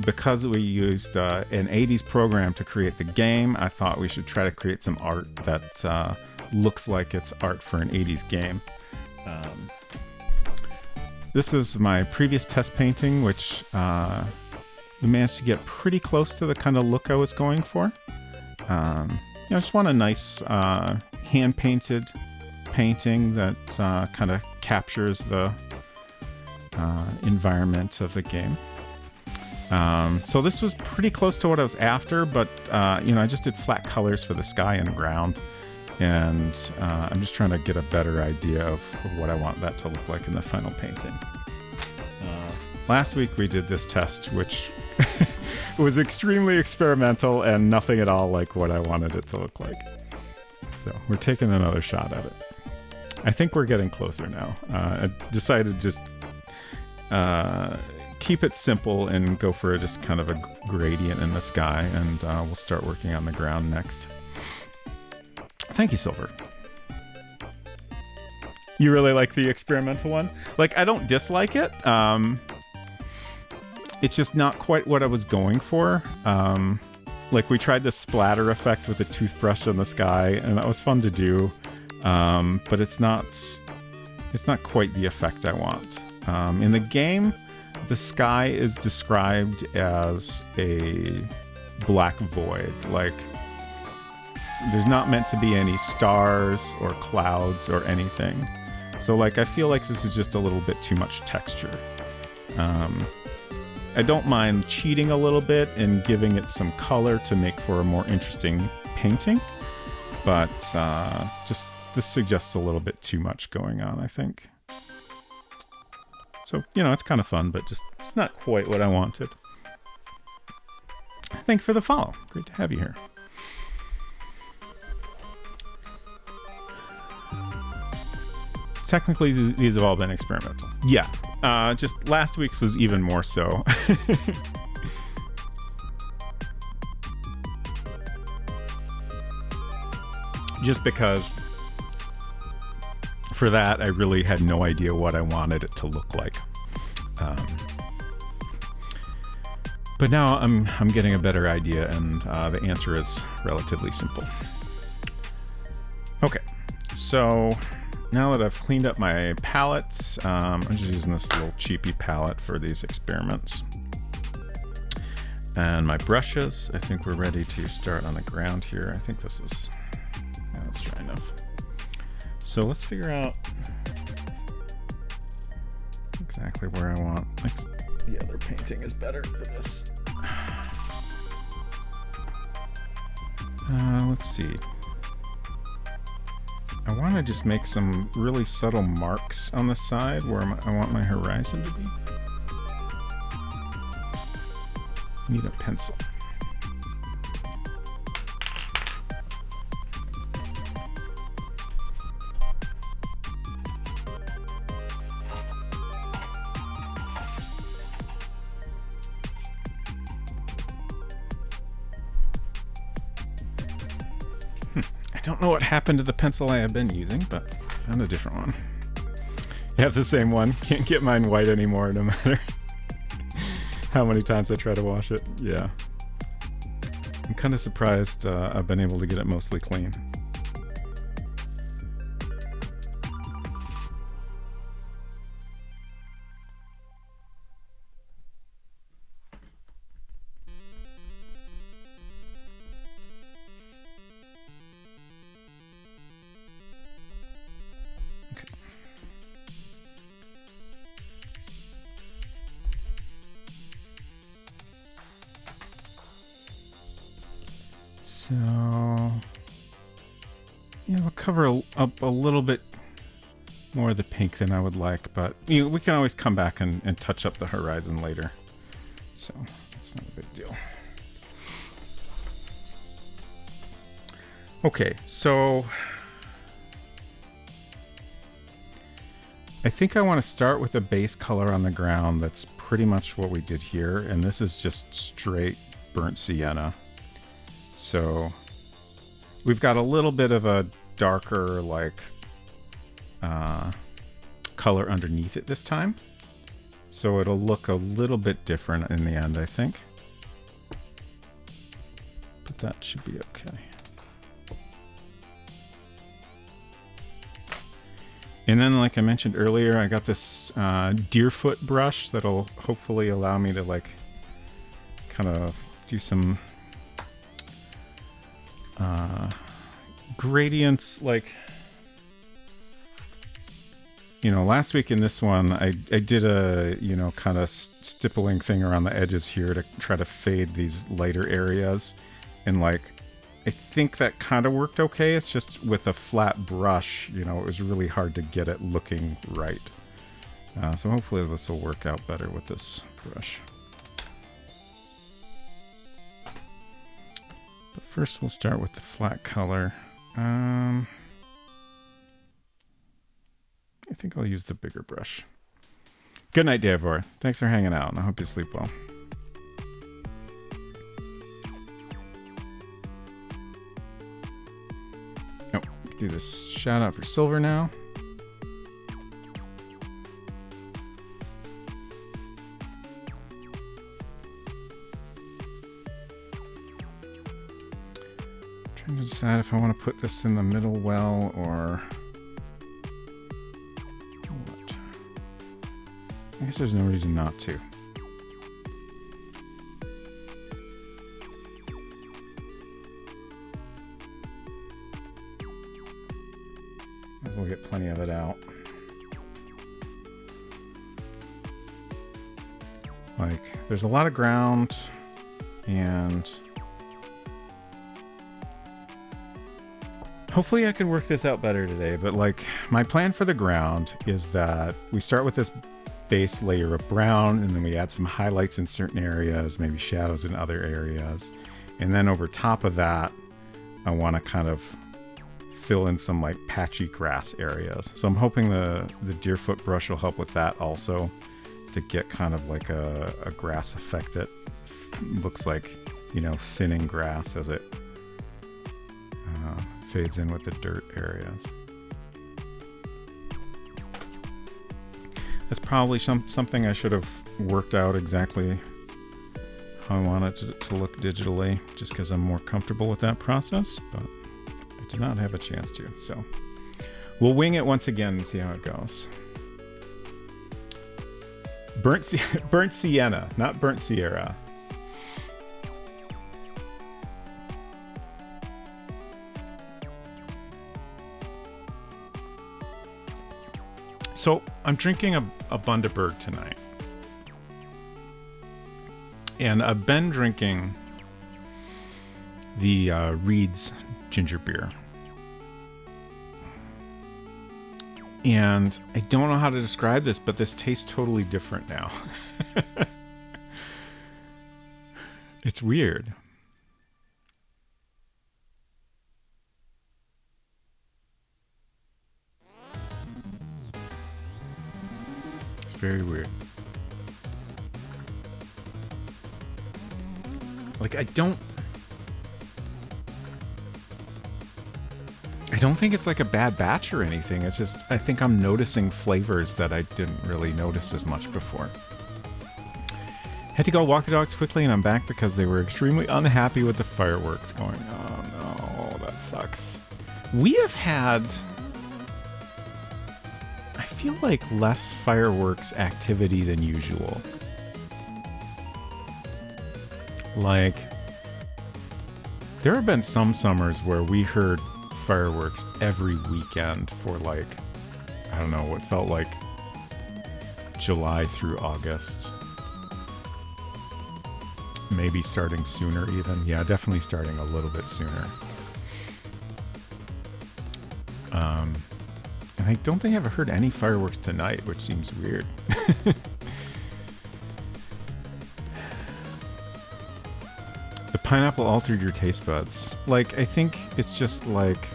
Because we used an 80s program to create the game, I thought we should try to create some art that looks like it's art for an 80s game. This is my previous test painting, which we managed to get pretty close to the kind of look I was going for. I just want a nice hand-painted painting that kind of captures the environment of the game. So this was pretty close to what I was after, but I just did flat colors for the sky and ground, and I'm just trying to get a better idea of what I want that to look like in the final painting. Last week we did this test, which was extremely experimental and nothing at all like what I wanted it to look like. So we're taking another shot at it. I think we're getting closer now. I decided to just keep it simple and go for just kind of a gradient in the sky, and we'll start working on the ground next. Thank you, Silver. You really like the experimental one? Like, I don't dislike it. It's just not quite what I was going for. Like, we tried the splatter effect with a toothbrush in the sky, and that was fun to do. But it's not quite the effect I want. In the game, the sky is described as a black void. Like, there's not meant to be any stars or clouds or anything. So, like, I feel like this is just a little bit too much texture. I don't mind cheating a little bit and giving it some color to make for a more interesting painting, but just this suggests a little bit too much going on, I think. So, it's kind of fun, but just not quite what I wanted. Thank you for the follow. Great to have you here. Technically, these have all been experimental. Yeah. Just last week's was even more so. Just because for that, I really had no idea what I wanted it to look like. But now I'm getting a better idea, and the answer is relatively simple. Okay, so now that I've cleaned up my palettes, I'm just using this little cheapy palette for these experiments. And my brushes, I think we're ready to start on the ground here. I think this is, yeah, that's dry enough. So let's figure out exactly where I want. The other painting is better for this. Let's see. I want to just make some really subtle marks on the side where I want my horizon to be. Need a pencil. I don't know what happened to the pencil I have been using, but I found a different one. You have the same one. Can't get mine white anymore, no matter how many times I try to wash it. Yeah. I'm kind of surprised I've been able to get it mostly clean. So, yeah, we'll cover up a little bit more of the pink than I would like, but we can always come back and touch up the horizon later. So, it's not a big deal. Okay, so I think I want to start with a base color on the ground that's pretty much what we did here, and this is just straight burnt sienna. So we've got a little bit of a darker color underneath it this time. So it'll look a little bit different in the end, I think. But that should be okay. And then, like I mentioned earlier, I got this deerfoot brush that'll hopefully allow me to kind of do some gradients. Last week in this one, I did a, kind of stippling thing around the edges here to try to fade these lighter areas. And I think that kind of worked okay. It's just with a flat brush, it was really hard to get it looking right. So hopefully this will work out better with this brush. But first we'll start with the flat color. I think I'll use the bigger brush. Good night, Davor. Thanks for hanging out, and I hope you sleep well. Oh, do this shout out for silver now. Trying to decide if I want to put this in the middle well or what. I guess there's no reason not to. Might as well get plenty of it out. There's a lot of ground, and hopefully I can work this out better today, but my plan for the ground is that we start with this base layer of brown, and then we add some highlights in certain areas, maybe shadows in other areas. And then over top of that, I want to kind of fill in some patchy grass areas. So I'm hoping the deerfoot brush will help with that also, to get kind of a grass effect that looks like, thinning grass as it fades in with the dirt areas. That's probably something I should have worked out exactly how I want it to look digitally, just because I'm more comfortable with that process, but I did not have a chance to. So we'll wing it once again and see how it goes. Burnt sienna, not burnt Sierra. So I'm drinking a Bundaberg tonight. And I've been drinking the Reed's ginger beer. And I don't know how to describe this, but this tastes totally different now. It's weird. It's very weird. Like, I don't think it's like a bad batch or anything. It's just, I think I'm noticing flavors that I didn't really notice as much before. Had to go walk the dogs quickly, and I'm back because they were extremely unhappy with the fireworks going. Oh no, that sucks. We have had, I feel like, less fireworks activity than usual. Like, there have been some summers where we heard fireworks every weekend for, like, I don't know, what felt like July through August. Maybe starting sooner even. Yeah, definitely starting a little bit sooner. And I don't think I've heard any fireworks tonight, which seems weird. The pineapple altered your taste buds. Like, I think it's just like,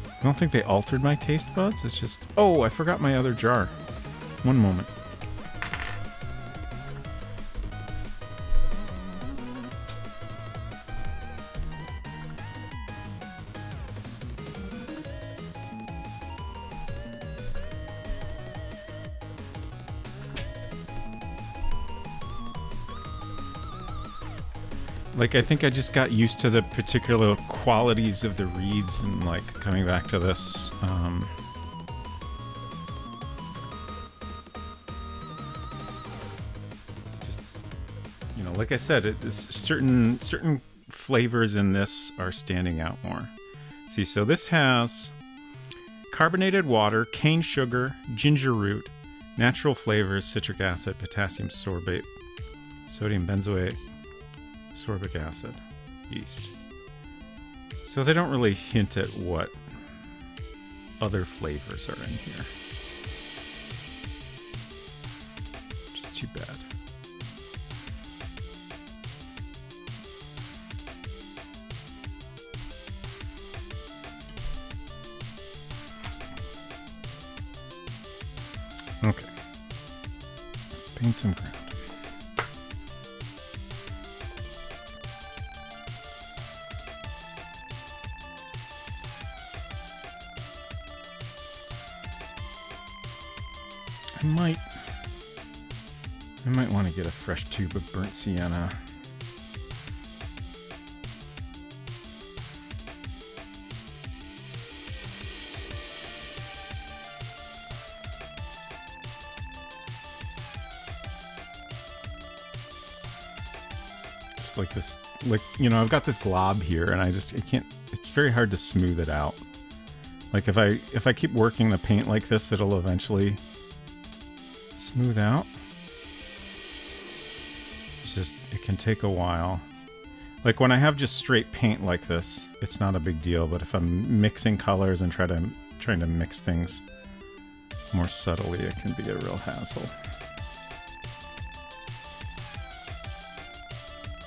I don't think they altered my taste buds. It's just, oh, I forgot my other jar. One moment. Like, I think I just got used to the particular qualities of the reeds, and, like, coming back to this, just, you know, like I said, certain flavors in this are standing out more. See, so this has carbonated water, cane sugar, ginger root, natural flavors, citric acid, potassium sorbate, sodium benzoate, sorbic acid, yeast. So they don't really hint at what other flavors are in here. Which is too bad. Okay. Let's paint some ground. I might want to get a fresh tube of burnt sienna. Just like this, like, you know, I've got this glob here, and I can't, it's very hard to smooth it out. Like, if I keep working the paint like this, it'll eventually smooth out. It's just, it can take a while. Like, when I have just straight paint like this, it's not a big deal, but if I'm mixing colors and trying to mix things more subtly, it can be a real hassle.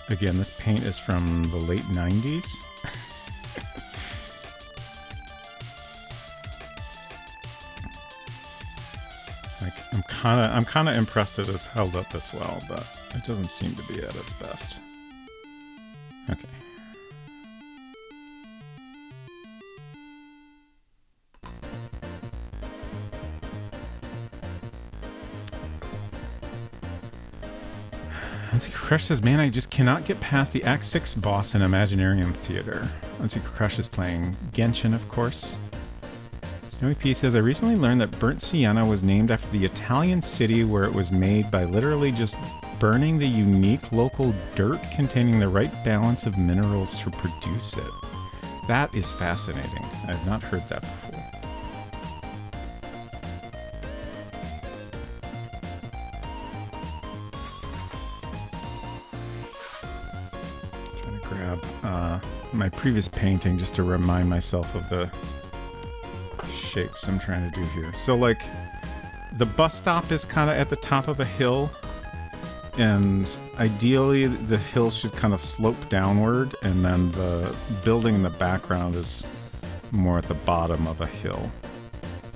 Again, this paint is from the late 90s. Like, I'm kind of impressed it has held up this well, but it doesn't seem to be at its best. Okay. Nancy Crush says, man, I just cannot get past the Act 6 boss in Imaginarium Theater. Nancy Crush is playing Genshin, of course. Snowy P says, I recently learned that burnt sienna was named after the Italian city where it was made by literally just burning the unique local dirt containing the right balance of minerals to produce it. That is fascinating. I have not heard that before. Trying to grab my previous painting just to remind myself of the shapes I'm trying to do here. So like the bus stop is kind of at the top of a hill, and ideally the hill should kind of slope downward, and then the building in the background is more at the bottom of a hill.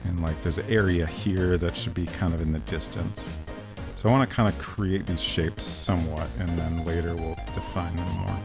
And like there's an area here that should be kind of in the distance. So I want to kind of create these shapes somewhat, and then later we'll define them more.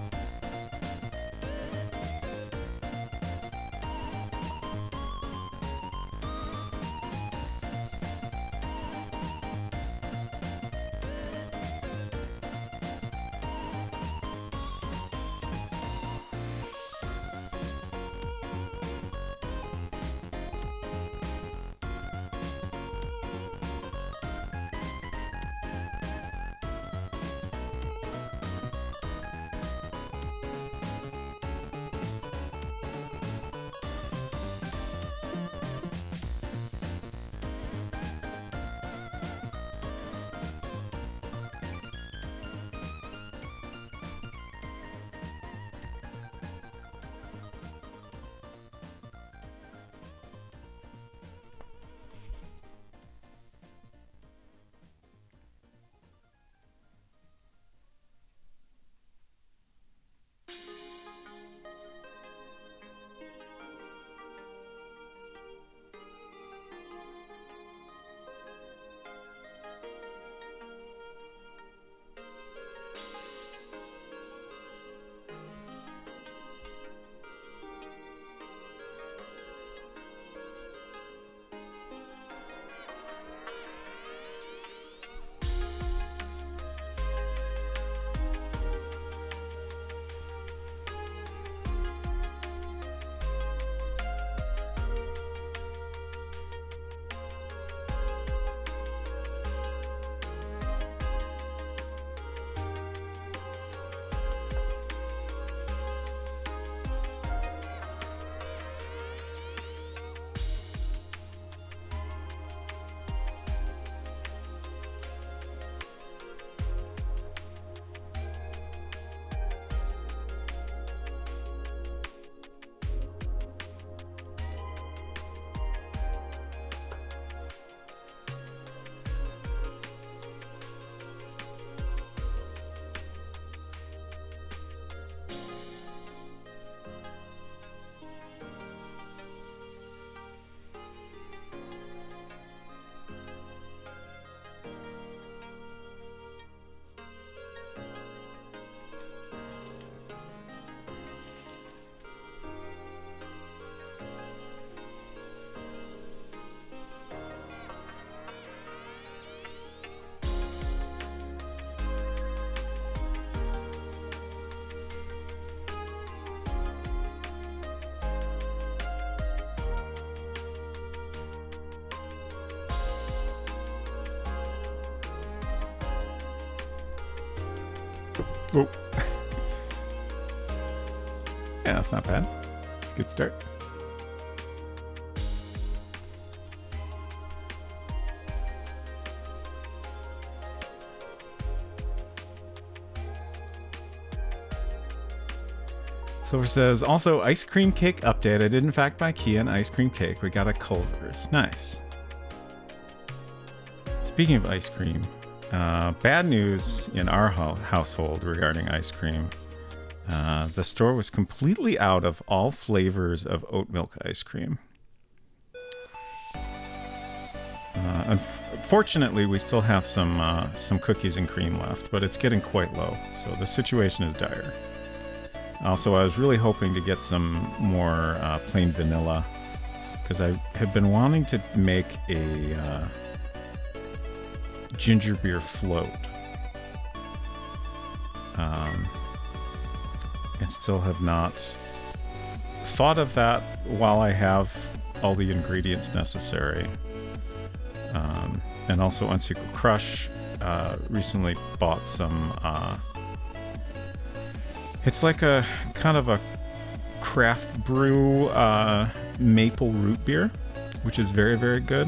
Oh. Yeah, that's not bad. Good start. Silver says, also, ice cream cake update. I did in fact buy Kia an ice cream cake. We got a Culver's. Nice. Speaking of ice cream, bad news in our household regarding ice cream. The store was completely out of all flavors of oat milk ice cream. Unfortunately, we still have some cookies and cream left, but it's getting quite low, so the situation is dire. Also, I was really hoping to get some more plain vanilla, because I have been wanting to make a ginger beer float. and still have not thought of that while I have all the ingredients necessary. And also Unsecret Crush recently bought some it's like a kind of a craft brew maple root beer, which is very, very good.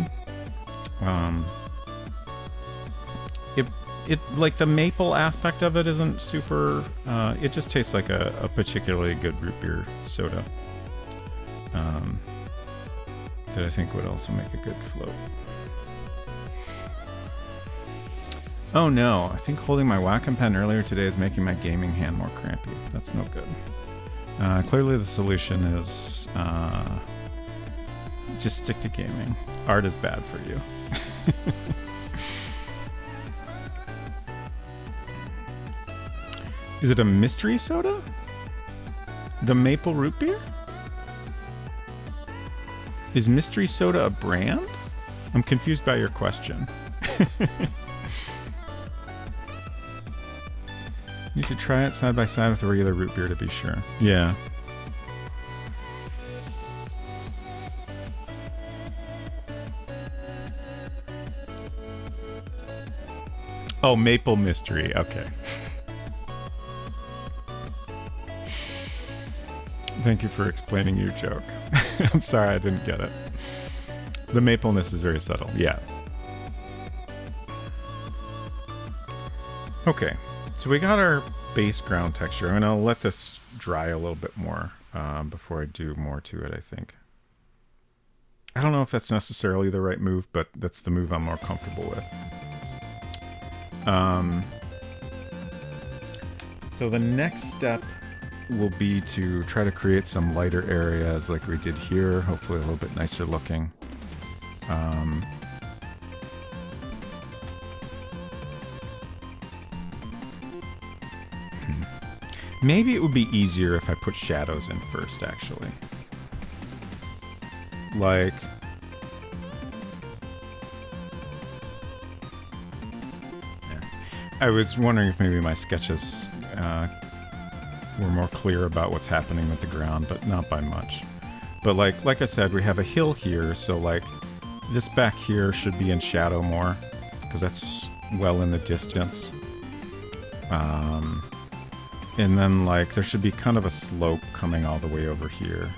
It like the maple aspect of it isn't super. It just tastes like a particularly good root beer soda. That I think would also make a good float. Oh no, I think holding my Wacom pen earlier today is making my gaming hand more crampy. That's no good. Clearly the solution is just stick to gaming. Art is bad for you. Is it a mystery soda? The maple root beer? Is mystery soda a brand? I'm confused by your question. Need to try it side by side with a regular root beer to be sure. Yeah. Oh, maple mystery. Okay. Thank you for explaining your joke. I'm sorry I didn't get it. The mapleness is very subtle. Yeah. Okay. So we got our base ground texture. I'm going to let this dry a little bit more before I do more to it, I think. I don't know if that's necessarily the right move, but that's the move I'm more comfortable with. So the next step will be to try to create some lighter areas like we did here, hopefully a little bit nicer looking. Maybe it would be easier if I put shadows in first, actually. Like... yeah. I was wondering if maybe my sketches were more clear about what's happening with the ground, but not by much. But like I said, we have a hill here, so like this back here should be in shadow more, because that's well in the distance. And then like there should be kind of a slope coming all the way over here.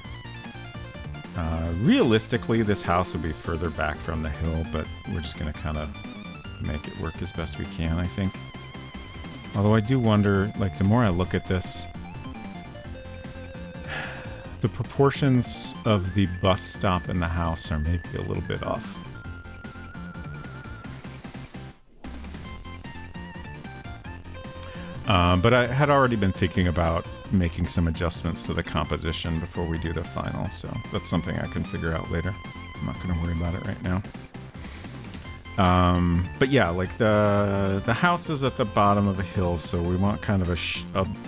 Realistically, this house would be further back from the hill, but we're just going to kind of make it work as best we can, I think. Although I do wonder, like the more I look at this, the proportions of the bus stop and the house are maybe a little bit off. But I had already been thinking about making some adjustments to the composition before we do the final, so that's something I can figure out later. I'm not going to worry about it right now. But yeah, like the house is at the bottom of the hill, so we want kind of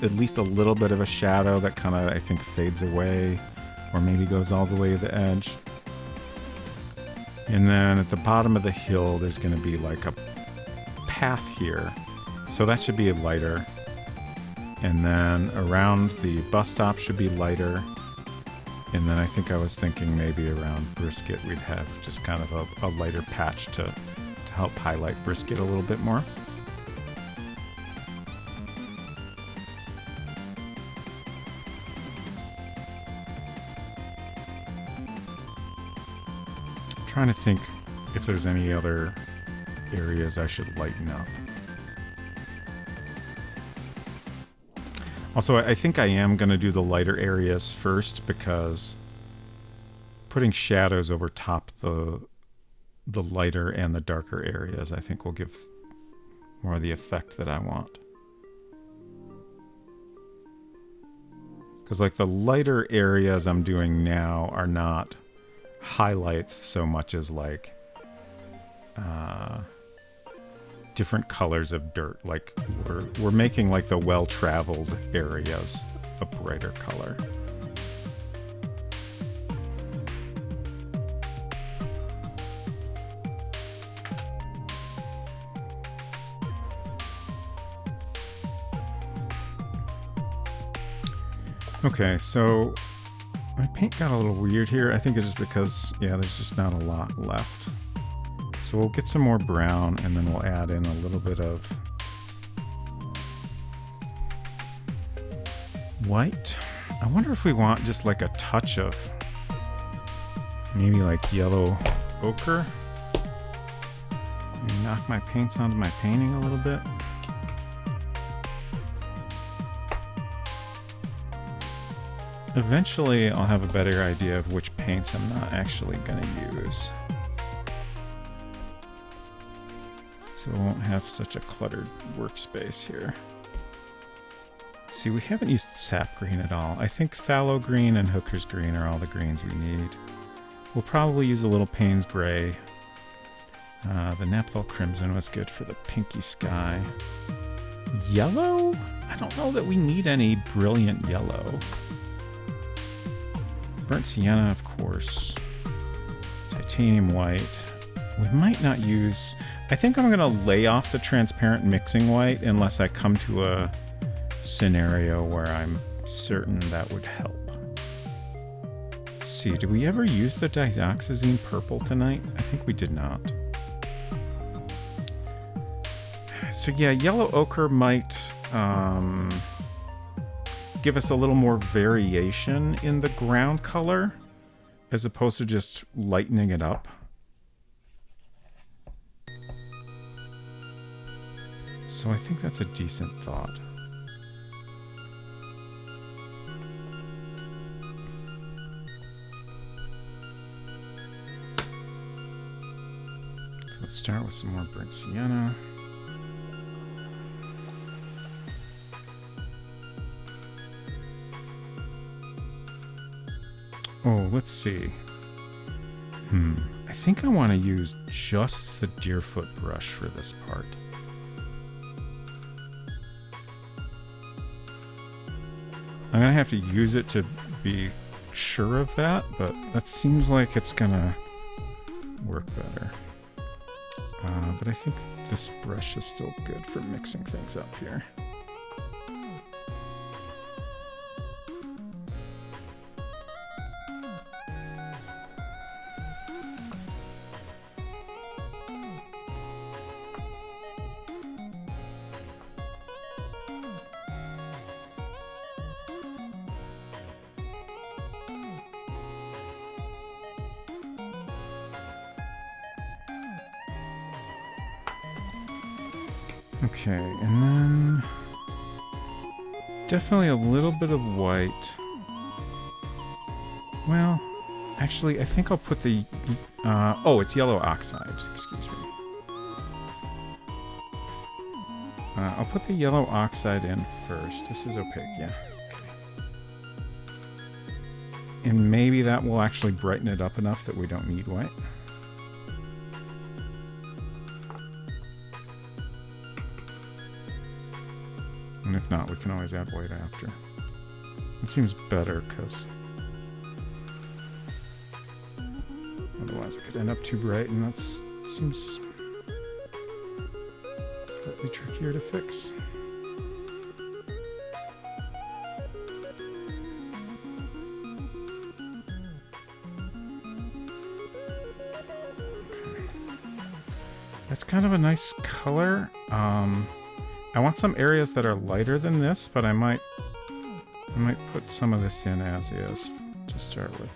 at least a little bit of a shadow that kind of, I think, fades away, or maybe goes all the way to the edge. And then at the bottom of the hill, there's going to be like a path here, so that should be lighter. And then around the bus stop should be lighter. And then I think I was thinking maybe around Brisket we'd have just kind of a lighter patch to help highlight Brisket a little bit more. I'm trying to think if there's any other areas I should lighten up. Also, I think I am going to do the lighter areas first, because putting shadows over top the lighter and the darker areas, I think, will give more of the effect that I want. Because like the lighter areas I'm doing now are not highlights so much as like different colors of dirt. Like we're making like the well-traveled areas a brighter color. Okay, so my paint got a little weird here. I think it's just because, yeah, there's just not a lot left. So we'll get some more brown and then we'll add in a little bit of white. I wonder if we want just like a touch of maybe like yellow ochre. Maybe knock my paints onto my painting a little bit. Eventually I'll have a better idea of which paints I'm not actually going to use. So I won't have such a cluttered workspace here. See, we haven't used sap green at all. I think phthalo green and hooker's green are all the greens we need. We'll probably use a little Payne's gray. The Naphthol crimson was good for the pinky sky. Yellow? I don't know that we need any brilliant yellow. Burnt sienna, of course. Titanium white. We might not use... I think I'm going to lay off the transparent mixing white unless I come to a scenario where I'm certain that would help. Let's see, did we ever use the dioxazine purple tonight? I think we did not. So yeah, yellow ochre might give us a little more variation in the ground color as opposed to just lightening it up. So I think that's a decent thought. So let's start with some more burnt sienna. Oh, let's see. I think I want to use just the Deerfoot brush for this part. I'm going to have to use it to be sure of that, but that seems like it's going to work better. But I think this brush is still good for mixing things up here. Okay, and then definitely a little bit of white. Well, actually, I think I'll put the... oh, it's yellow oxide, excuse me. I'll put the yellow oxide in first. This is opaque, yeah. Okay. And maybe that will actually brighten it up enough that we don't need white. And if not, we can always add white after. It seems better, because otherwise it could end up too bright, and that seems slightly trickier to fix. Okay. That's kind of a nice color. I want some areas that are lighter than this, but I might put some of this in as is to start with.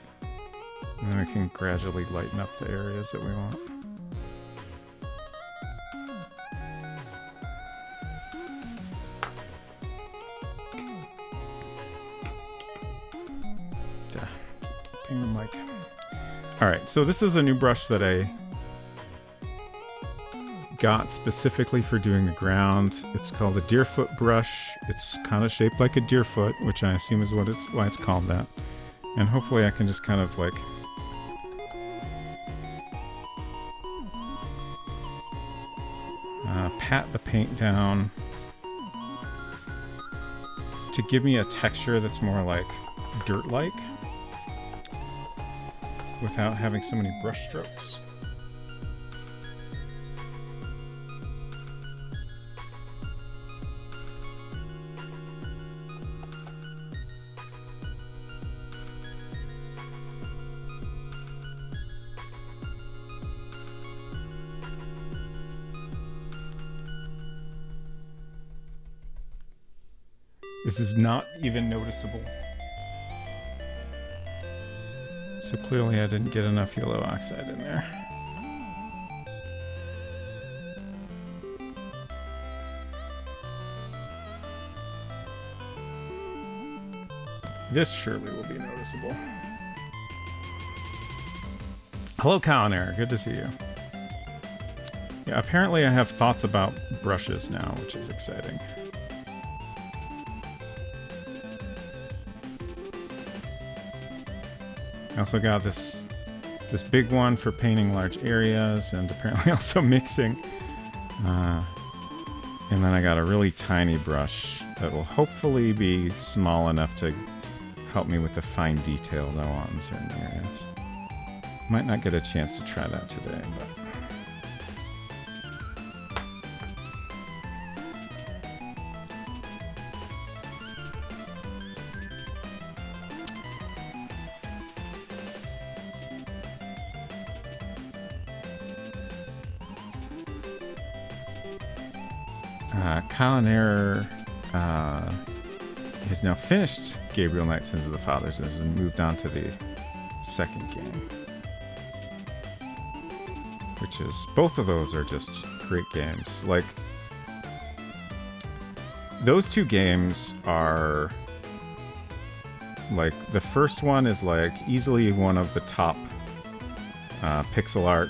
And then we can gradually lighten up the areas that we want. Ping the mic. Alright, so this is a new brush that I got specifically for doing the ground. It's called a Deerfoot brush. It's kind of shaped like a deerfoot, which I assume is why it's called that. And hopefully I can just kind of like pat the paint down to give me a texture that's more like dirt-like without having so many brush strokes. This is not even noticeable. So clearly I didn't get enough yellow oxide in there. This surely will be noticeable. Hello, Colinair. Good to see you. Yeah, apparently I have thoughts about brushes now, which is exciting. I also got this big one for painting large areas and apparently also mixing. And then I got a really tiny brush that will hopefully be small enough to help me with the fine details I want in certain areas. Might not get a chance to try that today, but... Colinair has now finished Gabriel Knight Sins of the Fathers and has moved on to the second game. Which is, both of those are just great games. Like, those two games are, like, the first one is, like, easily one of the top pixel art,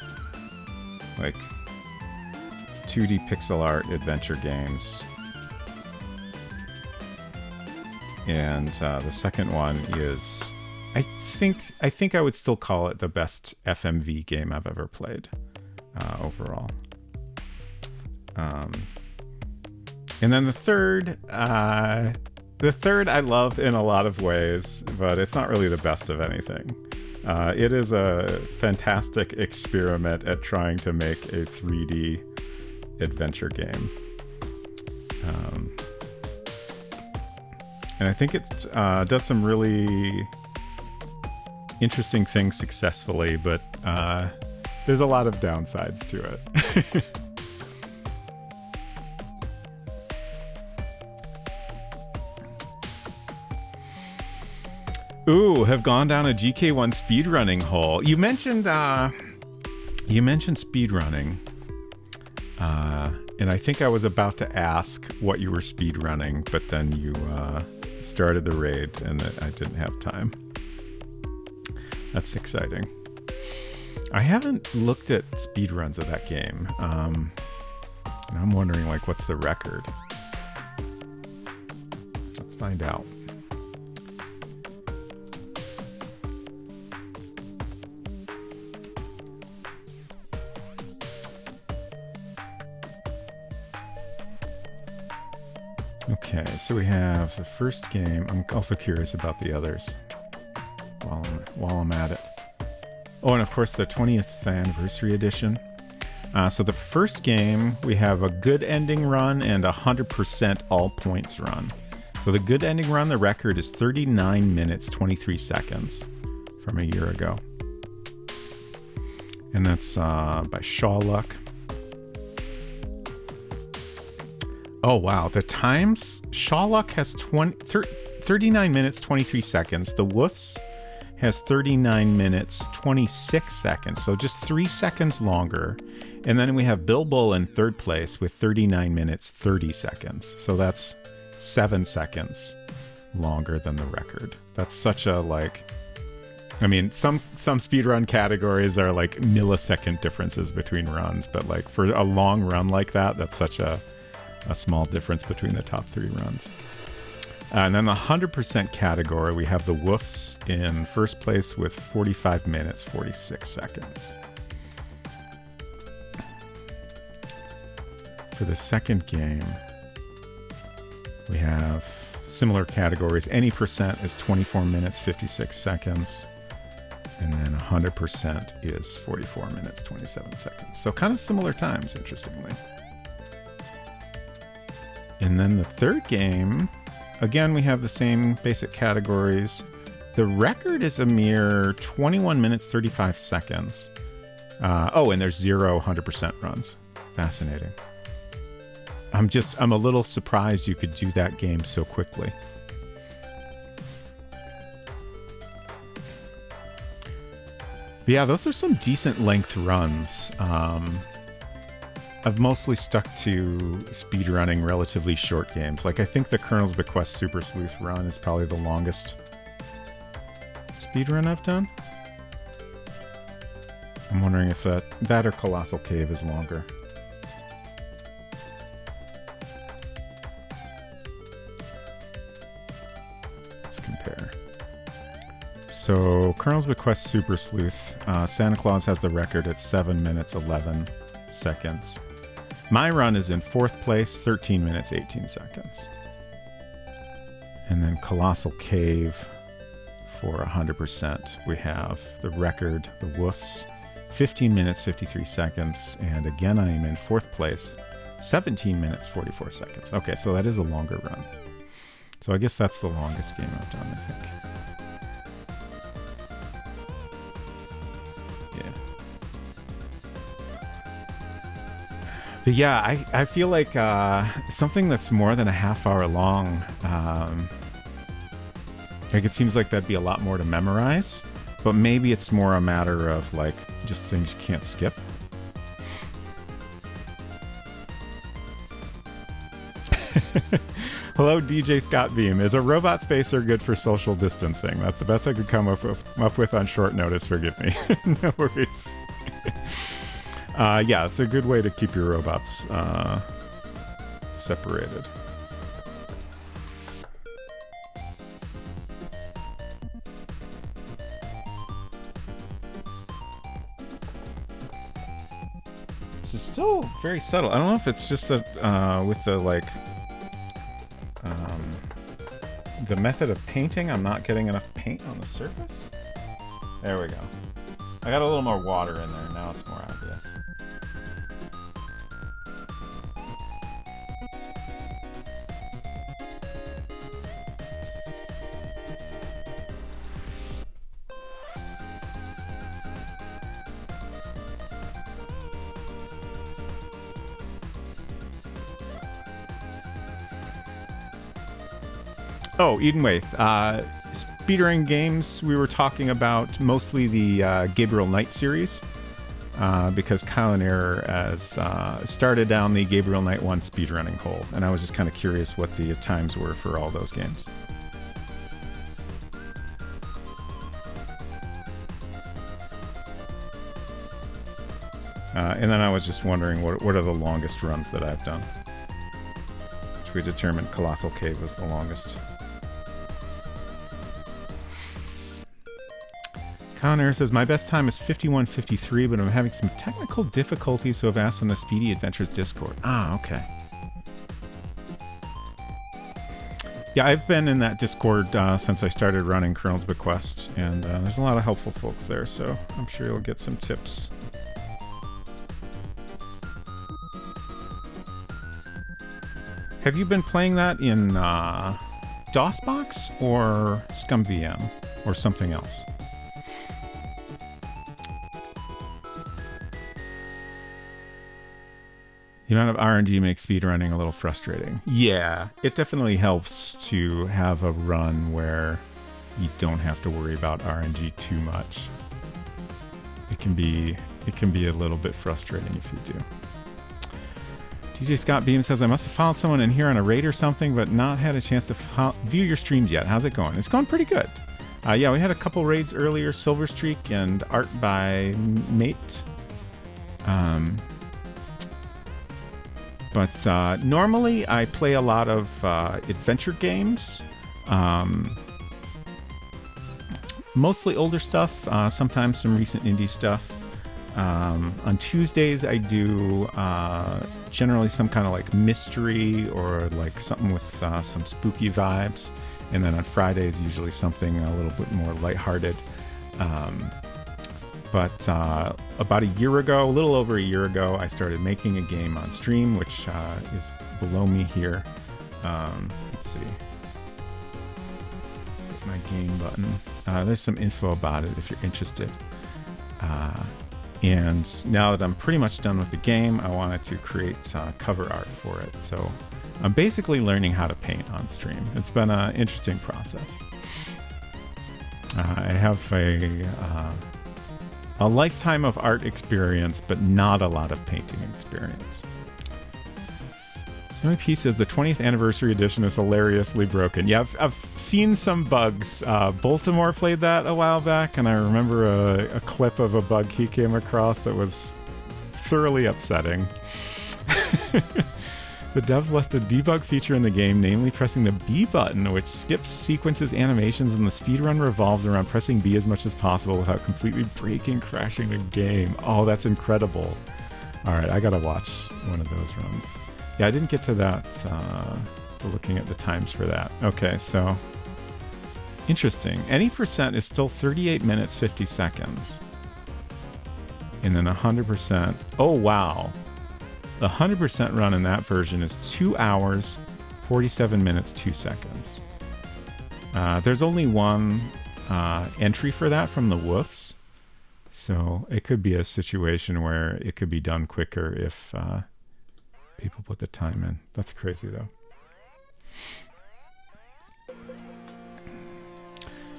like, 2D pixel art adventure games. And the second one is, I think I would still call it the best FMV game I've ever played overall. And then the third I love in a lot of ways, but it's not really the best of anything. It is a fantastic experiment at trying to make a 3D adventure game. And I think it does some really interesting things successfully, but there's a lot of downsides to it. Ooh, have gone down a GK1 speedrunning hole. You mentioned speedrunning. And I think I was about to ask what you were speedrunning, but then you started the raid and I didn't have time. That's exciting. I haven't looked at speedruns of that game. And I'm wondering, like, what's the record? Let's find out. Okay, so we have the first game. I'm also curious about the others while I'm at it. Oh, and of course the 20th anniversary edition. So the first game, we have a good ending run and 100% all points run. So the good ending run, the record is 39 minutes, 23 seconds from a year ago. And that's by Shawluck. Oh, wow. The times, Shawluck has 39 minutes, 23 seconds. The Woofs has 39 minutes, 26 seconds. So just 3 seconds longer. And then we have Bilbo in third place with 39 minutes, 30 seconds. So that's 7 seconds longer than the record. That's such a, like... I mean, some speedrun categories are like millisecond differences between runs. But like for a long run like that, that's such a small difference between the top 3 runs. And then the 100% category, we have the Woofs in first place with 45 minutes, 46 seconds. For the second game, we have similar categories. Any percent is 24 minutes, 56 seconds. And then 100% is 44 minutes, 27 seconds. So kind of similar times, interestingly. And then the third game, again, we have the same basic categories. The record is a mere 21 minutes, 35 seconds. Oh, and there's 0 100% runs. Fascinating. I'm a little surprised you could do that game so quickly. But yeah, those are some decent length runs. I've mostly stuck to speedrunning relatively short games. Like, I think the Colonel's Bequest Super Sleuth run is probably the longest speedrun I've done. I'm wondering if that or Colossal Cave is longer. Let's compare. So, Colonel's Bequest Super Sleuth, Santa Claus has the record at 7 minutes 11 seconds. My run is in 4th place, 13 minutes 18 seconds. And then Colossal Cave for 100%. We have the record, the Woofs, 15 minutes 53 seconds. And again, I am in 4th place, 17 minutes 44 seconds. Okay, so that is a longer run. So I guess that's the longest game I've done, I think. But yeah, I feel like something that's more than a half hour long, like it seems like that'd be a lot more to memorize, but maybe it's more a matter of like just things you can't skip. Hello, DJ Scott Beam. Is a robot spacer good for social distancing? That's the best I could come up with on short notice. Forgive me. No worries. Yeah, it's a good way to keep your robots separated. This is still very subtle. I don't know if it's just that with the like the method of painting, I'm not getting enough paint on the surface. There we go. I got a little more water in there. Now it's more obvious. Oh, Eden Waith. Speedrunning games, we were talking about mostly the Gabriel Knight series, because Kyle and Error has started down the Gabriel Knight 1 speedrunning hole, and I was just kind of curious what the times were for all those games. And then I was just wondering what are the longest runs that I've done, which we determined Colossal Cave was the longest. Connor says, my best time is 51:53, but I'm having some technical difficulties, so I've asked on the Speedy Adventures Discord. Ah, okay. Yeah, I've been in that Discord since I started running Colonel's Bequest, and there's a lot of helpful folks there, so I'm sure you'll get some tips. Have you been playing that in DOSBox or ScumVM or something else? The amount of RNG makes speedrunning a little frustrating. Yeah, it definitely helps to have a run where you don't have to worry about RNG too much. It can be a little bit frustrating if you do. DJ Scott Beam says, I must have followed someone in here on a raid or something, but not had a chance to view your streams yet. How's it going? It's going pretty good. Yeah, we had a couple raids earlier, Silver Streak and Art by Mate. But normally I play a lot of adventure games, mostly older stuff, sometimes some recent indie stuff. On Tuesdays I do generally some kind of like mystery or like something with some spooky vibes, and then on Fridays usually something a little bit more lighthearted. But about a little over a year ago, I started making a game on stream, which is below me here. Let's see. Hit my game button. There's some info about it if you're interested. And now that I'm pretty much done with the game, I wanted to create cover art for it. So I'm basically learning how to paint on stream. It's been an interesting process. I have a lifetime of art experience, but not a lot of painting experience. Snowy P says the 20th anniversary edition is hilariously broken. Yeah, I've seen some bugs. Baltimore played that a while back, and I remember a clip of a bug he came across that was thoroughly upsetting. The devs left a debug feature in the game, namely pressing the B button, which skips sequences, animations, and the speedrun revolves around pressing B as much as possible without completely breaking, crashing the game. Oh, that's incredible. All right, I gotta watch one of those runs. Yeah, I didn't get to that, looking at the times for that. Okay, so interesting. Any percent is still 38 minutes, 50 seconds. And then 100%. Oh, wow. The 100% run in that version is 2 hours, 47 minutes, 2 seconds. There's only one entry for that from the woofs. So it could be a situation where it could be done quicker if people put the time in. That's crazy, though.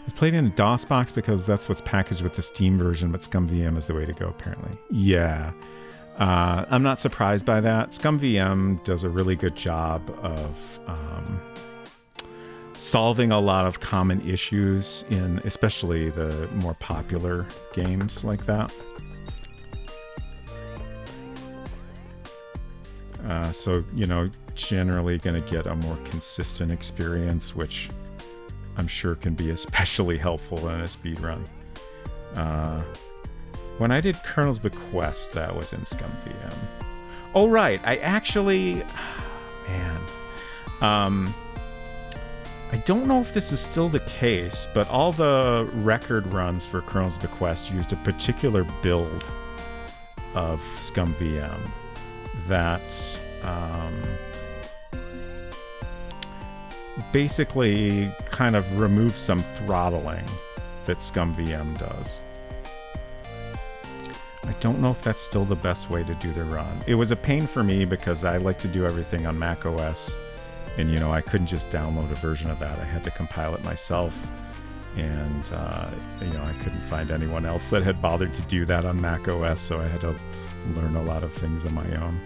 It's played in a DOS box because that's what's packaged with the Steam version, but ScumVM is the way to go, apparently. Yeah. I'm not surprised by that. ScumVM does a really good job of solving a lot of common issues in especially the more popular games like that. So, you know, generally going to get a more consistent experience, which I'm sure can be especially helpful in a speedrun. When I did Colonel's Bequest, that was in ScumVM. Oh, right. I actually... Man. I don't know if this is still the case, but all the record runs for Colonel's Bequest used a particular build of ScumVM that basically kind of removes some throttling that ScumVM does. I don't know if that's still the best way to do the run. It was a pain for me because I like to do everything on Mac OS, and you know, I couldn't just download a version of that. I had to compile it myself, and you know, I couldn't find anyone else that had bothered to do that on Mac OS, so I had to learn a lot of things on my own.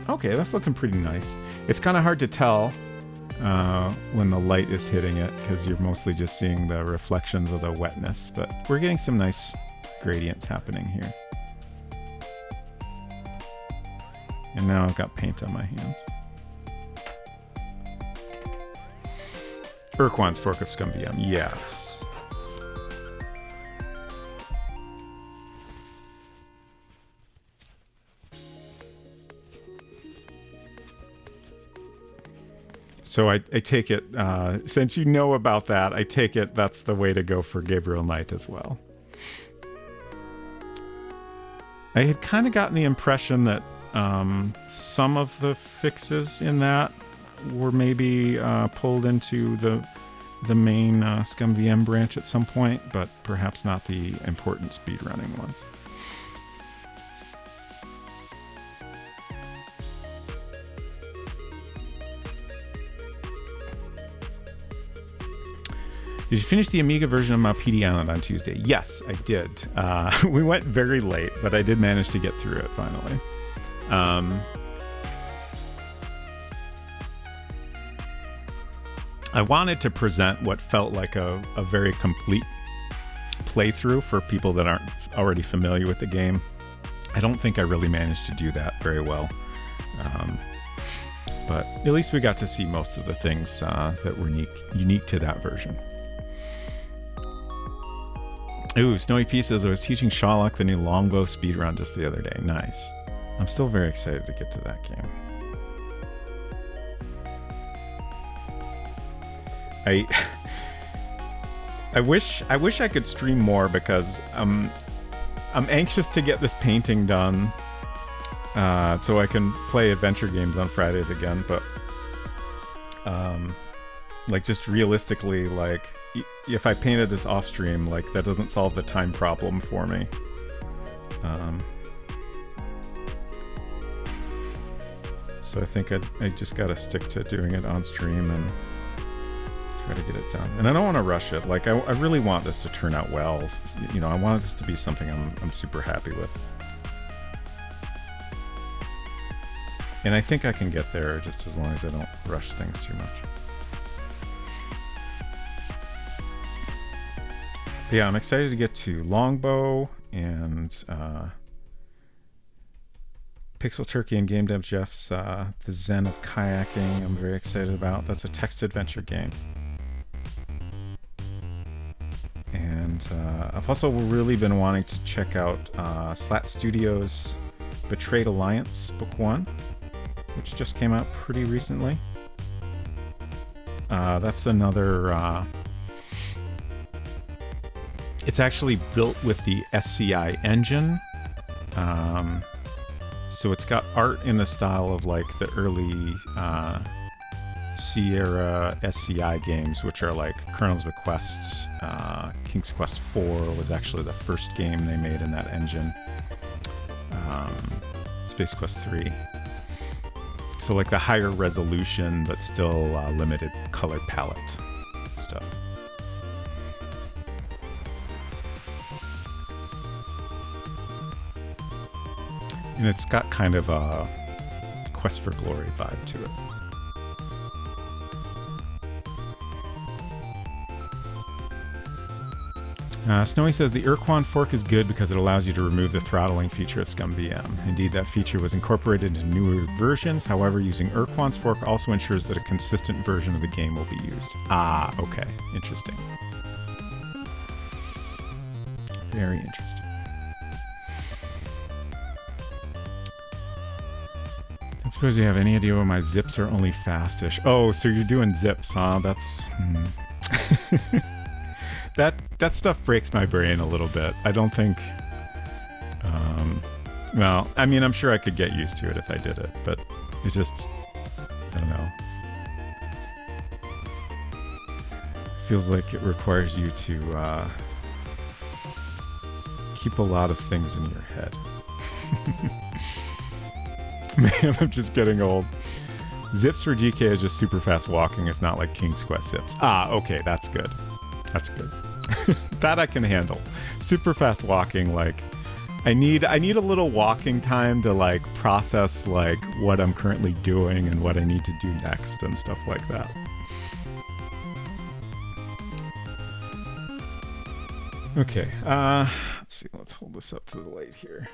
Okay, that's looking pretty nice. It's kind of hard to tell when the light is hitting it because you're mostly just seeing the reflections of the wetness, but we're getting some nice gradients happening here. And now I've got paint on my hands. Urquan's Fork of ScumVM, yes. So I take it, since you know about that, I take it that's the way to go for Gabriel Knight as well. I had kind of gotten the impression that some of the fixes in that were maybe pulled into the main ScumVM branch at some point, but perhaps not the important speedrunning ones. Did you finish the Amiga version of Malpidi Island on Tuesday? Yes, I did. We went very late, but I did manage to get through it finally. I wanted to present what felt like a very complete playthrough for people that aren't already familiar with the game. I don't think I really managed to do that very well. But at least we got to see most of the things that were unique to that version. Ooh, Snowy P says I was teaching Sherlock the new longbow speedrun just the other day. Nice. I'm still very excited to get to that game. I wish I could stream more because I'm anxious to get this painting done so I can play adventure games on Fridays again, but like just realistically, like if I painted this off stream, like that doesn't solve the time problem for me. So I think I just gotta stick to doing it on stream and try to get it done. And I don't want to rush it. Like I really want this to turn out well. You know, I want this to be something I'm super happy with. And I think I can get there just as long as I don't rush things too much. But yeah, I'm excited to get to Longbow and Pixel Turkey and Game Dev Jeff's The Zen of Kayaking. I'm very excited about. That's a text adventure game. And I've also really been wanting to check out Slat Studios' Betrayed Alliance Book 1, which just came out pretty recently. That's another... it's actually built with the SCI engine. So it's got art in the style of like the early Sierra SCI games, which are like Colonel's Bequest. King's Quest 4 was actually the first game they made in that engine. Space Quest 3. So like the higher resolution, but still limited color palette stuff. And it's got kind of a Quest for Glory vibe to it. Snowy says the Urquan fork is good because it allows you to remove the throttling feature of ScumVM. Indeed, that feature was incorporated into newer versions. However, using Urquan's fork also ensures that a consistent version of the game will be used. Ah, okay. Interesting. Very interesting. I don't suppose you have any idea why my zips are only fastish. Oh, so you're doing zips, huh? That's... That stuff breaks my brain a little bit. I don't think... well, I mean, I'm sure I could get used to it if I did it, but it's just... I don't know. Feels like it requires you to keep a lot of things in your head. Man, I'm just getting old. Zips for GK is just super fast walking. It's not like King's Quest zips. Ah, okay, that's good. That's good. That I can handle. Super fast walking, like I need a little walking time to like process like what I'm currently doing and what I need to do next and stuff like that. Okay, let's see. Let's hold this up to the light here.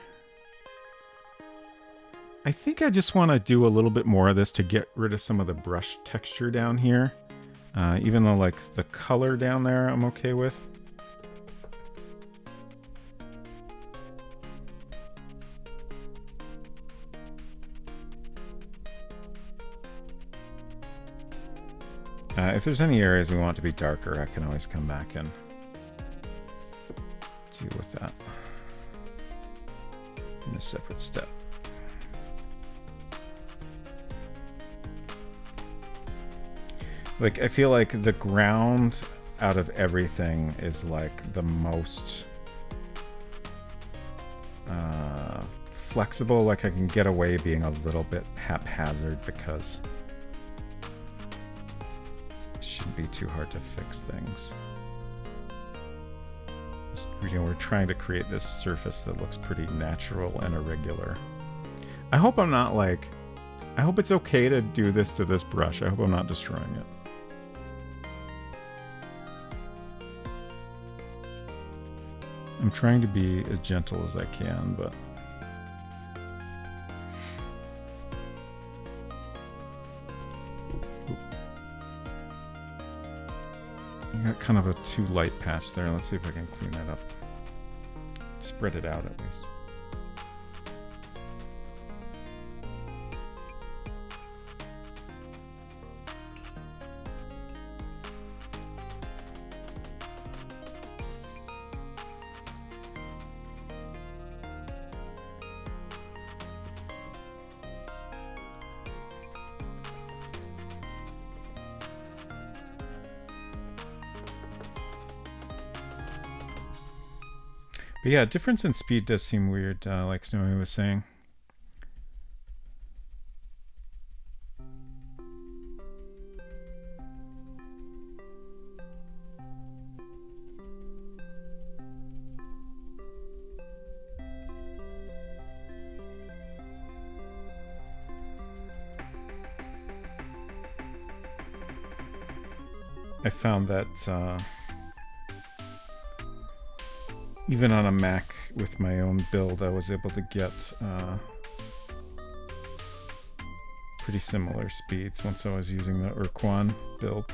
I think I just want to do a little bit more of this to get rid of some of the brush texture down here. Even though like the color down there I'm okay with. If there's any areas we want to be darker, I can always come back and deal with that in a separate step. Like, I feel like the ground out of everything is like the most flexible. Like I can get away being a little bit haphazard because it shouldn't be too hard to fix things. You know, we're trying to create this surface that looks pretty natural and irregular. I hope I'm not like... I hope it's okay to do this to this brush. I hope I'm not destroying it. I'm trying to be as gentle as I can, but... I got kind of a too light patch there. Let's see if I can clean that up. Spread it out at least. But yeah, difference in speed does seem weird, like Snowy was saying. I found that even on a Mac with my own build, I was able to get pretty similar speeds once I was using the Urquan build.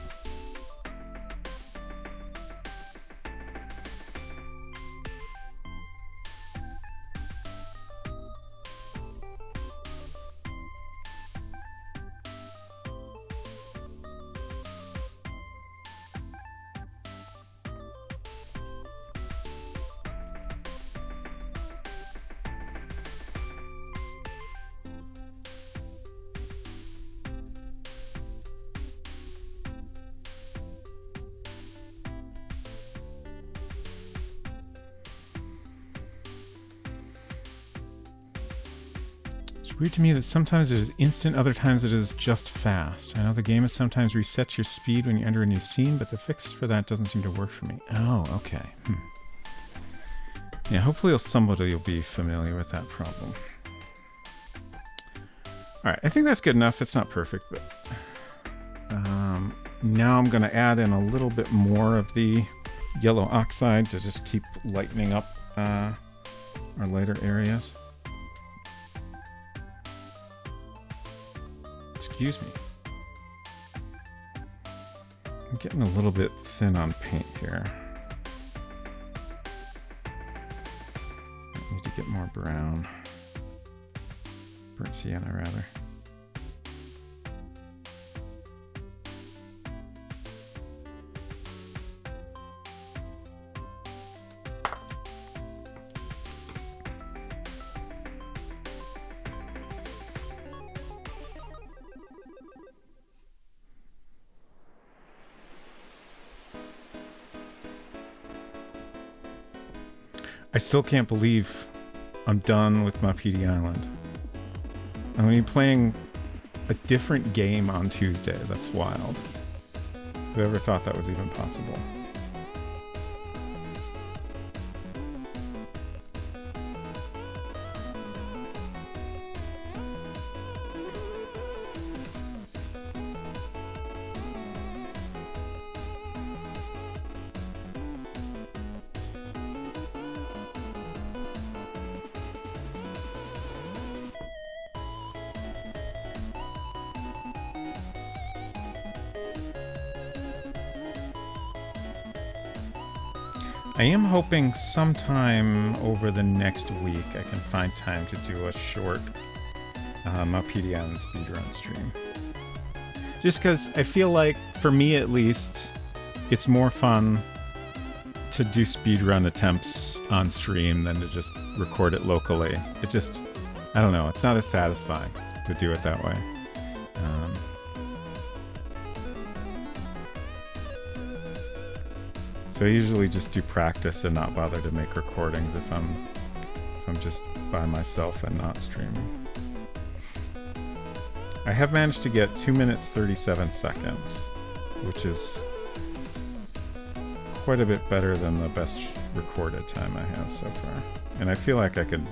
Weird to me that sometimes it is instant, other times it is just fast. I know the game is sometimes resets your speed when you enter a new scene, but the fix for that doesn't seem to work for me. Oh, okay. Yeah, hopefully somebody will be familiar with that problem. Alright, I think that's good enough. It's not perfect, but... now I'm going to add in a little bit more of the yellow oxide to just keep lightening up our lighter areas. Excuse me. I'm getting a little bit thin on paint here. I need to get more brown. Burnt sienna, rather. I still can't believe I'm done with my PD Island. I'm going to be playing a different game on Tuesday. That's wild. Whoever thought that was even possible? I am hoping sometime over the next week I can find time to do a short PD Island speedrun stream. Just because I feel like, for me at least, it's more fun to do speedrun attempts on stream than to just record it locally. It just, I don't know, it's not as satisfying to do it that way. So I usually just do practice and not bother to make recordings if I'm just by myself and not streaming. I have managed to get 2 minutes 37 seconds, which is quite a bit better than the best recorded time I have so far. And I feel like I could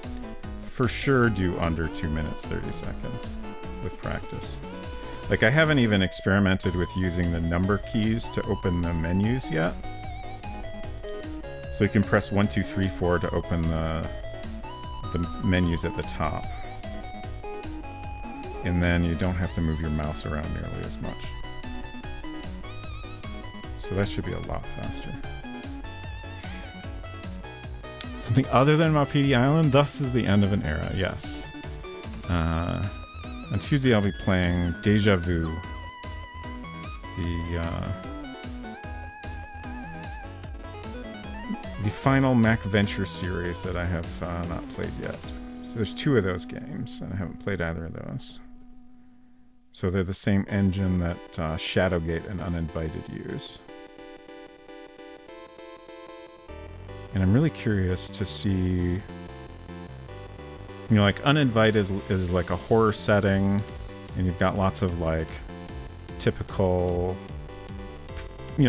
for sure do under 2 minutes 30 seconds with practice. Like, I haven't even experimented with using the number keys to open the menus yet. So you can press 1, 2, 3, 4 to open the menus at the top. And then you don't have to move your mouse around nearly as much. So that should be a lot faster. Something other than my PD Island, thus is the end of an era, yes. On Tuesday I'll be playing Deja Vu. The final Mac Venture series that I have not played yet. So there's 2 of those games, and I haven't played either of those. So they're the same engine that Shadowgate and Uninvited use. And I'm really curious to see, like Uninvite is like a horror setting, and you've got lots of like typical,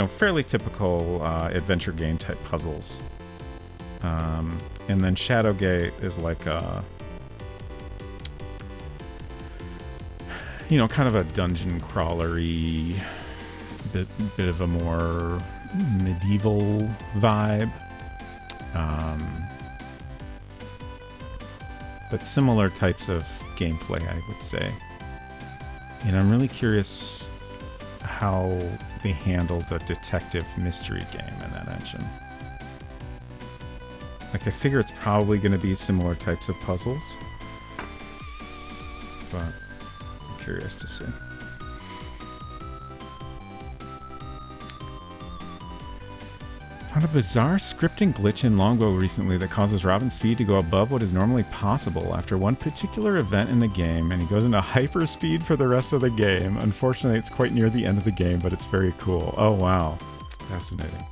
fairly typical adventure game type puzzles. And then Shadowgate is like a, kind of a dungeon crawlery, bit of a more medieval vibe. But similar types of gameplay, I would say. And I'm really curious how they handled a detective mystery game in that engine. Like, I figure it's probably going to be similar types of puzzles. But I'm curious to see. Found a bizarre scripting glitch in Longbow recently that causes Robin's speed to go above what is normally possible after one particular event in the game, and he goes into hyperspeed for the rest of the game. Unfortunately, it's quite near the end of the game, but it's very cool. Oh, wow. Fascinating.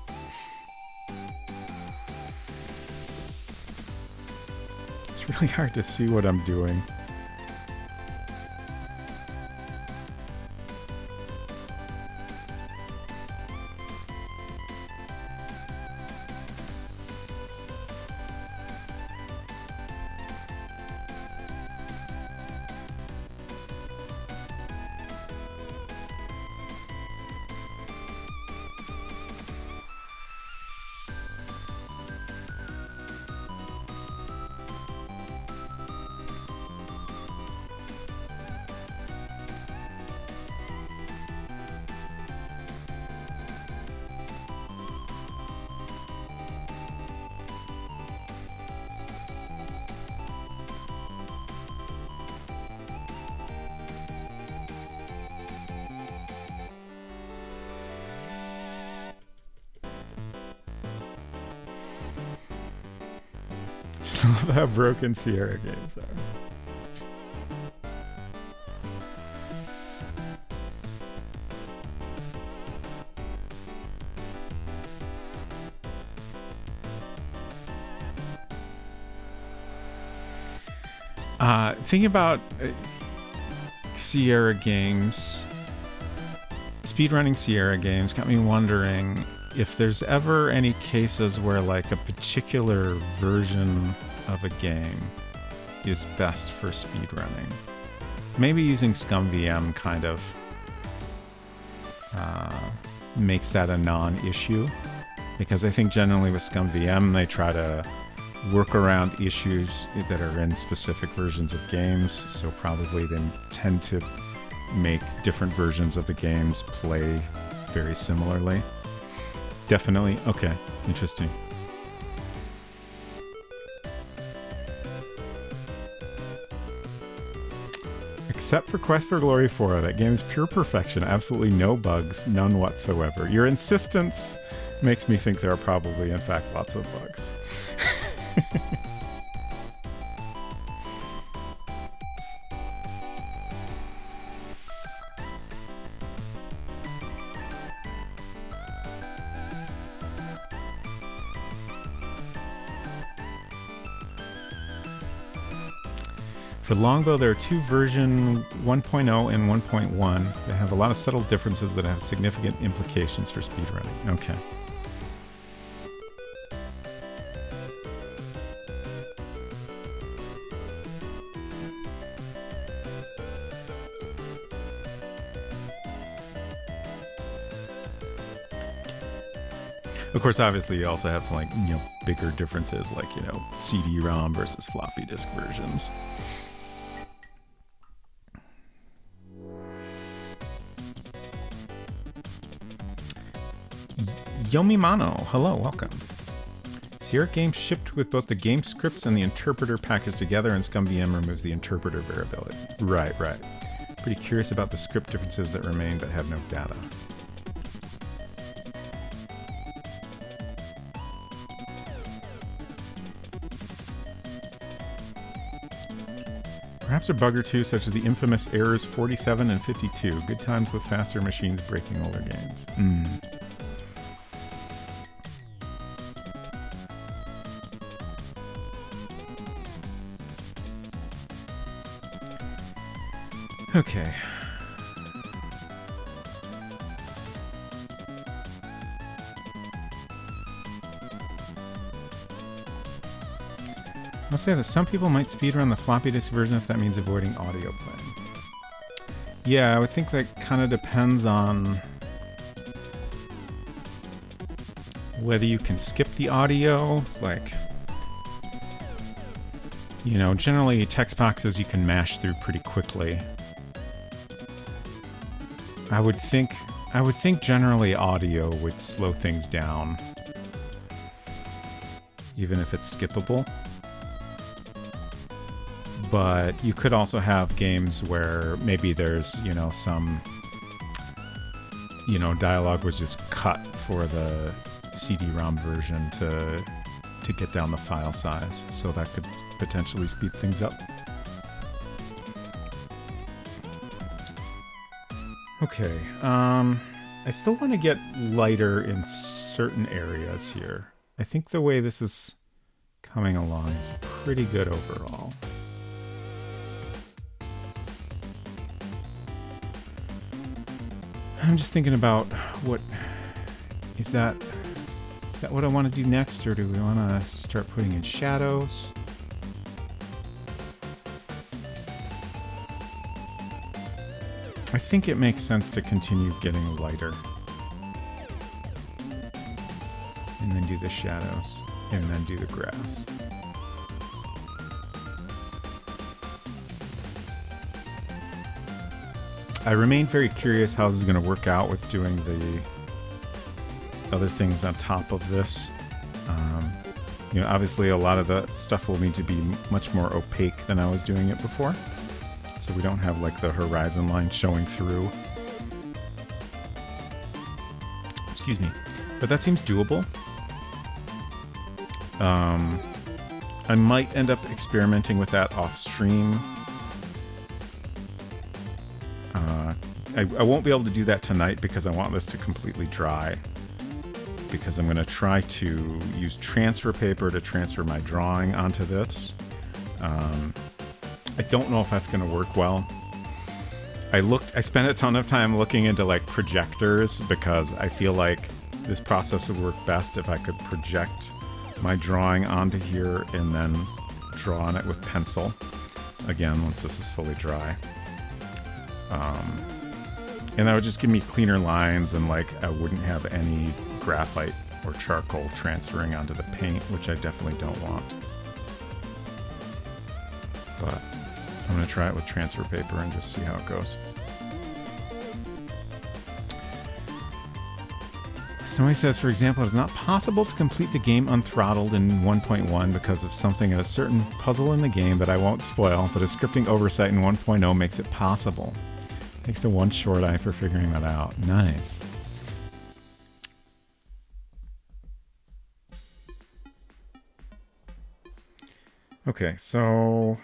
It's really hard to see what I'm doing. Love how broken Sierra games are. Thinking about Sierra games, speedrunning Sierra games got me wondering if there's ever any cases where like a particular version of a game is best for speedrunning. Maybe using ScumVM kind of makes that a non-issue, because I think generally with ScumVM they try to work around issues that are in specific versions of games, so probably they tend to make different versions of the games play very similarly. Definitely. Okay. Interesting. Except for Quest for Glory 4, that game is pure perfection. Absolutely no bugs, none whatsoever. Your insistence makes me think there are probably, in fact, lots of bugs. For Longbow, there are two version 1.0 and 1.1. They have a lot of subtle differences that have significant implications for speedrunning. Okay. Of course, obviously, you also have some like bigger differences, like CD-ROM versus floppy disk versions. Yomimano, hello, welcome. Sierra Games shipped with both the game scripts and the interpreter packaged together, and ScumVM removes the interpreter variability. Right. Pretty curious about the script differences that remain but have no data. Perhaps a bug or two, such as the infamous errors 47 and 52. Good times with faster machines breaking older games. Okay. I'll say that some people might speedrun the floppy disk version if that means avoiding audio playing. Yeah, I would think that kind of depends on whether you can skip the audio. Like, you know, generally text boxes you can mash through pretty quickly. I would think generally audio would slow things down, even if it's skippable. But you could also have games where maybe there's, you know, some, you know, dialogue was just cut for the CD-ROM version to get down the file size. So that could potentially speed things up. Okay, I still want to get lighter in certain areas here. I think the way this is coming along is pretty good overall. I'm just thinking about what is that what I want to do next, or do we want to start putting in shadows? I think it makes sense to continue getting lighter and then do the shadows and then do the grass. I remain very curious how this is going to work out with doing the other things on top of this. You know, obviously a lot of the stuff will need to be much more opaque than I was doing it before. So we don't have like the horizon line showing through. Excuse me. But that seems doable. I might end up experimenting with that off stream. I won't be able to do that tonight because I want this to completely dry. Because I'm going to try to use transfer paper to transfer my drawing onto this. I don't know if that's going to work well. I spent a ton of time looking into like projectors because I feel like this process would work best if I could project my drawing onto here and then draw on it with pencil. Again, once this is fully dry. And that would just give me cleaner lines, and like I wouldn't have any graphite or charcoal transferring onto the paint, which I definitely don't want. But I'm going to try it with transfer paper and just see how it goes. Snowy says, for example, it is not possible to complete the game unthrottled in 1.1 because of something at a certain puzzle in the game that I won't spoil, but a scripting oversight in 1.0 makes it possible. Takes the one short eye for figuring that out. Nice. Okay, so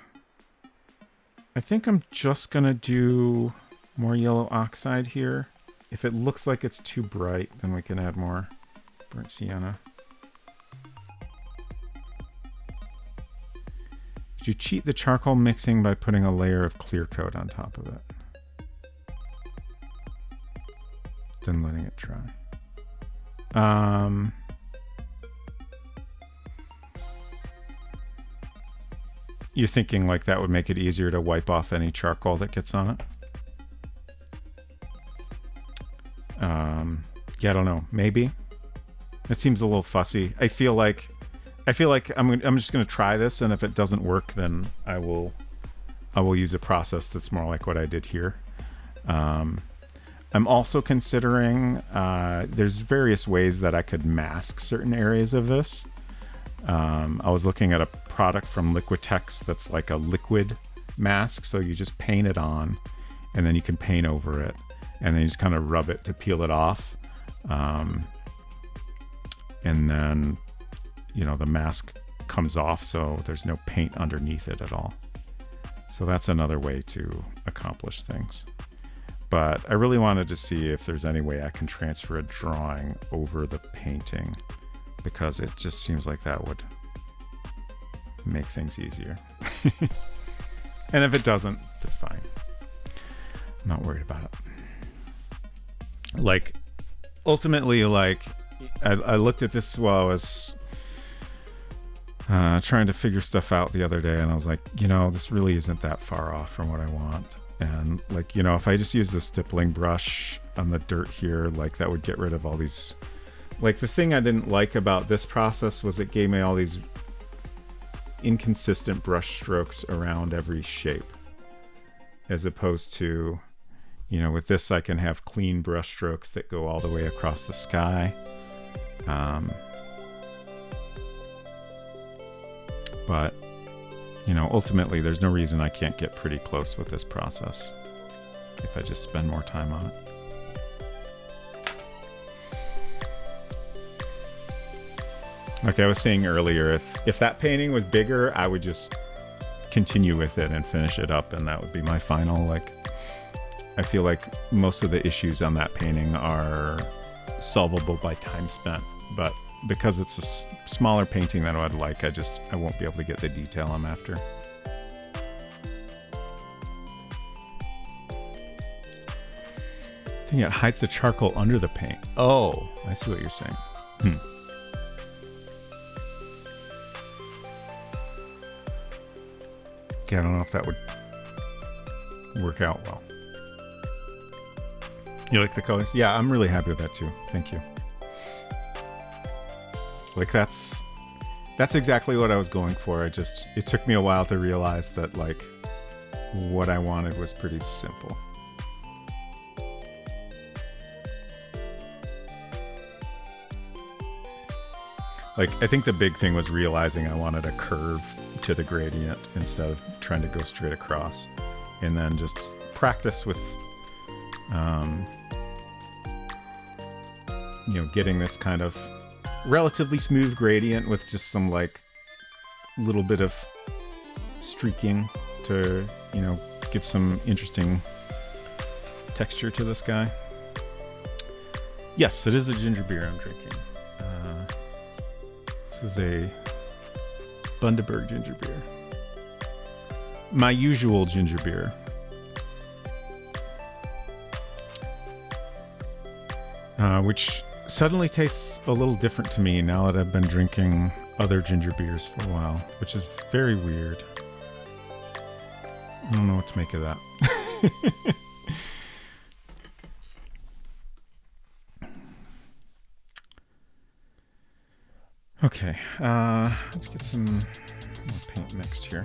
I think I'm just gonna do more yellow oxide here. If it looks like it's too bright, then we can add more burnt sienna. Did you cheat the charcoal mixing by putting a layer of clear coat on top of it? Then letting it dry. You're thinking like that would make it easier to wipe off any charcoal that gets on it? Yeah, I don't know. Maybe. It seems a little fussy. I feel like I'm just gonna try this, and if it doesn't work, then I will use a process that's more like what I did here. I'm also considering there's various ways that I could mask certain areas of this. I was looking at a product from Liquitex that's like a liquid mask, so you just paint it on, and then you can paint over it, and then you just kind of rub it to peel it off, and then, you know, the mask comes off, so there's no paint underneath it at all. So that's another way to accomplish things. But I really wanted to see if there's any way I can transfer a drawing over the painting, because it just seems like that would make things easier. And if it doesn't, that's fine. I'm not worried about it. Like, ultimately, like, I looked at this while I was trying to figure stuff out the other day, and I was like, you know, this really isn't that far off from what I want. And like, you know, if I just use the stippling brush on the dirt here, like that would get rid of all these. Like, the thing I didn't like about this process was it gave me all these inconsistent brush strokes around every shape, as opposed to, you know, with this I can have clean brush strokes that go all the way across the sky. But, you know, ultimately there's no reason I can't get pretty close with this process if I just spend more time on it. Like I was saying earlier, if that painting was bigger, I would just continue with it and finish it up, and that would be my final. Like, I feel like most of the issues on that painting are solvable by time spent, but because it's a smaller painting than I'd like, I won't be able to get the detail I'm after. I think it hides the charcoal under the paint. Oh, I see what you're saying. Okay, I don't know if that would work out well. You like the colors? Yeah, I'm really happy with that too. Thank you. Like, that's exactly what I was going for. It took me a while to realize that, like, what I wanted was pretty simple. Like, I think the big thing was realizing I wanted a curve to the gradient instead of trying to go straight across. And then just practice with, you know, getting this kind of relatively smooth gradient with just some, like, little bit of streaking to, you know, give some interesting texture to this guy. Yes, it is a ginger beer I'm drinking. This is a Bundaberg ginger beer. My usual ginger beer. Which suddenly tastes a little different to me now that I've been drinking other ginger beers for a while, which is very weird. I don't know what to make of that. Okay, let's get some more paint mixed here.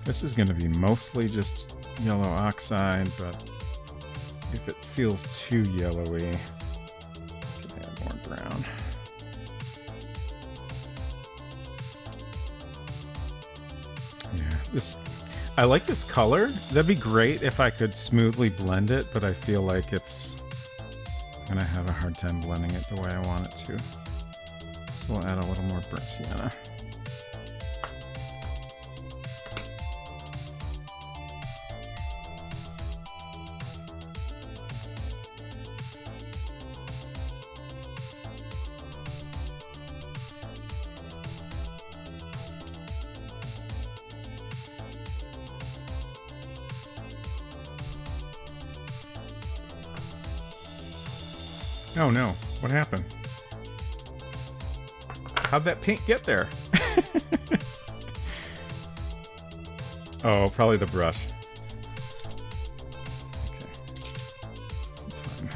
This is going to be mostly just yellow oxide, but if it feels too yellowy, I can add more brown. Yeah, I like this color. That'd be great if I could smoothly blend it, but I feel like I'm gonna have a hard time blending it the way I want it to. So we'll add a little more burnt sienna. Oh no, what happened? How'd that paint get there? Oh, probably the brush. Okay. That's fine.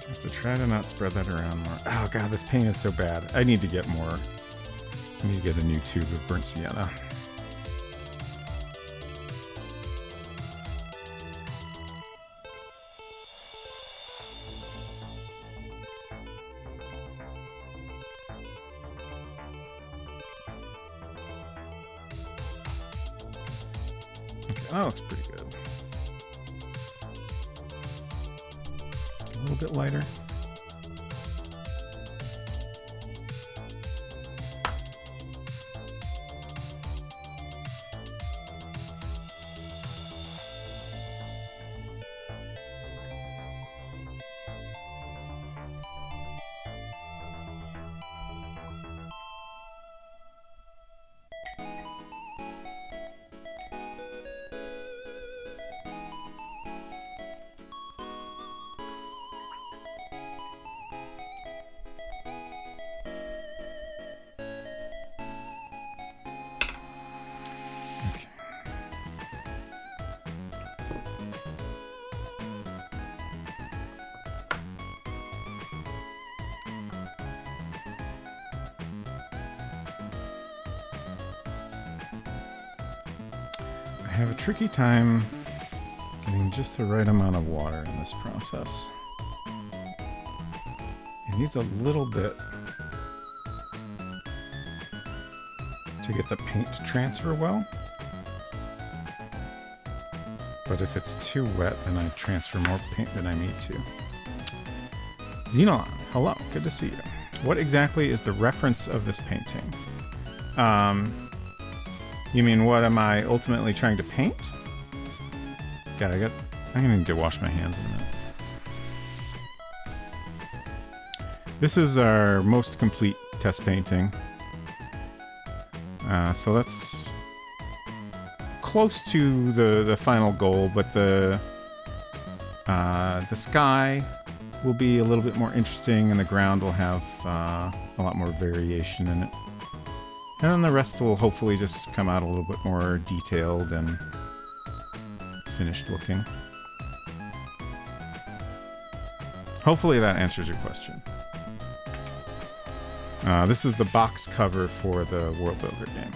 I have to try to not spread that around more. Oh god, this paint is so bad. I need to get more. I need to get a new tube of burnt sienna. Oh, it's pretty good. A little bit lighter. have a tricky time getting just the right amount of water in this process. It needs a little bit to get the paint to transfer well. But if it's too wet, then I transfer more paint than I need to. Xenon, hello, good to see you. What exactly is the reference of this painting? You mean what am I ultimately trying to paint? God, I'm gonna need to wash my hands in a minute. This is our most complete test painting. So that's close to the final goal, but the sky will be a little bit more interesting, and the ground will have a lot more variation in it. And then the rest will hopefully just come out a little bit more detailed and finished looking. Hopefully that answers your question. This is the box cover for the World Builder game.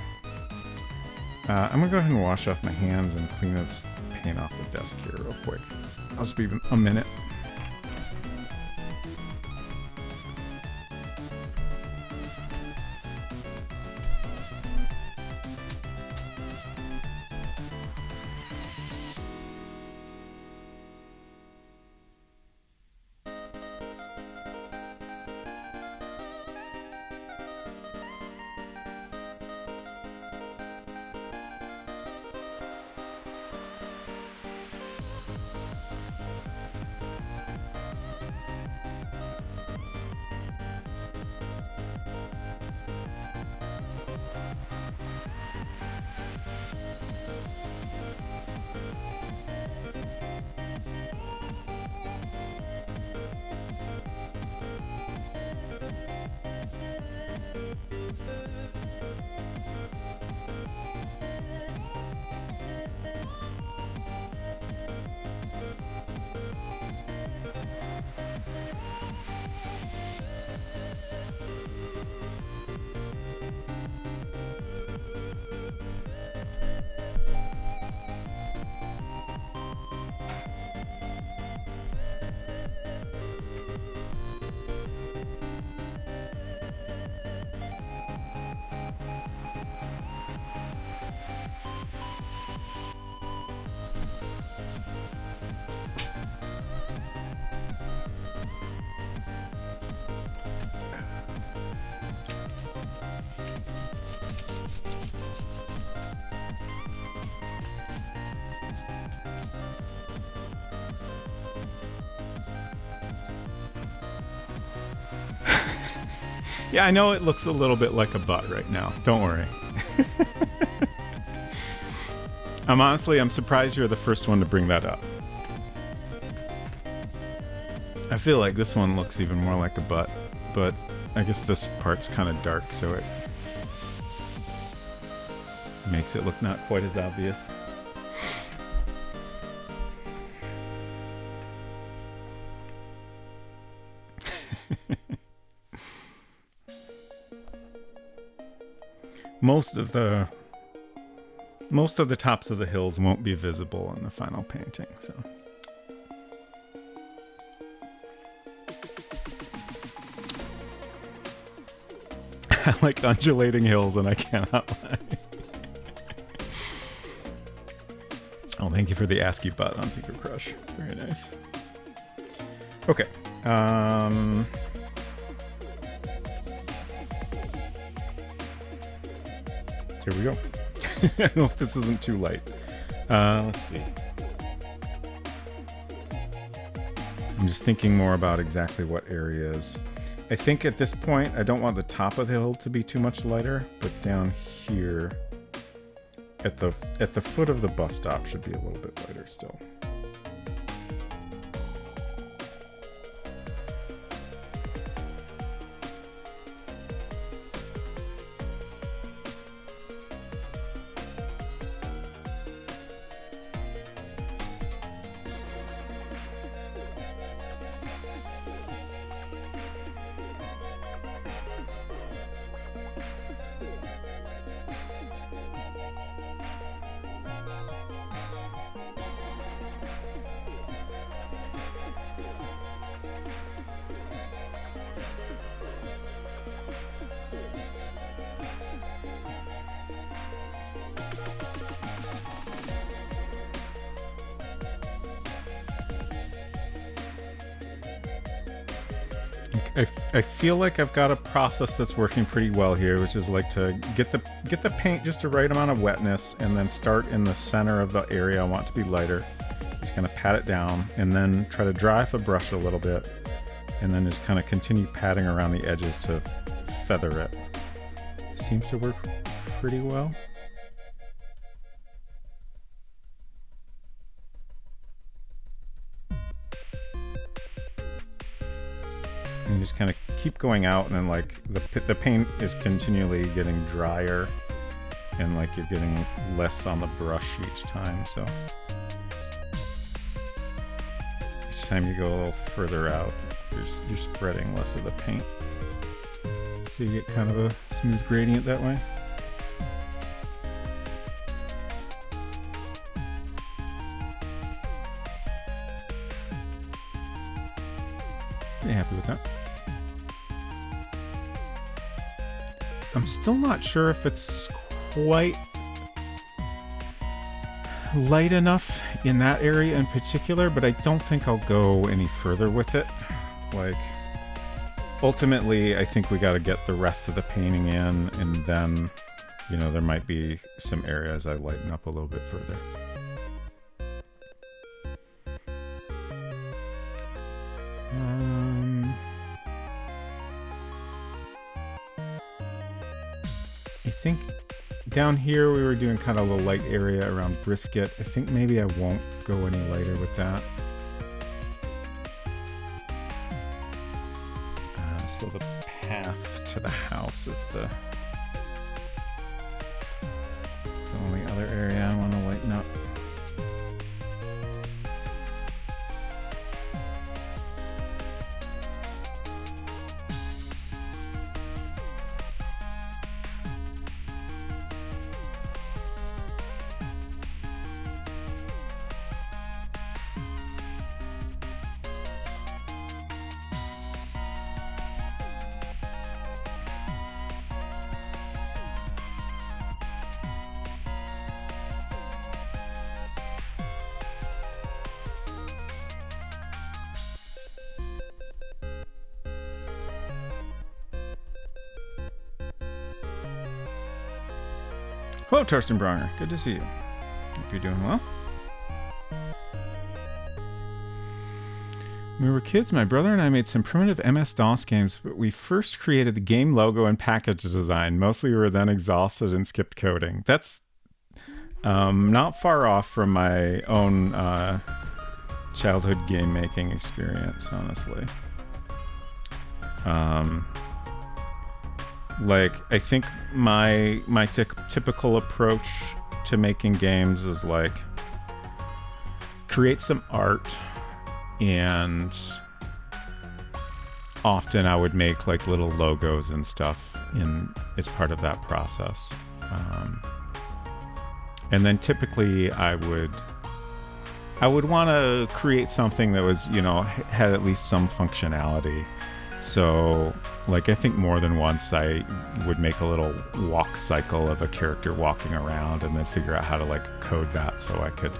I'm gonna go ahead and wash off my hands and clean this paint off the desk here real quick. I'll just be a minute. Yeah, I know it looks a little bit like a butt right now. Don't worry. I'm surprised you're the first one to bring that up. I feel like this one looks even more like a butt, but I guess this part's kind of dark, so it makes it look not quite as obvious. Most of the tops of the hills won't be visible in the final painting, so. I like undulating hills and I cannot lie. Oh, thank you for the ASCII butt on Secret Crush. Very nice. Okay. Here we go. I hope this isn't too light. Let's see. I'm just thinking more about exactly what areas. I think at this point, I don't want the top of the hill to be too much lighter, but down here at the foot of the bus stop should be a little bit lighter still. I feel like I've got a process that's working pretty well here, which is like to get the paint just the right amount of wetness, and then start in the center of the area I want to be lighter. Just kind of pat it down, and then try to dry off the brush a little bit, and then just kind of continue patting around the edges to feather it. Seems to work pretty well. And just kind of keep going out, and then like the paint is continually getting drier, and like you're getting less on the brush each time. So each time you go a little further out, you're spreading less of the paint. So you get kind of a smooth gradient that way. Pretty happy with that. I'm still not sure if it's quite light enough in that area in particular, but I don't think I'll go any further with it. Like, ultimately, I think we got to get the rest of the painting in, and then, you know, there might be some areas I lighten up a little bit further. I think down here we were doing kind of a light area around brisket. I think maybe I won't go any lighter with that. So the path to the house is the only other area I want to lighten up. Hello, Torsten Bronger. Good to see you. Hope you're doing well. When we were kids, my brother and I made some primitive MS-DOS games, but we first created the game logo and package design. Mostly we were then exhausted and skipped coding. That's not far off from my own childhood game making experience, honestly. Like, I think my typical approach to making games is like create some art, and often I would make like little logos and stuff as part of that process. And then typically I would want to create something that was, you know, had at least some functionality. So, like, I think more than once I would make a little walk cycle of a character walking around, and then figure out how to like code that so I could,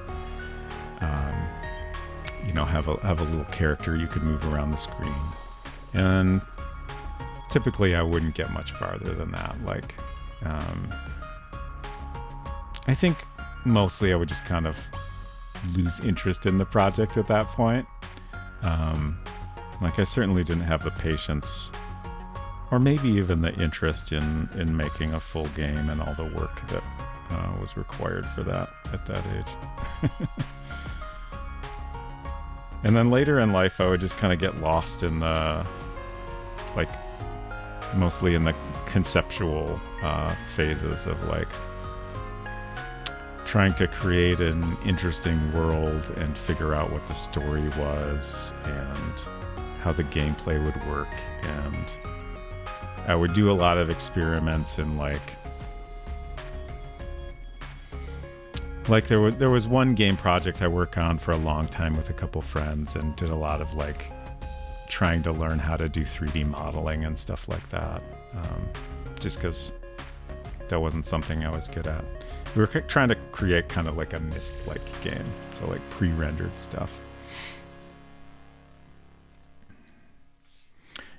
you know, have a little character you could move around the screen. And typically I wouldn't get much farther than that. Like, I think mostly I would just kind of lose interest in the project at that point. Like, I certainly didn't have the patience, or maybe even the interest in making a full game and all the work that was required for that at that age. And then later in life, I would just kind of get lost in the, like, mostly in the conceptual phases of like trying to create an interesting world and figure out what the story was and how the gameplay would work. And I would do a lot of experiments in like there was one game project I worked on for a long time with a couple friends, and did a lot of like trying to learn how to do 3D modeling and stuff like that. Just because that wasn't something I was good at. We were trying to create kind of like a Myst-like game, so like pre-rendered stuff.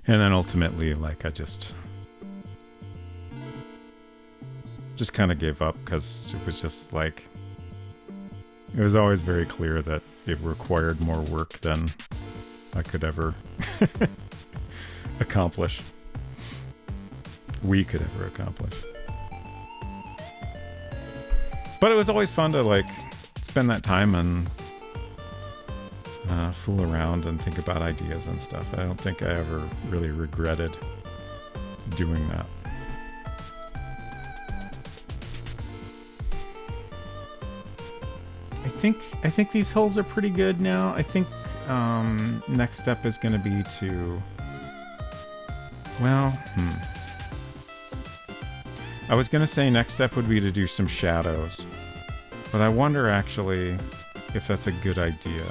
And then ultimately, like, I just kind of gave up because it was just like, it was always very clear that it required more work than I could ever accomplish. We could ever accomplish. But it was always fun to like spend that time and fool around and think about ideas and stuff. I don't think I ever really regretted doing that. I think these hills are pretty good now. I think next step is going to be to, well, I was going to say next step would be to do some shadows, but I wonder actually if that's a good idea.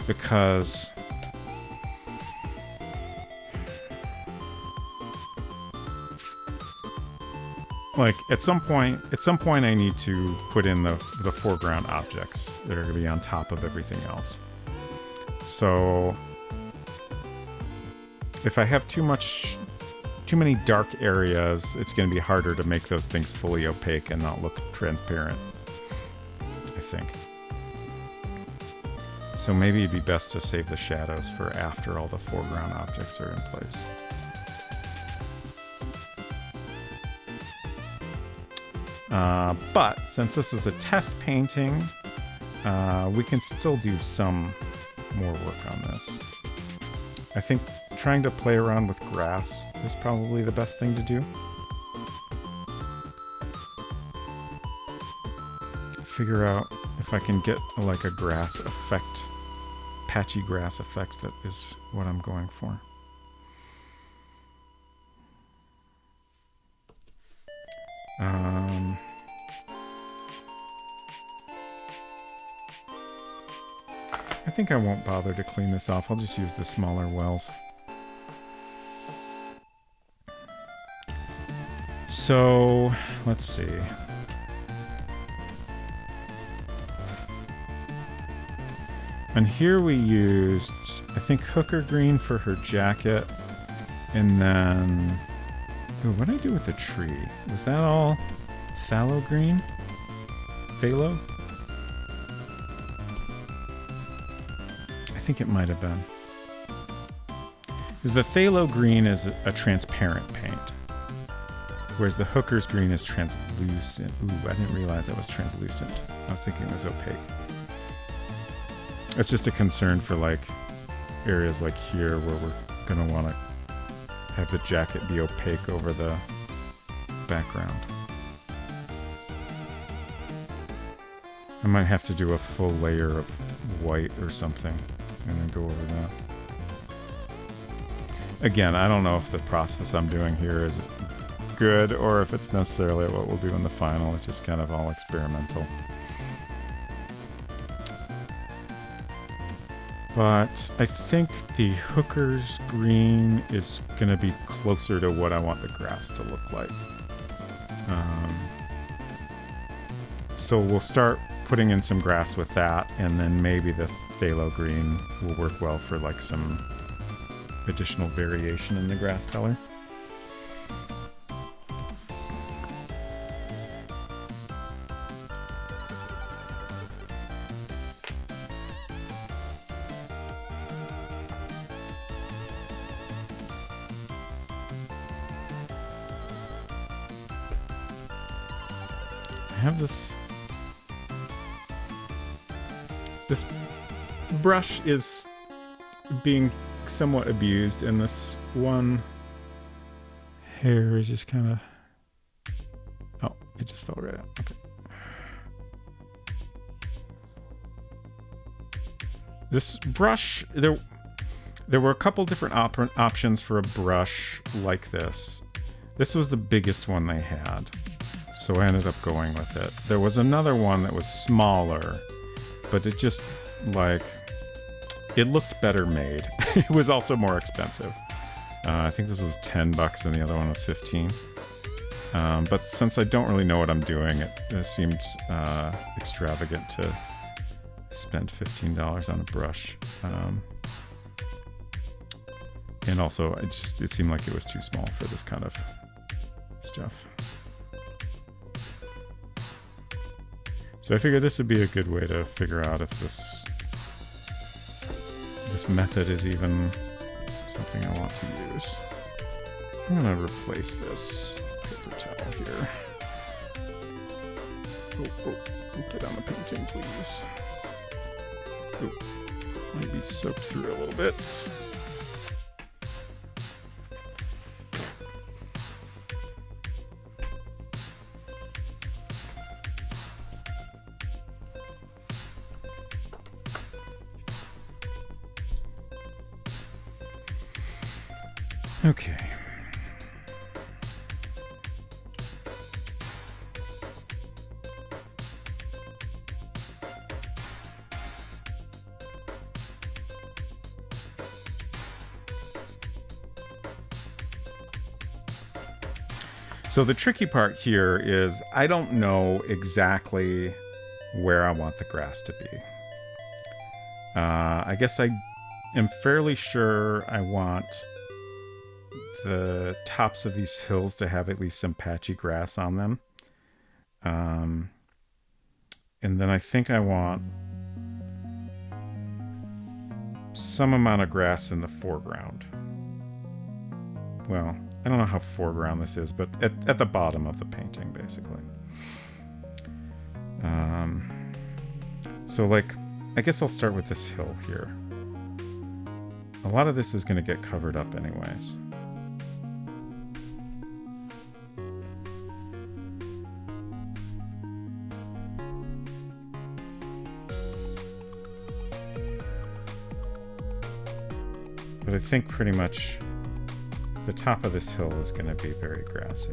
Because like at some point I need to put in the foreground objects that are going to be on top of everything else. So if I have too many dark areas, it's going to be harder to make those things fully opaque and not look transparent, I think. So maybe it'd be best to save the shadows for after all the foreground objects are in place. But since this is a test painting, we can still do some more work on this. I think trying to play around with grass is probably the best thing to do. Figure out if I can get like a grass effect, patchy grass effect that is what I'm going for. I think I won't bother to clean this off. I'll just use the smaller wells. So, let's see. And here we used, I think, hooker green for her jacket. And then... Ooh, what did I do with the tree? Was that all phthalo green? Phthalo? I think it might have been. Because the phthalo green is a transparent paint. Whereas the hooker's green is translucent. Ooh, I didn't realize that was translucent. I was thinking it was opaque. It's just a concern for like areas like here where we're going to want to have the jacket be opaque over the background. I might have to do a full layer of white or something and then go over that. Again, I don't know if the process I'm doing here is good or if it's necessarily what we'll do in the final. It's just kind of all experimental. But I think the hooker's green is going to be closer to what I want the grass to look like. So we'll start putting in some grass with that, and then maybe the phthalo green will work well for like some additional variation in the grass color. I have this brush is being somewhat abused, and this one hair is just kind of, oh, it just fell right out. Okay. This brush, there were a couple different options for a brush like this. This was the biggest one they had, so I ended up going with it. There was another one that was smaller, but it just, like, it looked better made. It was also more expensive. I think this was $10 and the other one was 15. But since I don't really know what I'm doing, it seemed extravagant to spend $15 on a brush. And also, it seemed like it was too small for this kind of stuff. So I figured this would be a good way to figure out if this method is even something I want to use. I'm going to replace this paper towel here. Oh, get on the painting, please. Oh, might be soaked through a little bit. Okay. So the tricky part here is I don't know exactly where I want the grass to be. I guess I am fairly sure I want the tops of these hills to have at least some patchy grass on them. And then I think I want some amount of grass in the foreground. Well, I don't know how foreground this is, but at the bottom of the painting, basically. So, like, I guess I'll start with this hill here. A lot of this is going to get covered up anyways. But I think pretty much the top of this hill is going to be very grassy.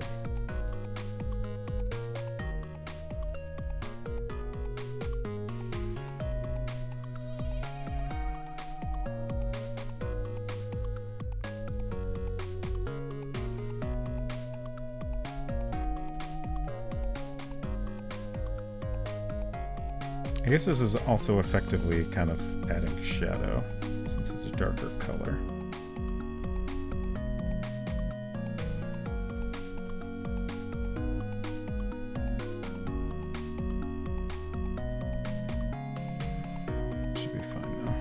I guess this is also effectively kind of adding shadow since it's a darker color. Should be fine now.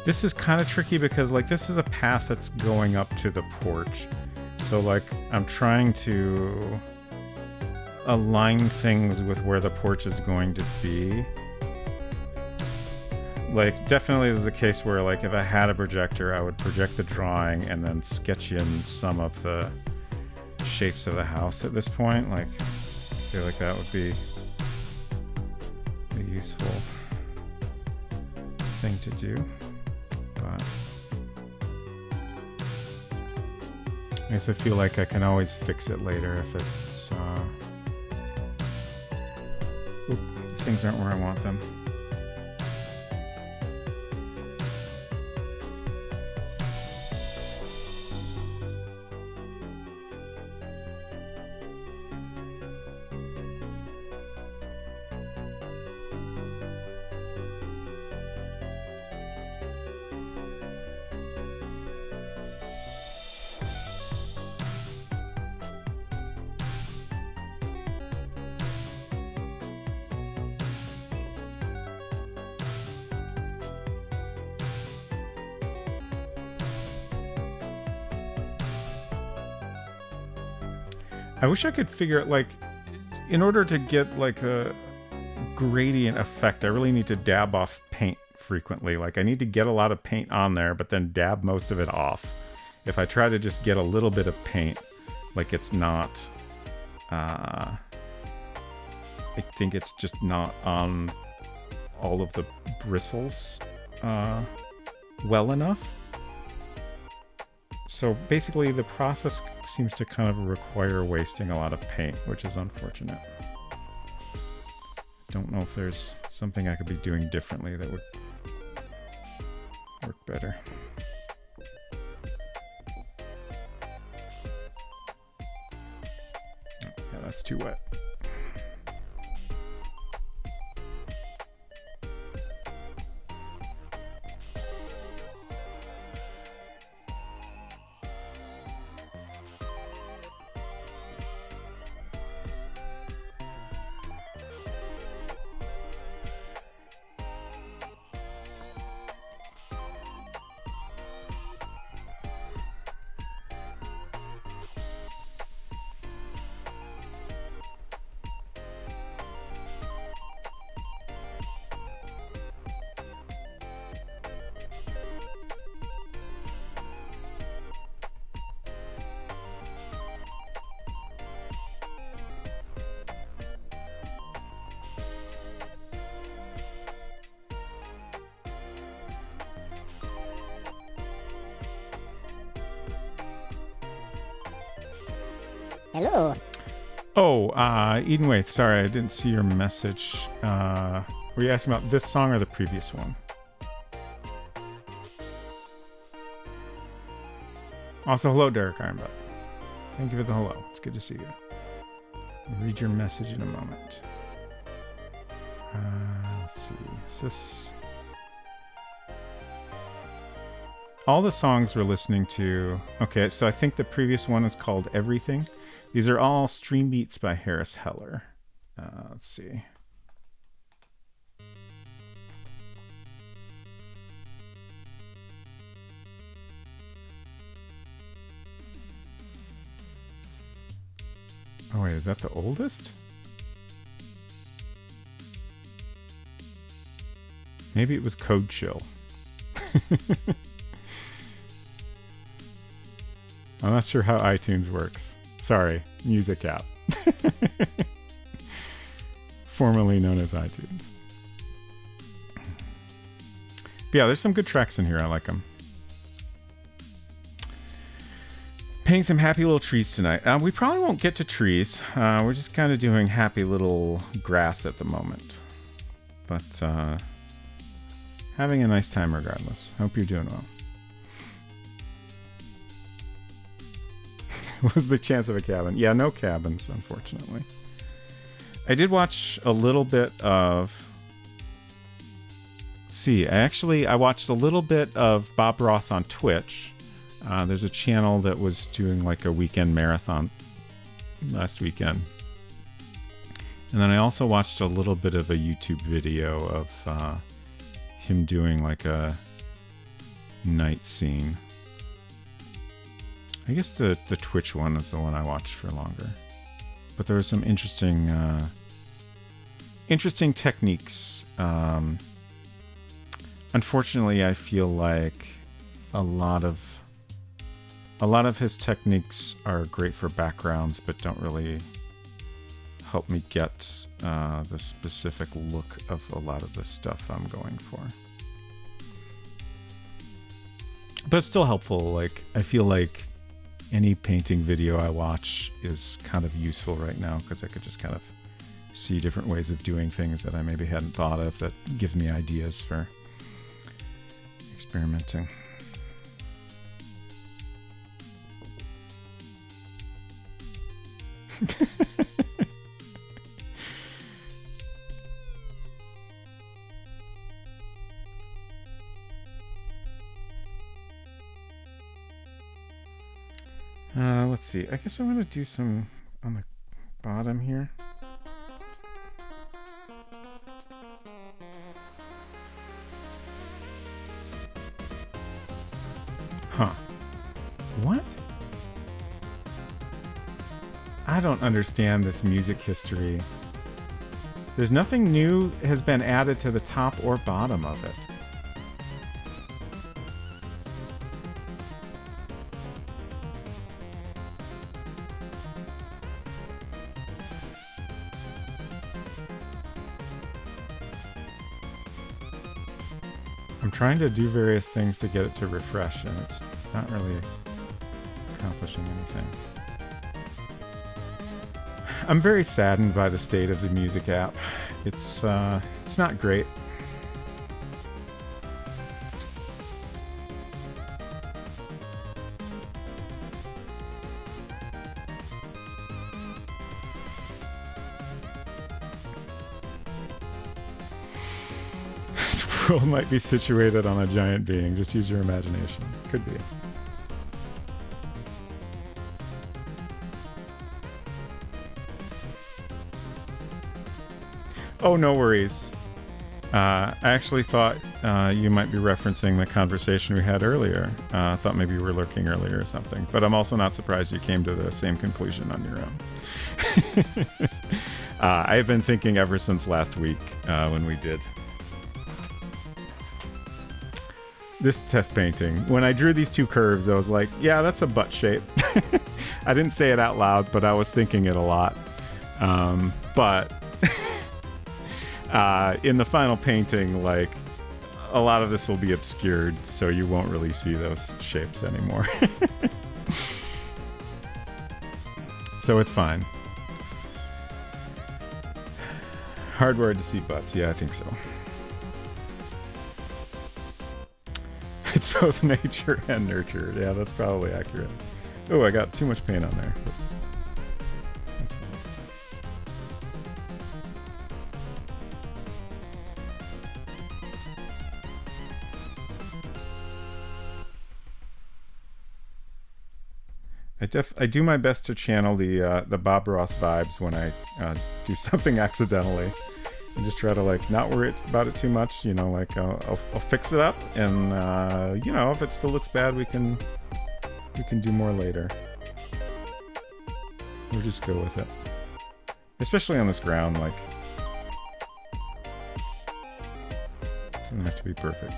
This is kind of tricky because, like, this is a path that's going up to the porch. So, like, I'm trying to align things with where the porch is going to be. Like, definitely there's a case where, like, if I had a projector, I would project the drawing and then sketch in some of the shapes of the house at this point. Like, I feel like that would be a useful thing to do. But I guess I feel like I can always fix it later if things aren't where I want them. I wish I could figure out, like, in order to get like a gradient effect, I really need to dab off paint frequently. Like, I need to get a lot of paint on there, but then dab most of it off. If I try to just get a little bit of paint, like, it's not, I think it's just not on all of the bristles well enough. So basically the process seems to kind of require wasting a lot of paint, which is unfortunate. Don't know if there's something I could be doing differently that would work better. Yeah, that's too wet. Hello. Oh, Eden Waith, sorry, I didn't see your message. Were you asking about this song or the previous one? Also, hello, Derek Ironbutt. Thank you for the hello. It's good to see you. I'll read your message in a moment. Let's see. Is this... All the songs we're listening to... Okay, so I think the previous one is called Everything. These are all Stream Beats by Harris Heller. Let's see. Oh wait, is that the oldest? Maybe it was Code Chill. I'm not sure how iTunes works. Sorry, Music app. Formerly known as iTunes. But yeah, there's some good tracks in here. I like them. Painting some happy little trees tonight. We probably won't get to trees. We're just kind of doing happy little grass at the moment. But having a nice time regardless. Hope you're doing well. Was the chance of a cabin? Yeah, no cabins, unfortunately. I did watch a little bit of... I watched a little bit of Bob Ross on Twitch. There's a channel that was doing like a weekend marathon last weekend. And then I also watched a little bit of a YouTube video of him doing like a night scene. I guess the Twitch one was the one I watched for longer. But there was some interesting techniques. Unfortunately, I feel like a lot of his techniques are great for backgrounds, but don't really help me get the specific look of a lot of the stuff I'm going for. But it's still helpful. Like, I feel like any painting video I watch is kind of useful right now because I could just kind of see different ways of doing things that I maybe hadn't thought of that give me ideas for experimenting. Let's see. I guess I'm going to do some on the bottom here. Huh. What? I don't understand this music history. There's nothing new has been added to the top or bottom of it. I'm trying to do various things to get it to refresh, and it's not really accomplishing anything. I'm very saddened by the state of the music app. It's not great. This world might be situated on a giant being. Just use your imagination. Could be. Oh, no worries. I actually thought you might be referencing the conversation we had earlier. I thought maybe you were lurking earlier or something. But I'm also not surprised you came to the same conclusion on your own. I've been thinking ever since last week when we did this test painting. When I drew these two curves, I was like, yeah, that's a butt shape. I didn't say it out loud, but I was thinking it a lot. But in the final painting, like, a lot of this will be obscured, so you won't really see those shapes anymore. So it's fine. Hardwired to see butts. Yeah, I think so. It's both nature and nurture. Yeah, that's probably accurate. Oh, I got too much paint on there. Oops. That's fine. I do my best to channel the Bob Ross vibes when I do something accidentally. And just try to, like, not worry about it too much, you know, like, I'll fix it up, and, you know, if it still looks bad, we can do more later. We'll just go with it. Especially on this ground, like, it doesn't have to be perfect.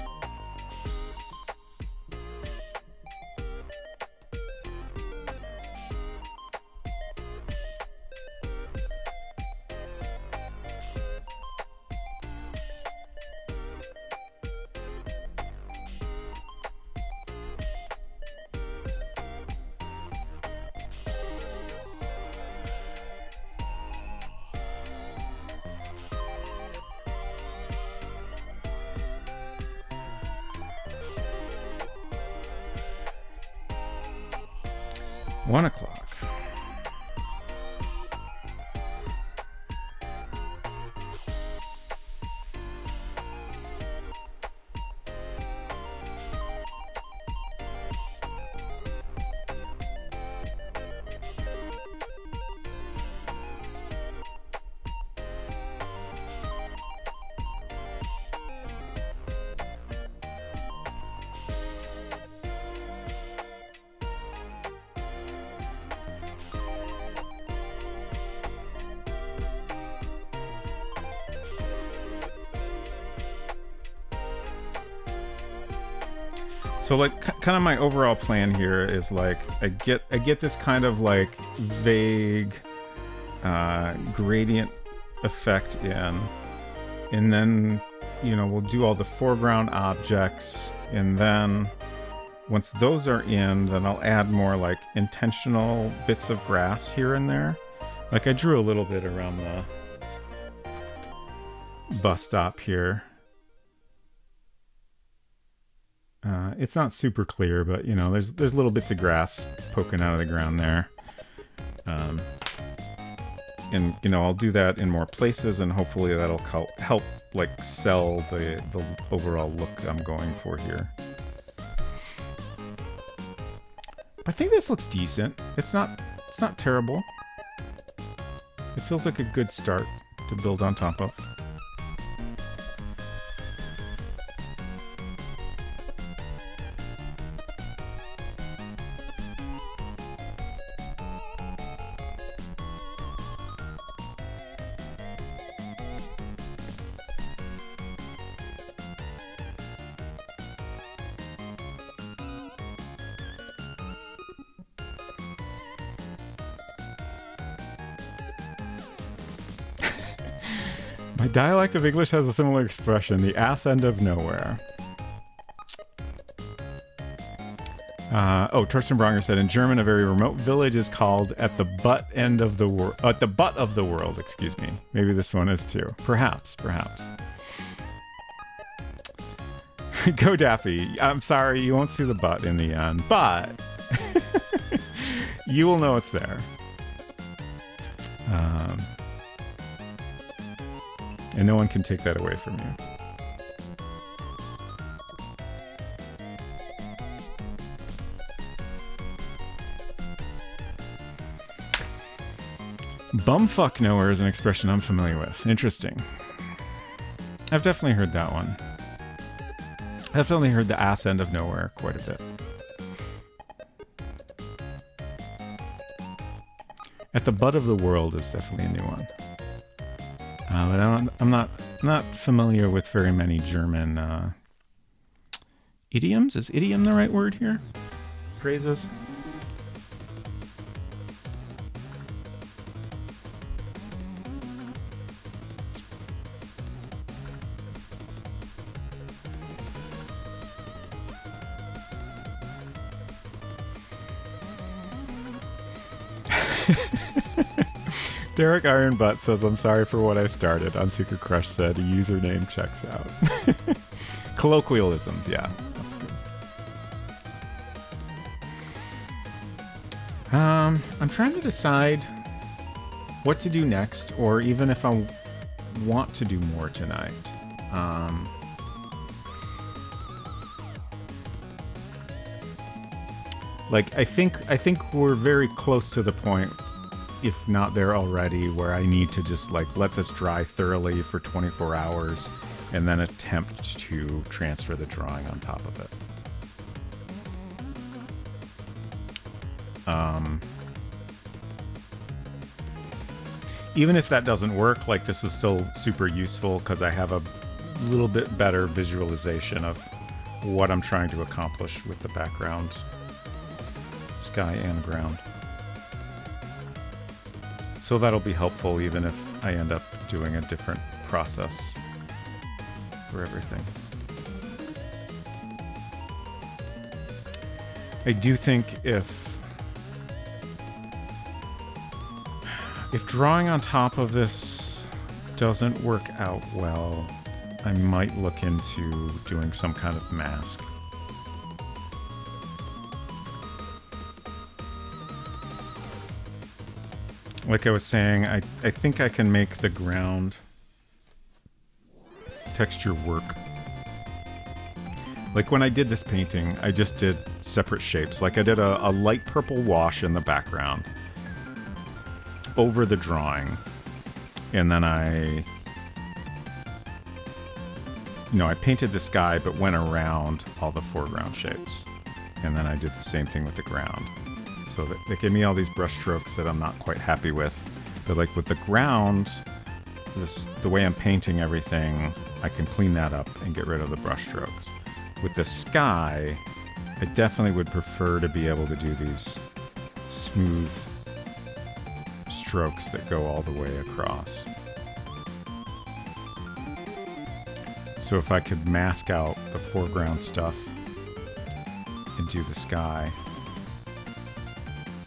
One o'clock. So, like, kind of my overall plan here is, like, I get this kind of, like, vague gradient effect in, and then, you know, we'll do all the foreground objects, and then once those are in, then I'll add more, like, intentional bits of grass here and there. Like, I drew a little bit around bus stop here. It's not super clear, but you know, there's little bits of grass poking out of the ground there. And you know, I'll do that in more places, and hopefully that'll help like sell the overall look I'm going for here. I think this looks decent. It's not terrible. It feels like a good start to build on top of. My dialect of English has a similar expression, the ass end of nowhere. Torsten Bronger said, in German, a very remote village is called at the butt end of the world. At the butt of the world, excuse me. Maybe this one is too. Perhaps. Go Daffy. I'm sorry, you won't see the butt in the end, but you will know it's there. And no one can take that away from you. Bumfuck nowhere is an expression I'm familiar with. Interesting. I've definitely heard that one. I've definitely heard the ass end of nowhere quite a bit. At the butt of the world is definitely a new one. But I'm not familiar with very many German idioms. Is idiom the right word here? Phrases? Derek Ironbutt says, I'm sorry for what I started. On Secret Crush said, username checks out. Colloquialisms, yeah, that's good. I'm trying to decide what to do next, or even if I want to do more tonight. Like, I think we're very close to the point, if not there already, where I need to just like let this dry thoroughly for 24 hours and then attempt to transfer the drawing on top of it. Even if that doesn't work, like this is still super useful because I have a little bit better visualization of what I'm trying to accomplish with the background, sky and ground. So that'll be helpful even if I end up doing a different process for everything. I do think if drawing on top of this doesn't work out well, I might look into doing some kind of mask. Like I was saying, I think I can make the ground texture work. Like when I did this painting, I just did separate shapes. Like I did a light purple wash in the background over the drawing. And then I painted the sky but went around all the foreground shapes. And then I did the same thing with the ground. So they gave me all these brush strokes that I'm not quite happy with. But like with the ground, the way I'm painting everything, I can clean that up and get rid of the brush strokes. With the sky, I definitely would prefer to be able to do these smooth strokes that go all the way across. So if I could mask out the foreground stuff and do the sky,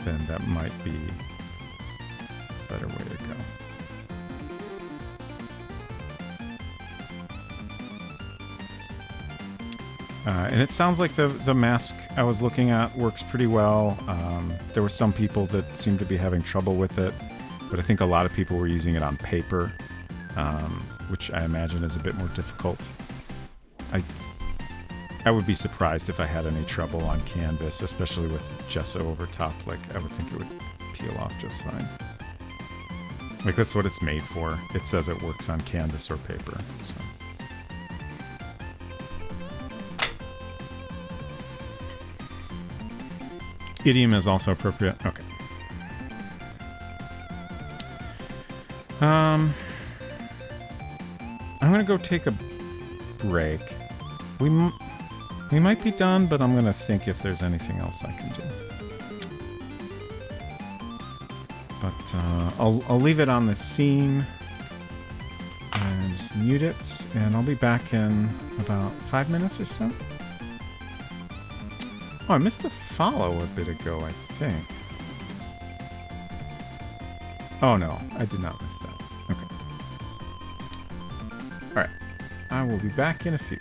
then that might be a better way to go. And it sounds like the mask I was looking at works pretty well. There were some people that seemed to be having trouble with it, but I think a lot of people were using it on paper, which I imagine is a bit more difficult. I would be surprised if I had any trouble on canvas, especially with gesso over top. Like, I would think it would peel off just fine. Like, that's what it's made for. It says it works on canvas or paper. So. Idiom is also appropriate. Okay. I'm gonna go take a break. We might be done, but I'm gonna think if there's anything else I can do. But I'll leave it on the scene and just mute it, and I'll be back in about 5 minutes or so. Oh, I missed a follow a bit ago, I think. Oh no, I did not miss that. Okay. Alright. I will be back in a few.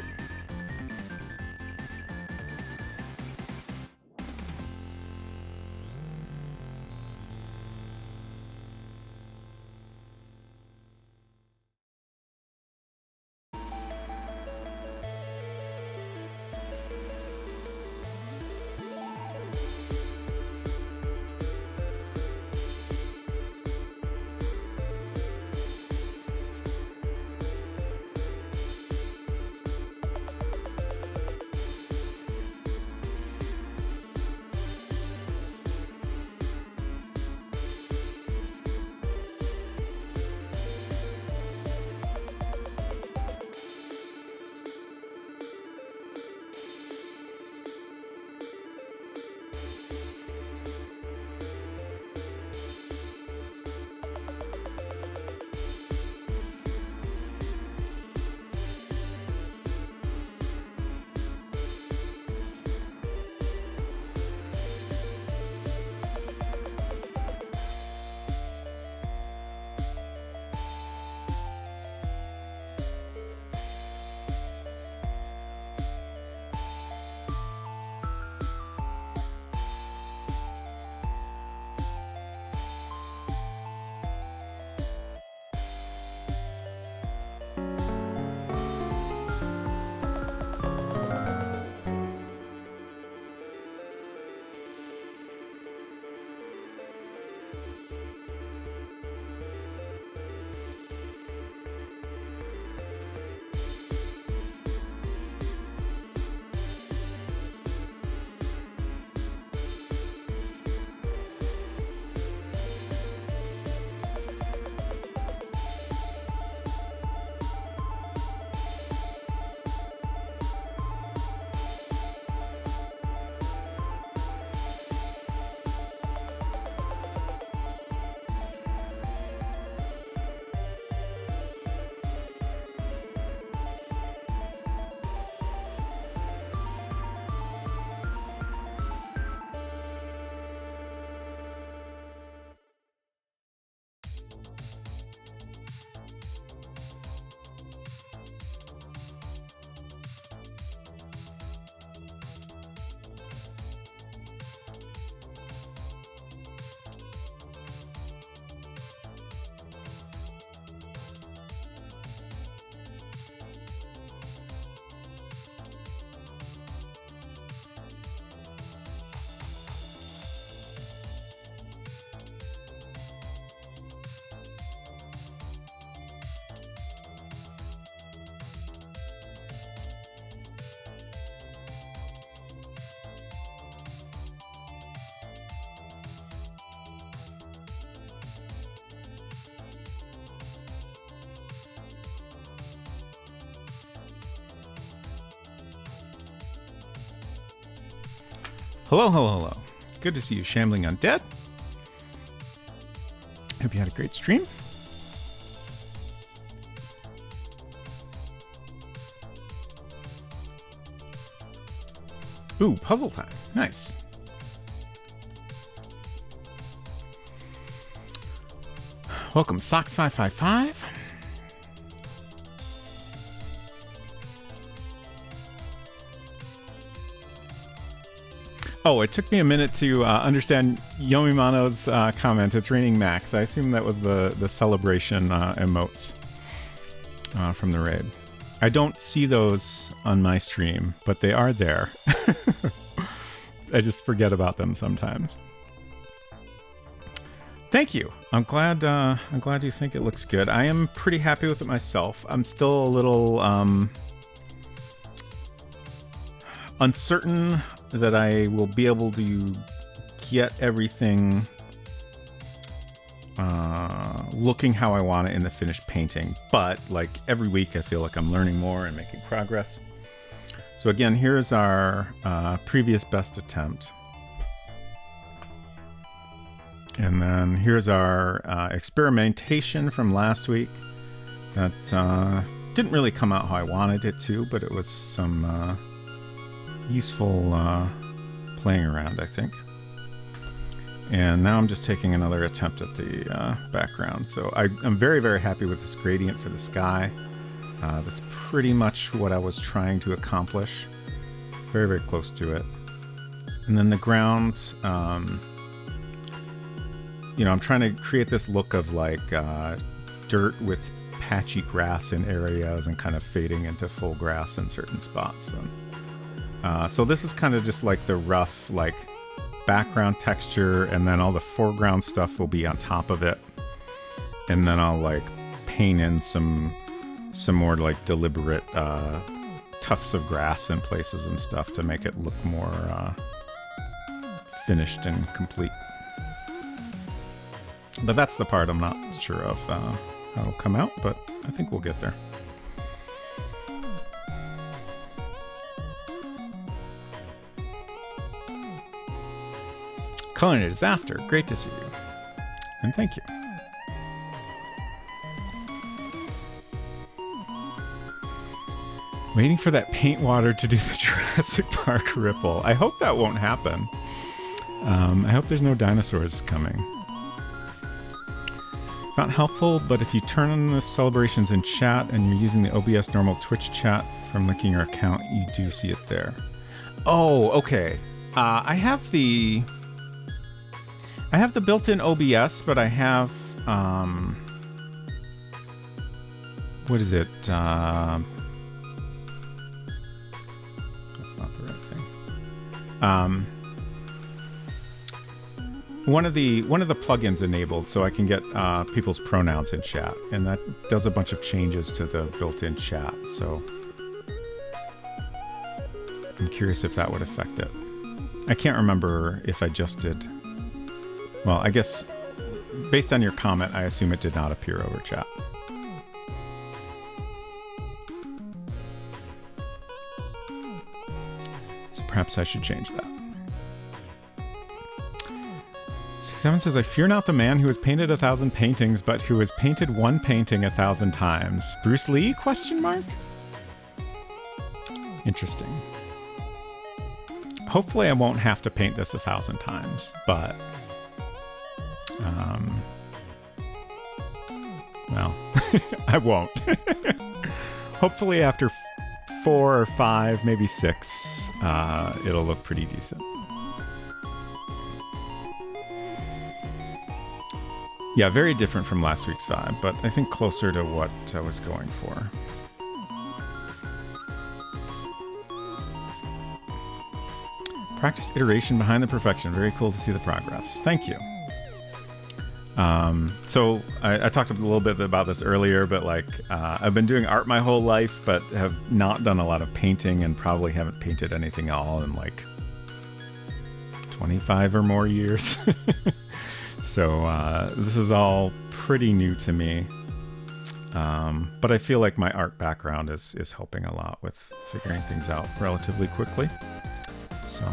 Hello, hello, hello. Good to see you, Shambling Undead. Hope you had a great stream. Ooh, puzzle time. Nice. Welcome, Socks555. Oh, it took me a minute to understand Yomimano's comment. It's raining Max. I assume that was the celebration emotes from the raid. I don't see those on my stream, but they are there. I just forget about them sometimes. Thank you. I'm glad you think it looks good. I am pretty happy with it myself. I'm still a little uncertain that I will be able to get everything looking how I want it in the finished painting. But like every week, I feel like I'm learning more and making progress. So again, here's our previous best attempt. And then here's our experimentation from last week that didn't really come out how I wanted it to, but it was some useful playing around, I think. And now I'm just taking another attempt at the background. So I'm very, very happy with this gradient for the sky. That's pretty much what I was trying to accomplish. Very, very close to it. And then the ground, you know, I'm trying to create this look of like dirt with patchy grass in areas and kind of fading into full grass in certain spots. And, so this is kind of just like the rough like background texture, and then all the foreground stuff will be on top of it. And then I'll like paint in some more like deliberate tufts of grass in places and stuff to make it look more finished and complete. But that's the part I'm not sure of how it'll come out, but I think we'll get there. Culinary Disaster, great to see you. And thank you. Waiting for that paint water to do the Jurassic Park ripple. I hope that won't happen. I hope there's no dinosaurs coming. It's not helpful, but if you turn on the celebrations in chat and you're using the OBS normal Twitch chat from linking your account, you do see it there. Oh, okay. I have the built-in OBS, but I have what is it? That's not the right thing. One of the plugins enabled, so I can get people's pronouns in chat, and that does a bunch of changes to the built-in chat. So I'm curious if that would affect it. I can't remember if I just did. Well, I guess based on your comment, I assume it did not appear over chat. So perhaps I should change that. 67 says, I fear not the man who has painted 1,000 paintings, but who has painted one painting 1,000 times. Bruce Lee? Question mark? Interesting. Hopefully I won't have to paint this 1,000 times, but well, I won't. Hopefully after 4 or 5, maybe 6, it'll look pretty decent. Yeah, very different from last week's vibe, but I think closer to what I was going for. Practice iteration behind the perfection. Very cool to see the progress. Thank you. So I talked a little bit about this earlier, but like I've been doing art my whole life, but have not done a lot of painting and probably haven't painted anything at all in like 25 or more years. So this is all pretty new to me. But I feel like my art background is helping a lot with figuring things out relatively quickly. So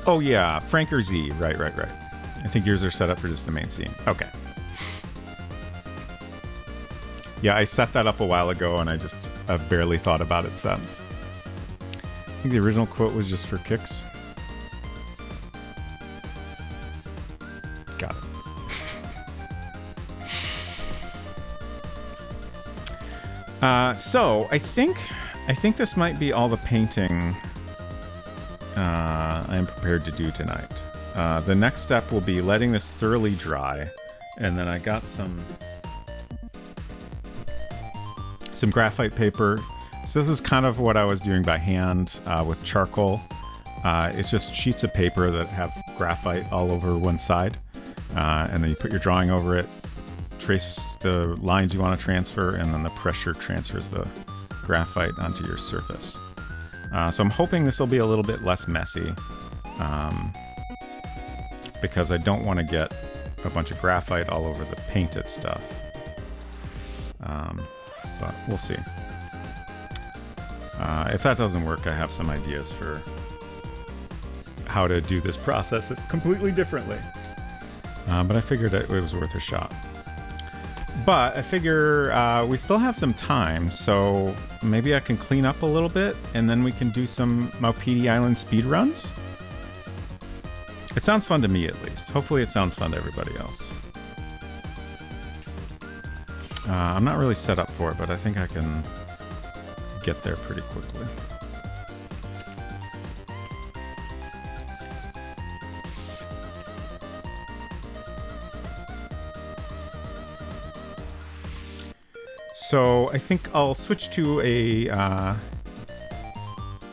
oh yeah, Frank or Z, right. I think yours are set up for just the main scene. Okay. Yeah, I set that up a while ago and I've barely thought about it since. I think the original quote was just for kicks. Got it. So I think this might be all the painting I am prepared to do tonight. The next step will be letting this thoroughly dry, and then I got some graphite paper. So this is kind of what I was doing by hand with charcoal. It's just sheets of paper that have graphite all over one side, and then you put your drawing over it, trace the lines you want to transfer, and then the pressure transfers the graphite onto your surface. So I'm hoping this will be a little bit less messy, because I don't want to get a bunch of graphite all over the painted stuff. But we'll see. If that doesn't work, I have some ideas for how to do this process completely differently. But I figured it was worth a shot. But I figure we still have some time, so maybe I can clean up a little bit, and then we can do some Maupiti Island speed runs. It sounds fun to me, at least. Hopefully it sounds fun to everybody else. I'm not really set up for it, but I think I can get there pretty quickly. So I think I'll switch to a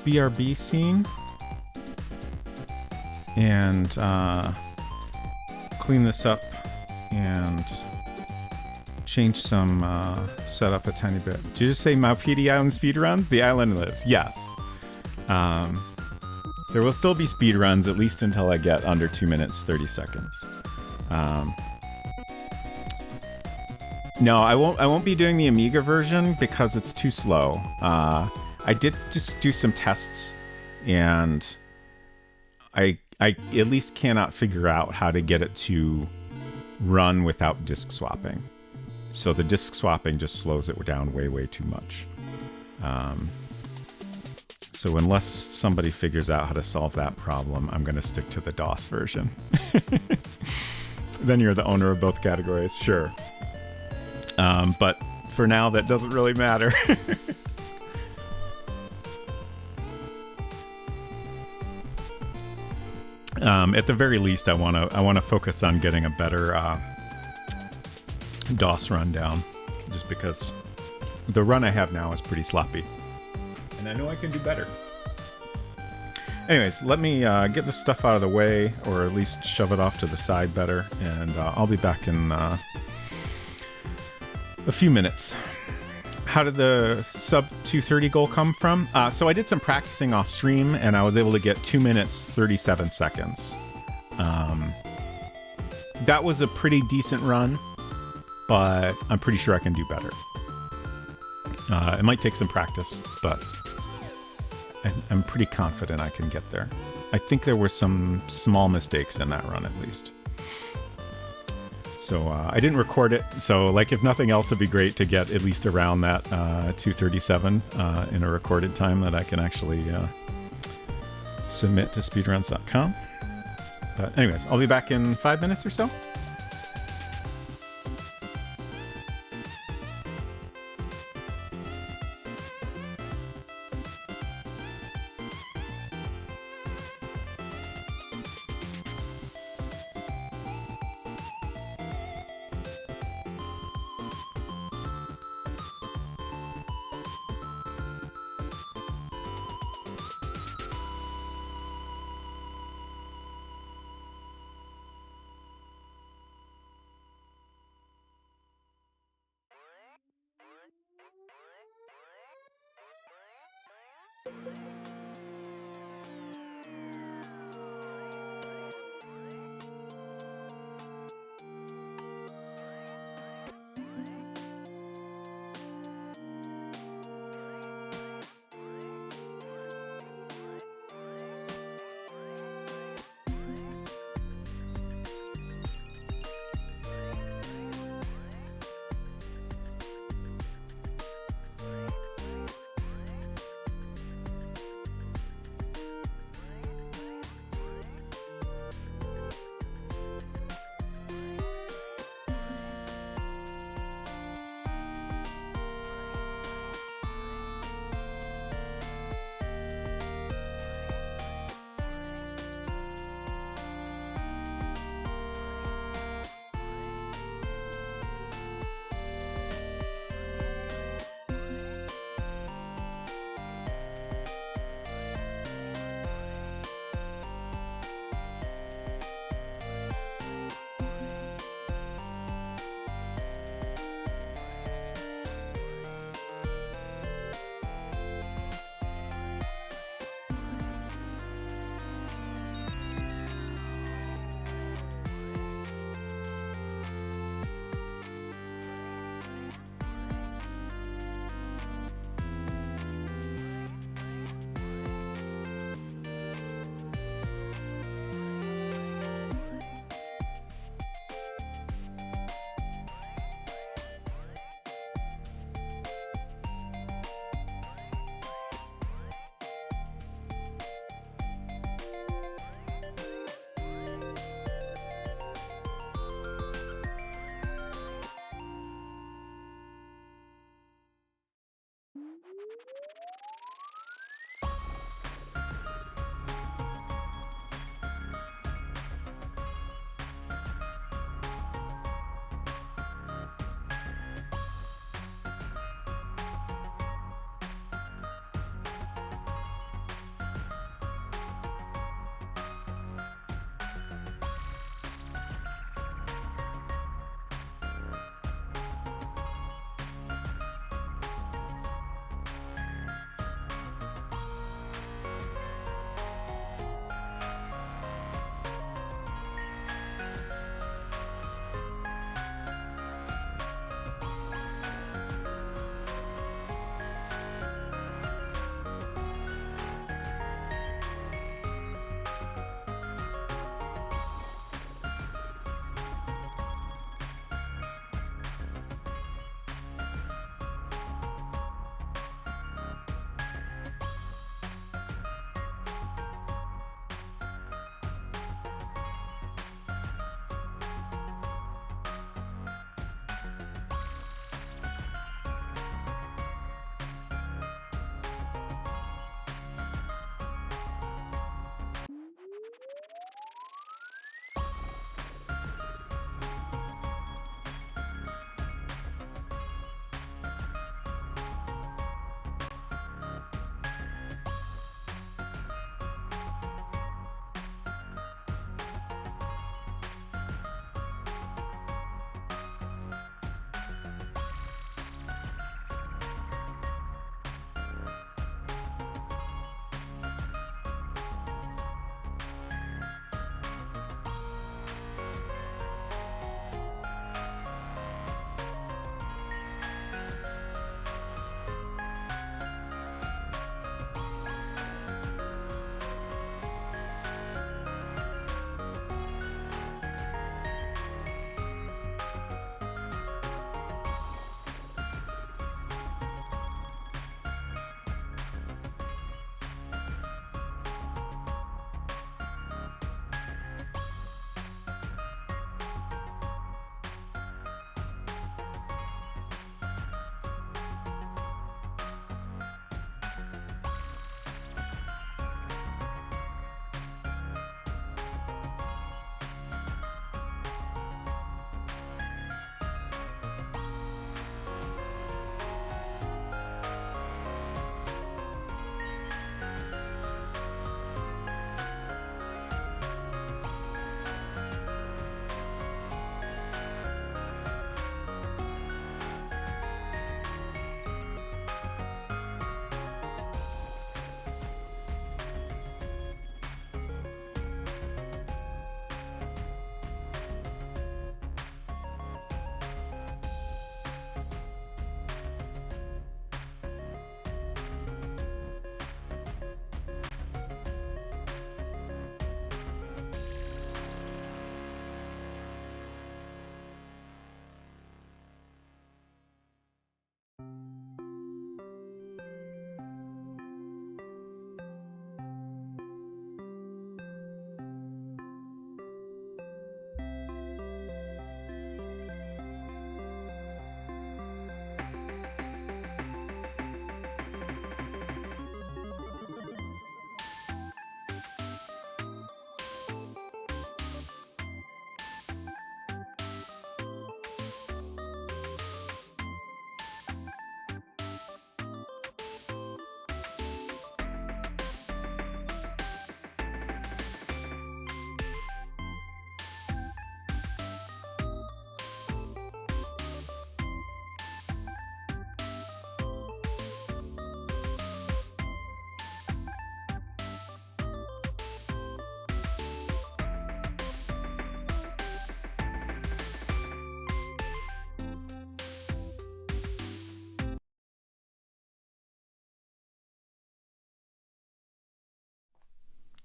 BRB scene and clean this up and change some setup a tiny bit. Did you just say Maupiti Island speedruns? The island lives. Yes. There will still be speedruns, at least until I get under 2 minutes, 30 seconds. No, I won't be doing the Amiga version because it's too slow. I did just do some tests, and I at least cannot figure out how to get it to run without disk swapping. So the disk swapping just slows it down way too much. So unless somebody figures out how to solve that problem, I'm going to stick to the DOS version. Then you're the owner of both categories, sure. But for now, that doesn't really matter. At the very least, I want to focus on getting a better DOS run down, just because the run I have now is pretty sloppy, and I know I can do better. Anyways, let me get this stuff out of the way, or at least shove it off to the side better, and I'll be back in a few minutes. How did the sub 230 goal come from? So I did some practicing off stream, and I was able to get 2 minutes 37 seconds. That was a pretty decent run, but I'm pretty sure I can do better. It might take some practice, but I'm pretty confident I can get there. I think there were some small mistakes in that run, at least. So I didn't record it, so like if nothing else, it'd be great to get at least around that 2:37 in a recorded time that I can actually submit to speedruns.com. But anyways, I'll be back in 5 minutes or so.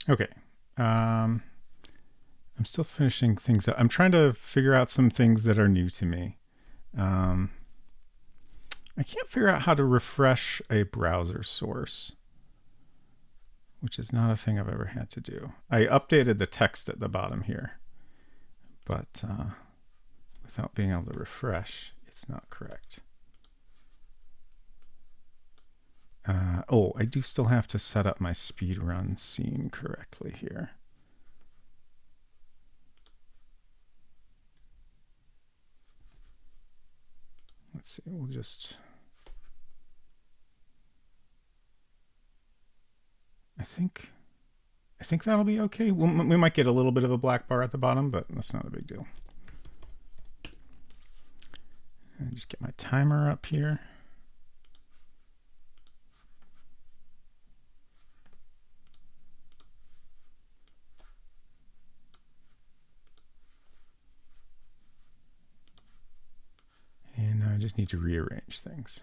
Okay. I'm still finishing things up. I'm trying to figure out some things that are new to me. Um, I can't figure out how to refresh a browser source, which is not a thing I've ever had to do. I updated the text at the bottom here, but without being able to refresh, it's not correct. I do still have to set up my speedrun scene correctly here. Let's see, we'll just... I think that'll be okay. We might get a little bit of a black bar at the bottom, but that's not a big deal. And just get my timer up here. And now I just need to rearrange things.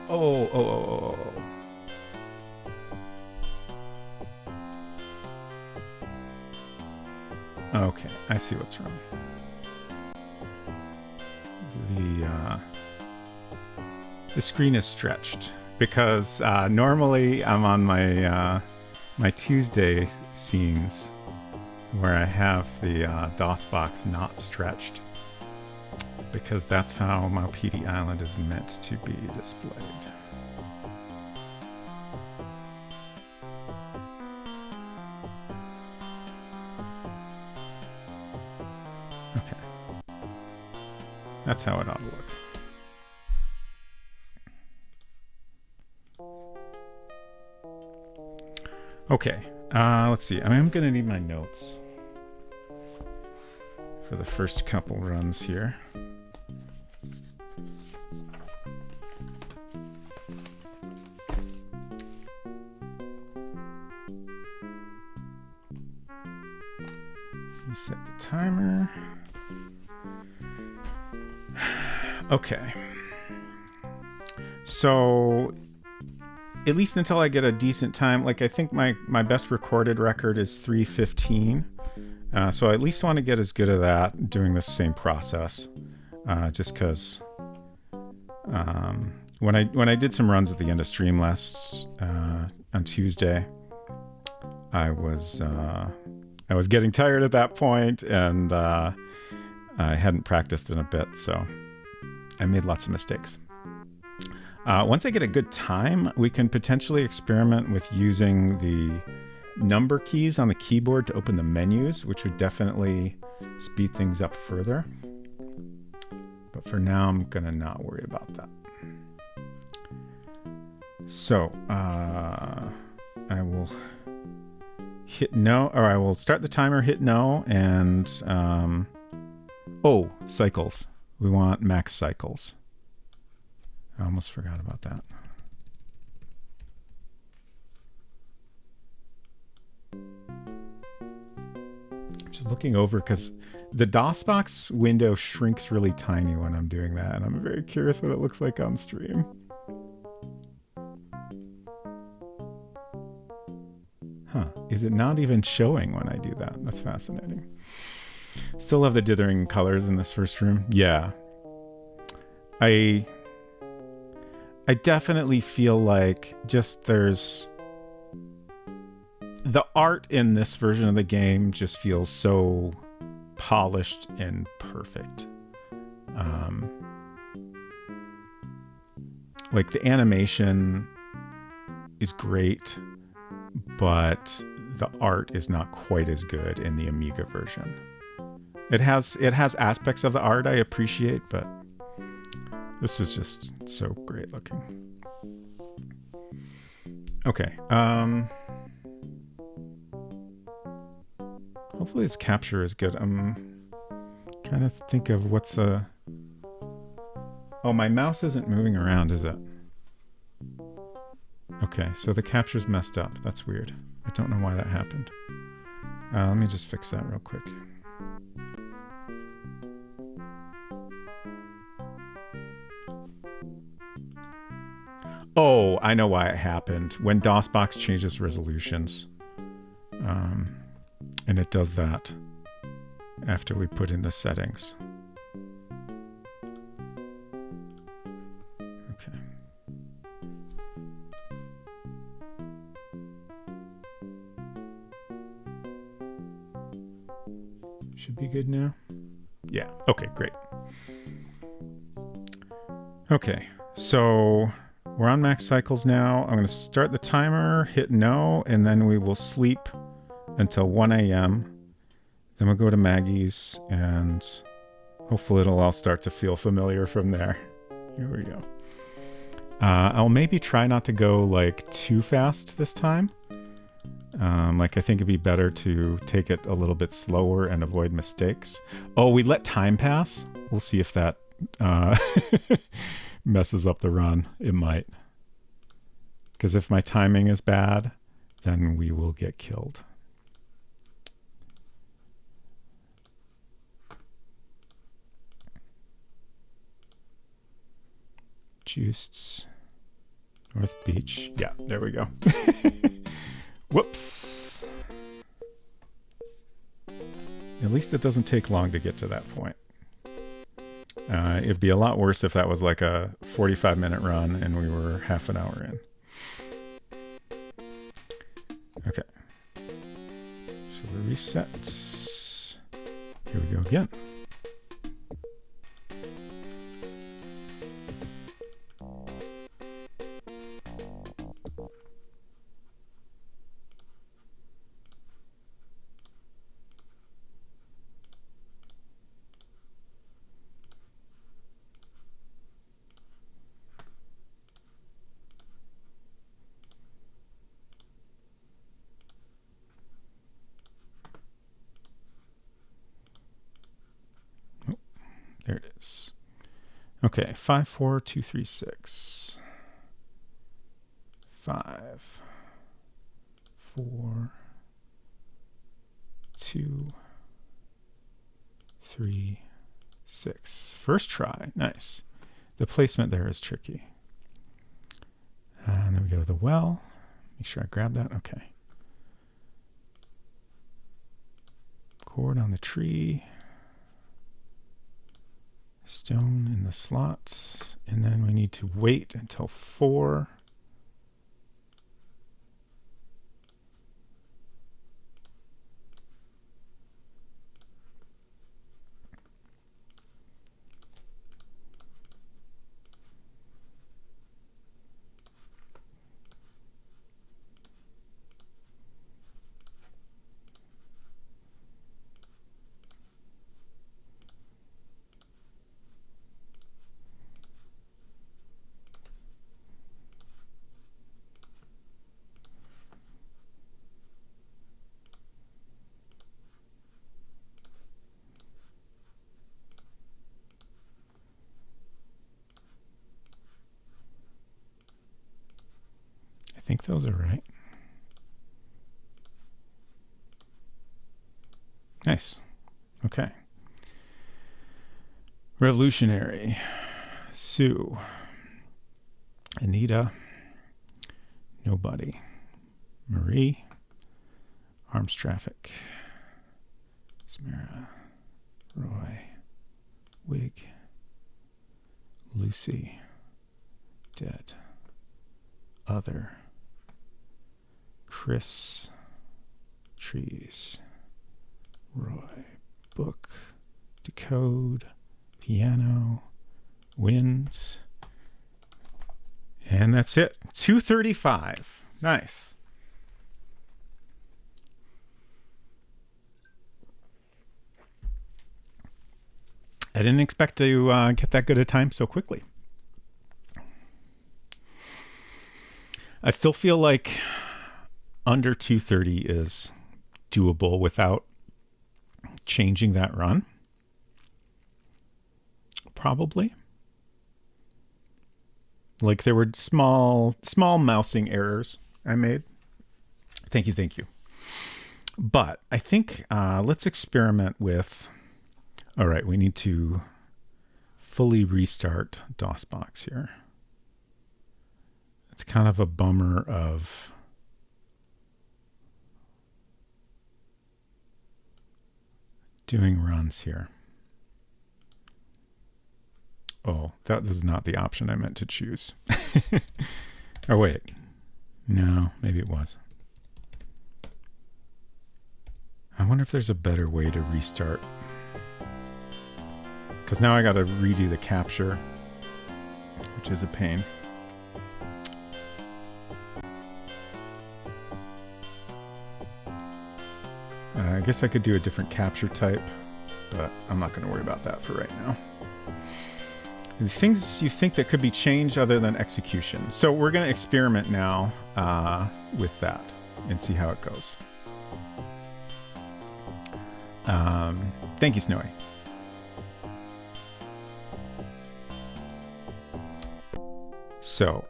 Oh. Okay, I see what's wrong. The screen is stretched because normally I'm on my my Tuesday scenes where I have the DOS box not stretched, because that's how Maupiti Island is meant to be displayed. Okay. That's how it ought to look. Okay, let's see. I'm going to need my notes for the first couple runs here. Reset the timer. Okay. So, at least until I get a decent time, like I think my best recorded record is 3:15. So I at least want to get as good at that doing this same process. Just because when I did some runs at the end of stream last on Tuesday, I was getting tired at that point, and I hadn't practiced in a bit, so I made lots of mistakes. Once I get a good time, we can potentially experiment with using the number keys on the keyboard to open the menus, which would definitely speed things up further. But for now, I'm gonna not worry about that. So I will hit no, or I will start the timer, hit no, and cycles. We want max cycles. I almost forgot about that. Just looking over, because the DOSBox window shrinks really tiny when I'm doing that, and I'm very curious what it looks like on stream. Huh, is it not even showing when I do that? That's fascinating. Still love the dithering colors in this first room. Yeah. I definitely feel like just there's... The art in this version of the game just feels so polished and perfect. Like the animation is great, but the art is not quite as good in the Amiga version. It has aspects of the art I appreciate, but this is just so great looking. Okay. Hopefully its capture is good. I'm trying to think of what's a... Oh, my mouse isn't moving around, is it? Okay, so the capture's messed up. That's weird. I don't know why that happened. Let me just fix that real quick. Oh, I know why it happened. When DOSBox changes resolutions. And it does that after we put in the settings. Okay. Should be good now. Yeah, okay, great. Okay, so we're on max cycles now. I'm going to start the timer, hit no, and then we will sleep until 1 a.m. Then we'll go to Maggie's, and hopefully it'll all start to feel familiar from there. Here we go. I'll maybe try not to go like too fast this time. I think it'd be better to take it a little bit slower and avoid mistakes. Oh, we let time pass. We'll see if that messes up the run. It might. Because if my timing is bad, then we will get killed. Juiced. North Beach. Yeah, there we go. Whoops. At least it doesn't take long to get to that point. It'd be a lot worse if that was like a 45-minute run and we were half an hour in. Okay. So we reset. Here we go again. There it is. Okay, 5, 4, 2, 3, 6. 5, 4, 2, 3, 6. First try. Nice. The placement there is tricky. And then we go to the well. Make sure I grab that. Okay. Cord on the tree. Stone in the slots, and then we need to wait until 4. I think those are right. Nice. Okay. Revolutionary. Sue. Anita. Nobody. Marie. Arms traffic. Samara. Roy. Wig. Lucy. Dead. Other. Chris. Trees. Roy. Book. Decode. Piano. Winds. And that's it. 235. Nice. I didn't expect to get that good a time so quickly. I still feel like under 230 is doable without changing that run. Probably. Like there were small mousing errors I made. Thank you. But I think let's experiment with. All right, we need to fully restart DOSBox here. It's kind of a bummer of doing runs here. Oh, that was not the option I meant to choose. Oh, wait. No, maybe it was. I wonder if there's a better way to restart. Because now I got to redo the capture, which is a pain. I guess I could do a different capture type, but I'm not going to worry about that for right now. The things you think that could be changed other than execution. So we're going to experiment now with that and see how it goes. Thank you, Snowy. So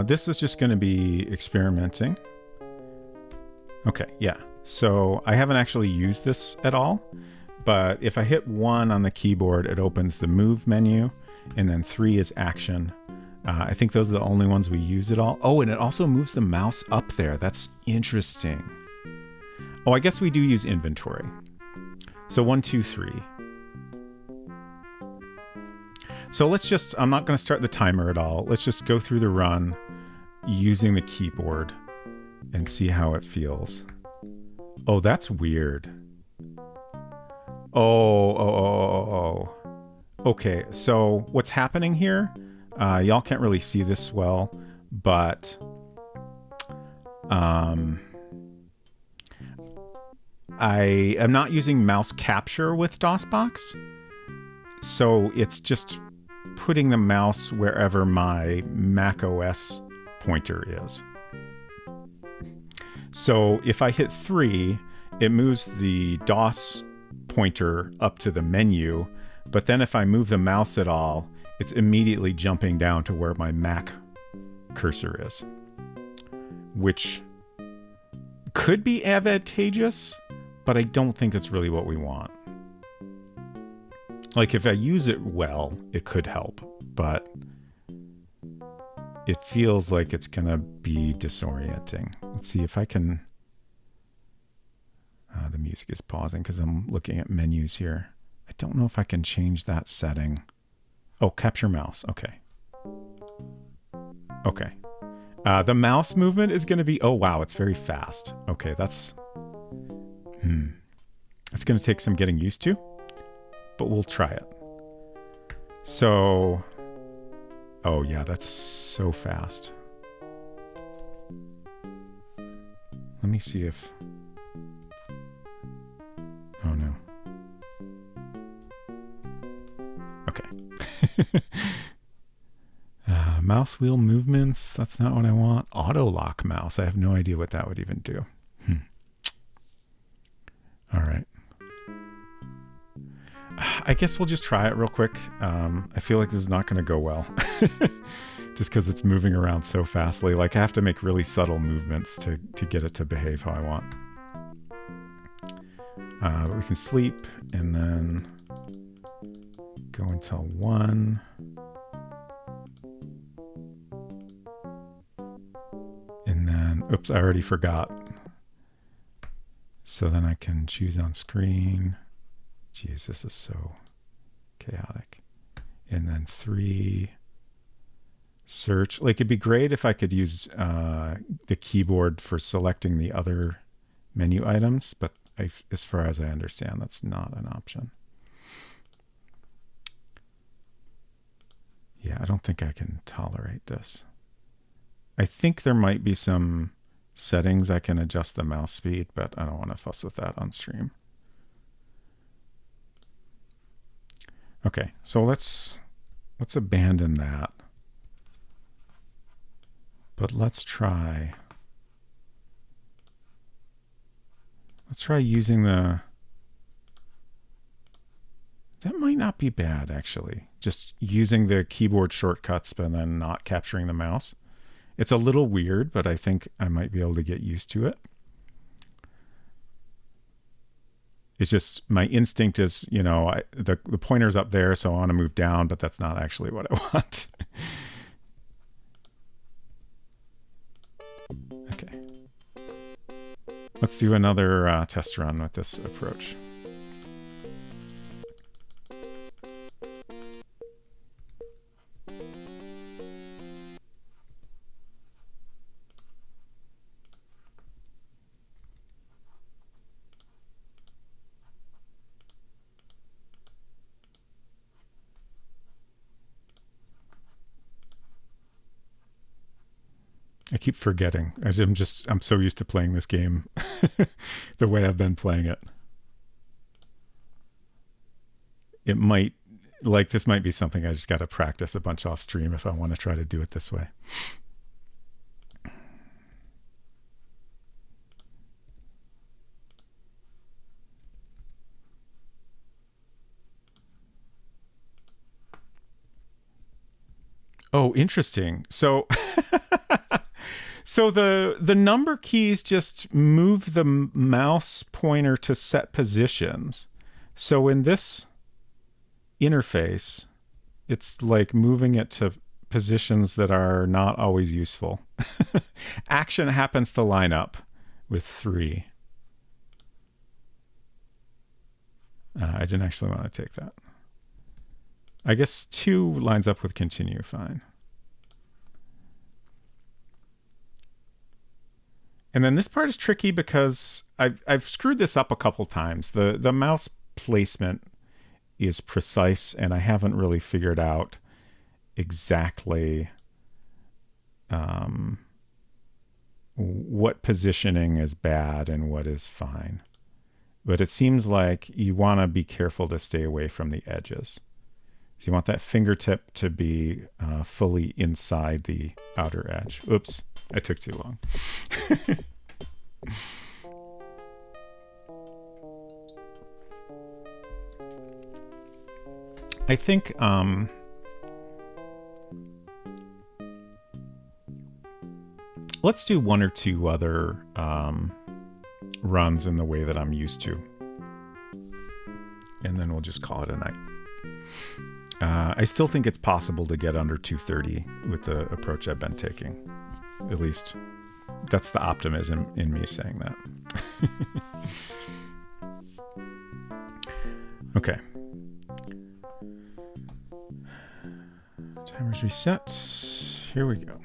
this is just going to be experimenting. Okay, yeah. So I haven't actually used this at all, but if I hit 1 on the keyboard, it opens the move menu, and then 3 is action. I think those are the only ones we use at all. Oh, and it also moves the mouse up there. That's interesting. Oh, I guess we do use inventory. So 1, 2, 3. So let's just, I'm not going to start the timer at all. Let's just go through the run using the keyboard and see how it feels. Oh, that's weird. Oh. Okay, so what's happening here, y'all can't really see this well, but I am not using mouse capture with DOSBox, so it's just putting the mouse wherever my macOS pointer is. So if I hit 3, it moves the DOS pointer up to the menu, but then if I move the mouse at all, it's immediately jumping down to where my Mac cursor is, which could be advantageous, but I don't think it's really what we want. Like if I use it well, it could help, but it feels like it's gonna be disorienting. Let's see if I can. The music is pausing because I'm looking at menus here. I don't know if I can change that setting. Oh, capture mouse. Okay. Okay. The mouse movement is going to be, oh wow, it's very fast. Okay, that's it's going to take some getting used to, but we'll try it. So, oh yeah, that's so fast. Let me see if, oh no. Okay. Mouse wheel movements, that's not what I want. Auto lock mouse, I have no idea what that would even do. All right. I guess we'll just try it real quick. I feel like this is not going to go well. Just because it's moving around so fastly. Like I have to make really subtle movements to get it to behave how I want. But we can sleep and then go until 1. And then, oops, I already forgot. So then I can choose on screen. Jeez, this is so chaotic. And then 3, search. Like it'd be great if I could use the keyboard for selecting the other menu items, but as far as I understand, that's not an option. Yeah, I don't think I can tolerate this. I think there might be some settings I can adjust the mouse speed, but I don't want to fuss with that on stream. Okay, so let's abandon that. But let's try using the, That might not be bad, actually. Just using the keyboard shortcuts but then not capturing the mouse. It's a little weird, but I think I might be able to get used to it. It's just my instinct is, the pointer's up there, so I want to move down, but that's not actually what I want. Okay. Let's do another test run with this approach. I keep forgetting. I'm so used to playing this game the way I've been playing it. This might be something I just got to practice a bunch off stream if I want to try to do it this way. Oh, interesting. So so the number keys just move the mouse pointer to set positions. So in this interface, it's like moving it to positions that are not always useful. Action happens to line up with 3. I didn't actually want to take that. I guess 2 lines up with continue fine. And then this part is tricky because I've screwed this up a couple times. The mouse placement is precise, and I haven't really figured out exactly what positioning is bad and what is fine. But it seems like you want to be careful to stay away from the edges. So you want that fingertip to be fully inside the outer edge. Oops, I took too long. I think let's do 1 or 2 other runs in the way that I'm used to. And then we'll just call it a night. I still think it's possible to get under 230 with the approach I've been taking. At least that's the optimism in me saying that. Okay. Timer's reset. Here we go.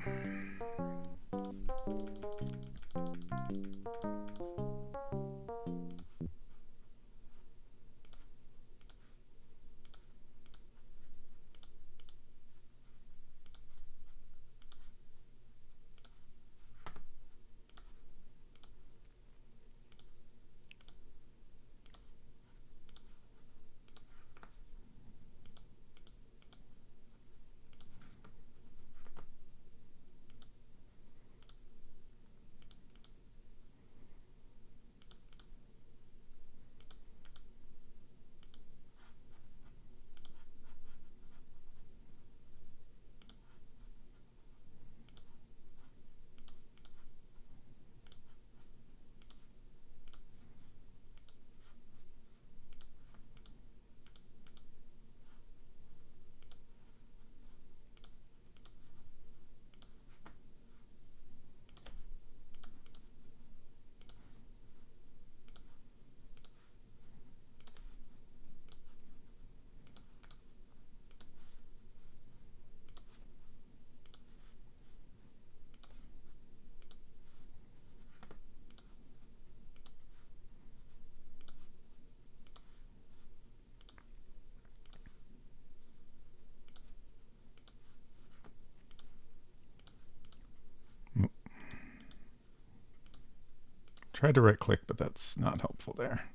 Tried to right click, but that's not helpful there.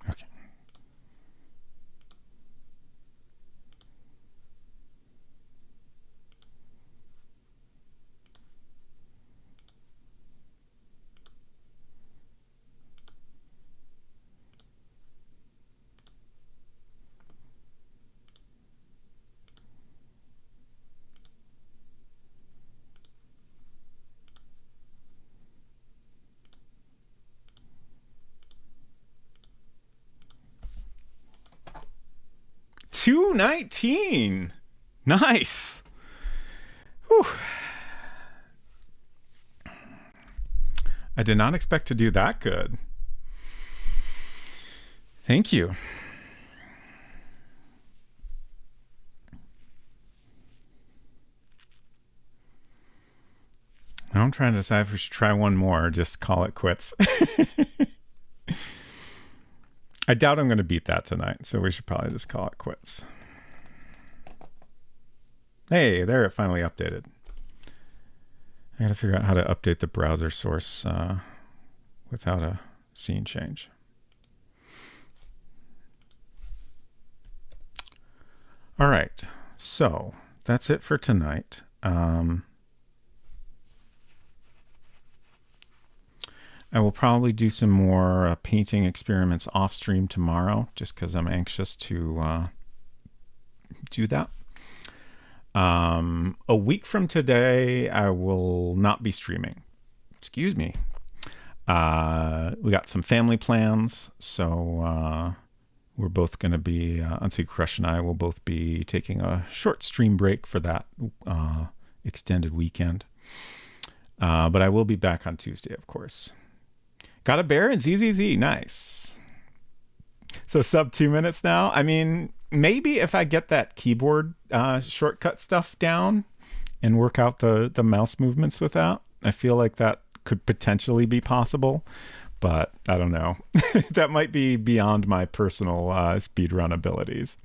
Okay. 219. Nice. Whew. I did not expect to do that good. Thank you. Now I'm trying to decide if we should try one more or just call it quits. I doubt I'm going to beat that tonight, so we should probably just call it quits. Hey, there, it finally updated. I gotta figure out how to update the browser source without a scene change. All right, so that's it for tonight. I will probably do some more painting experiments off stream tomorrow, just because I'm anxious to do that. A week from today, I will not be streaming. Excuse me. We got some family plans, so we're both going to be, Unsweet Crush and I will both be taking a short stream break for that extended weekend. But I will be back on Tuesday, of course. Got a bear and ZZZ. Nice. So sub 2 minutes now. I mean, maybe if I get that keyboard shortcut stuff down and work out the mouse movements with that, I feel like that could potentially be possible. But I don't know. That might be beyond my personal speedrun abilities.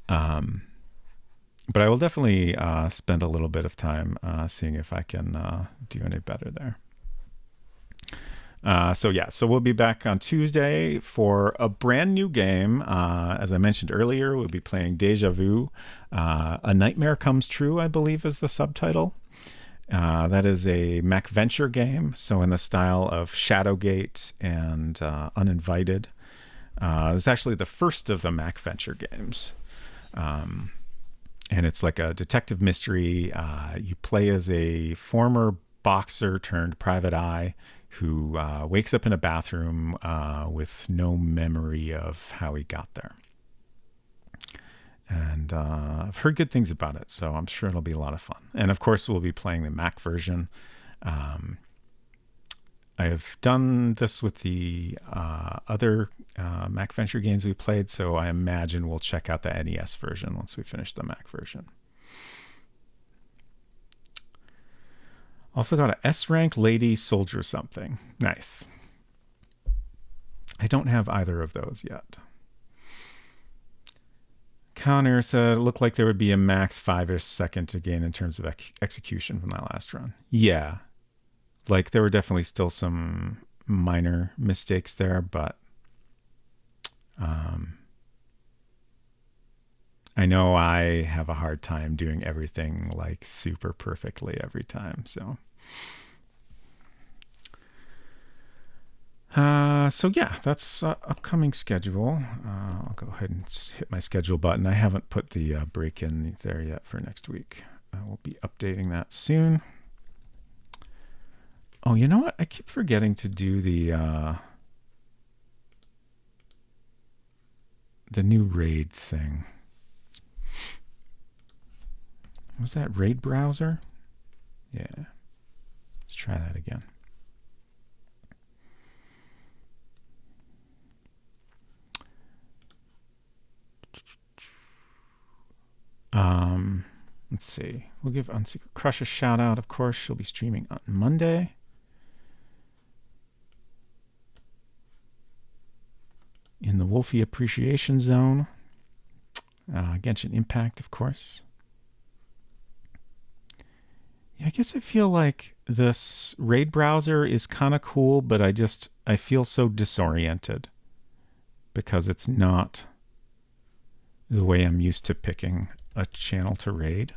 But I will definitely spend a little bit of time seeing if I can do any better there. So we'll be back on Tuesday for a brand new game. As I mentioned earlier, we'll be playing Deja Vu. A Nightmare Comes True, I believe, is the subtitle. That is a MacVenture game, so in the style of Shadowgate and Uninvited. It's actually the first of the MacVenture games. And it's like a detective mystery. You play as a former boxer turned private eye who wakes up in a bathroom with no memory of how he got there. And I've heard good things about it, so I'm sure it'll be a lot of fun. And of course, we'll be playing the Mac version. I've done this with the other MacVenture games we played, so I imagine we'll check out the NES version once we finish the Mac version. Also got a S-rank lady soldier something. Nice. I don't have either of those yet. Counter said it looked like there would be a max 5-ish second to gain in terms of execution from that last run. Yeah. Like there were definitely still some minor mistakes there, but I know I have a hard time doing everything like super perfectly every time. So yeah, that's upcoming schedule. I'll go ahead and hit my schedule button. I haven't put the break in there yet for next week. We'll be updating that soon. Oh, you know what? I keep forgetting to do the new raid thing. Was that raid browser? Yeah. Let's try that again. Let's see. We'll give Unsecret Crush a shout out, of course. She'll be streaming on Monday. In the Wolfie Appreciation Zone. Genshin Impact, of course. Yeah, I guess I feel like this raid browser is kind of cool, but I feel so disoriented because it's not the way I'm used to picking a channel to raid.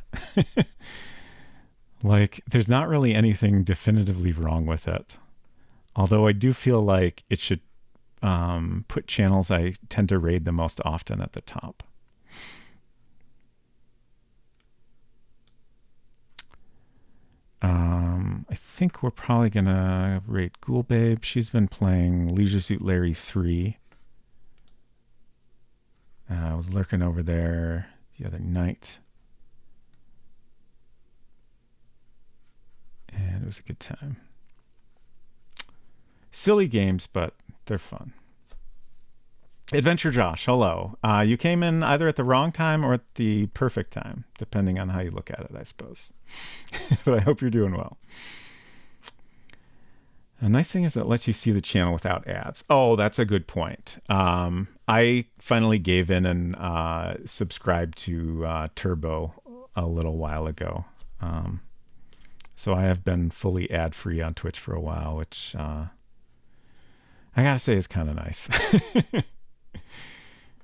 Like, there's not really anything definitively wrong with it. Although I do feel like it should put channels I tend to raid the most often at the top. I think we're probably going to rate Ghoul Babe. She's been playing Leisure Suit Larry 3. I was lurking over there the other night. And it was a good time. Silly games, but they're fun. Adventure Josh, hello. You came in either at the wrong time or at the perfect time, depending on how you look at it, I suppose. But I hope you're doing well. A nice thing is that it lets you see the channel without ads. Oh, that's a good point. I finally gave in and subscribed to Turbo a little while ago. So I have been fully ad-free on Twitch for a while, which I gotta say is kind of nice.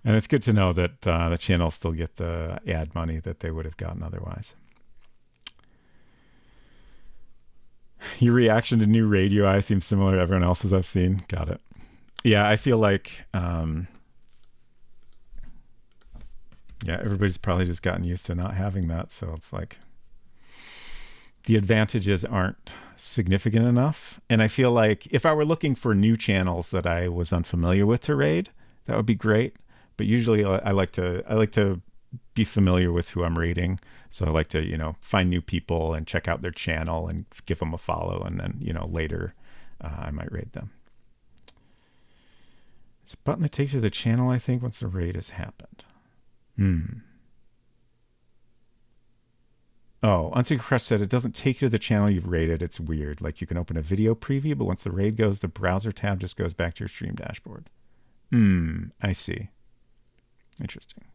And it's good to know that the channels still get the ad money that they would have gotten otherwise. Your reaction to new raid UI seems similar to everyone else's I've seen. Got it. Yeah, I feel like everybody's probably just gotten used to not having that, so it's like the advantages aren't significant enough. And I feel like if I were looking for new channels that I was unfamiliar with to raid, that would be great. But usually I like to be familiar with who I'm raiding. So I like to, find new people and check out their channel and give them a follow. And then, later I might raid them. It's a button that takes you to the channel, I think, once the raid has happened. Oh, Unsecret Crush said it doesn't take you to the channel you've raided. It's weird. Like you can open a video preview, but once the raid goes, the browser tab just goes back to your stream dashboard. I see. Interesting.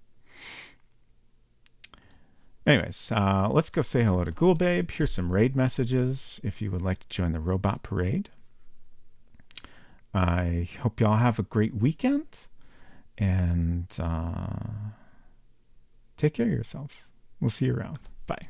Anyways, let's go say hello to Ghoul Babe. Here's some raid messages if you would like to join the Robot Parade. I hope y'all have a great weekend and take care of yourselves. We'll see you around. Bye.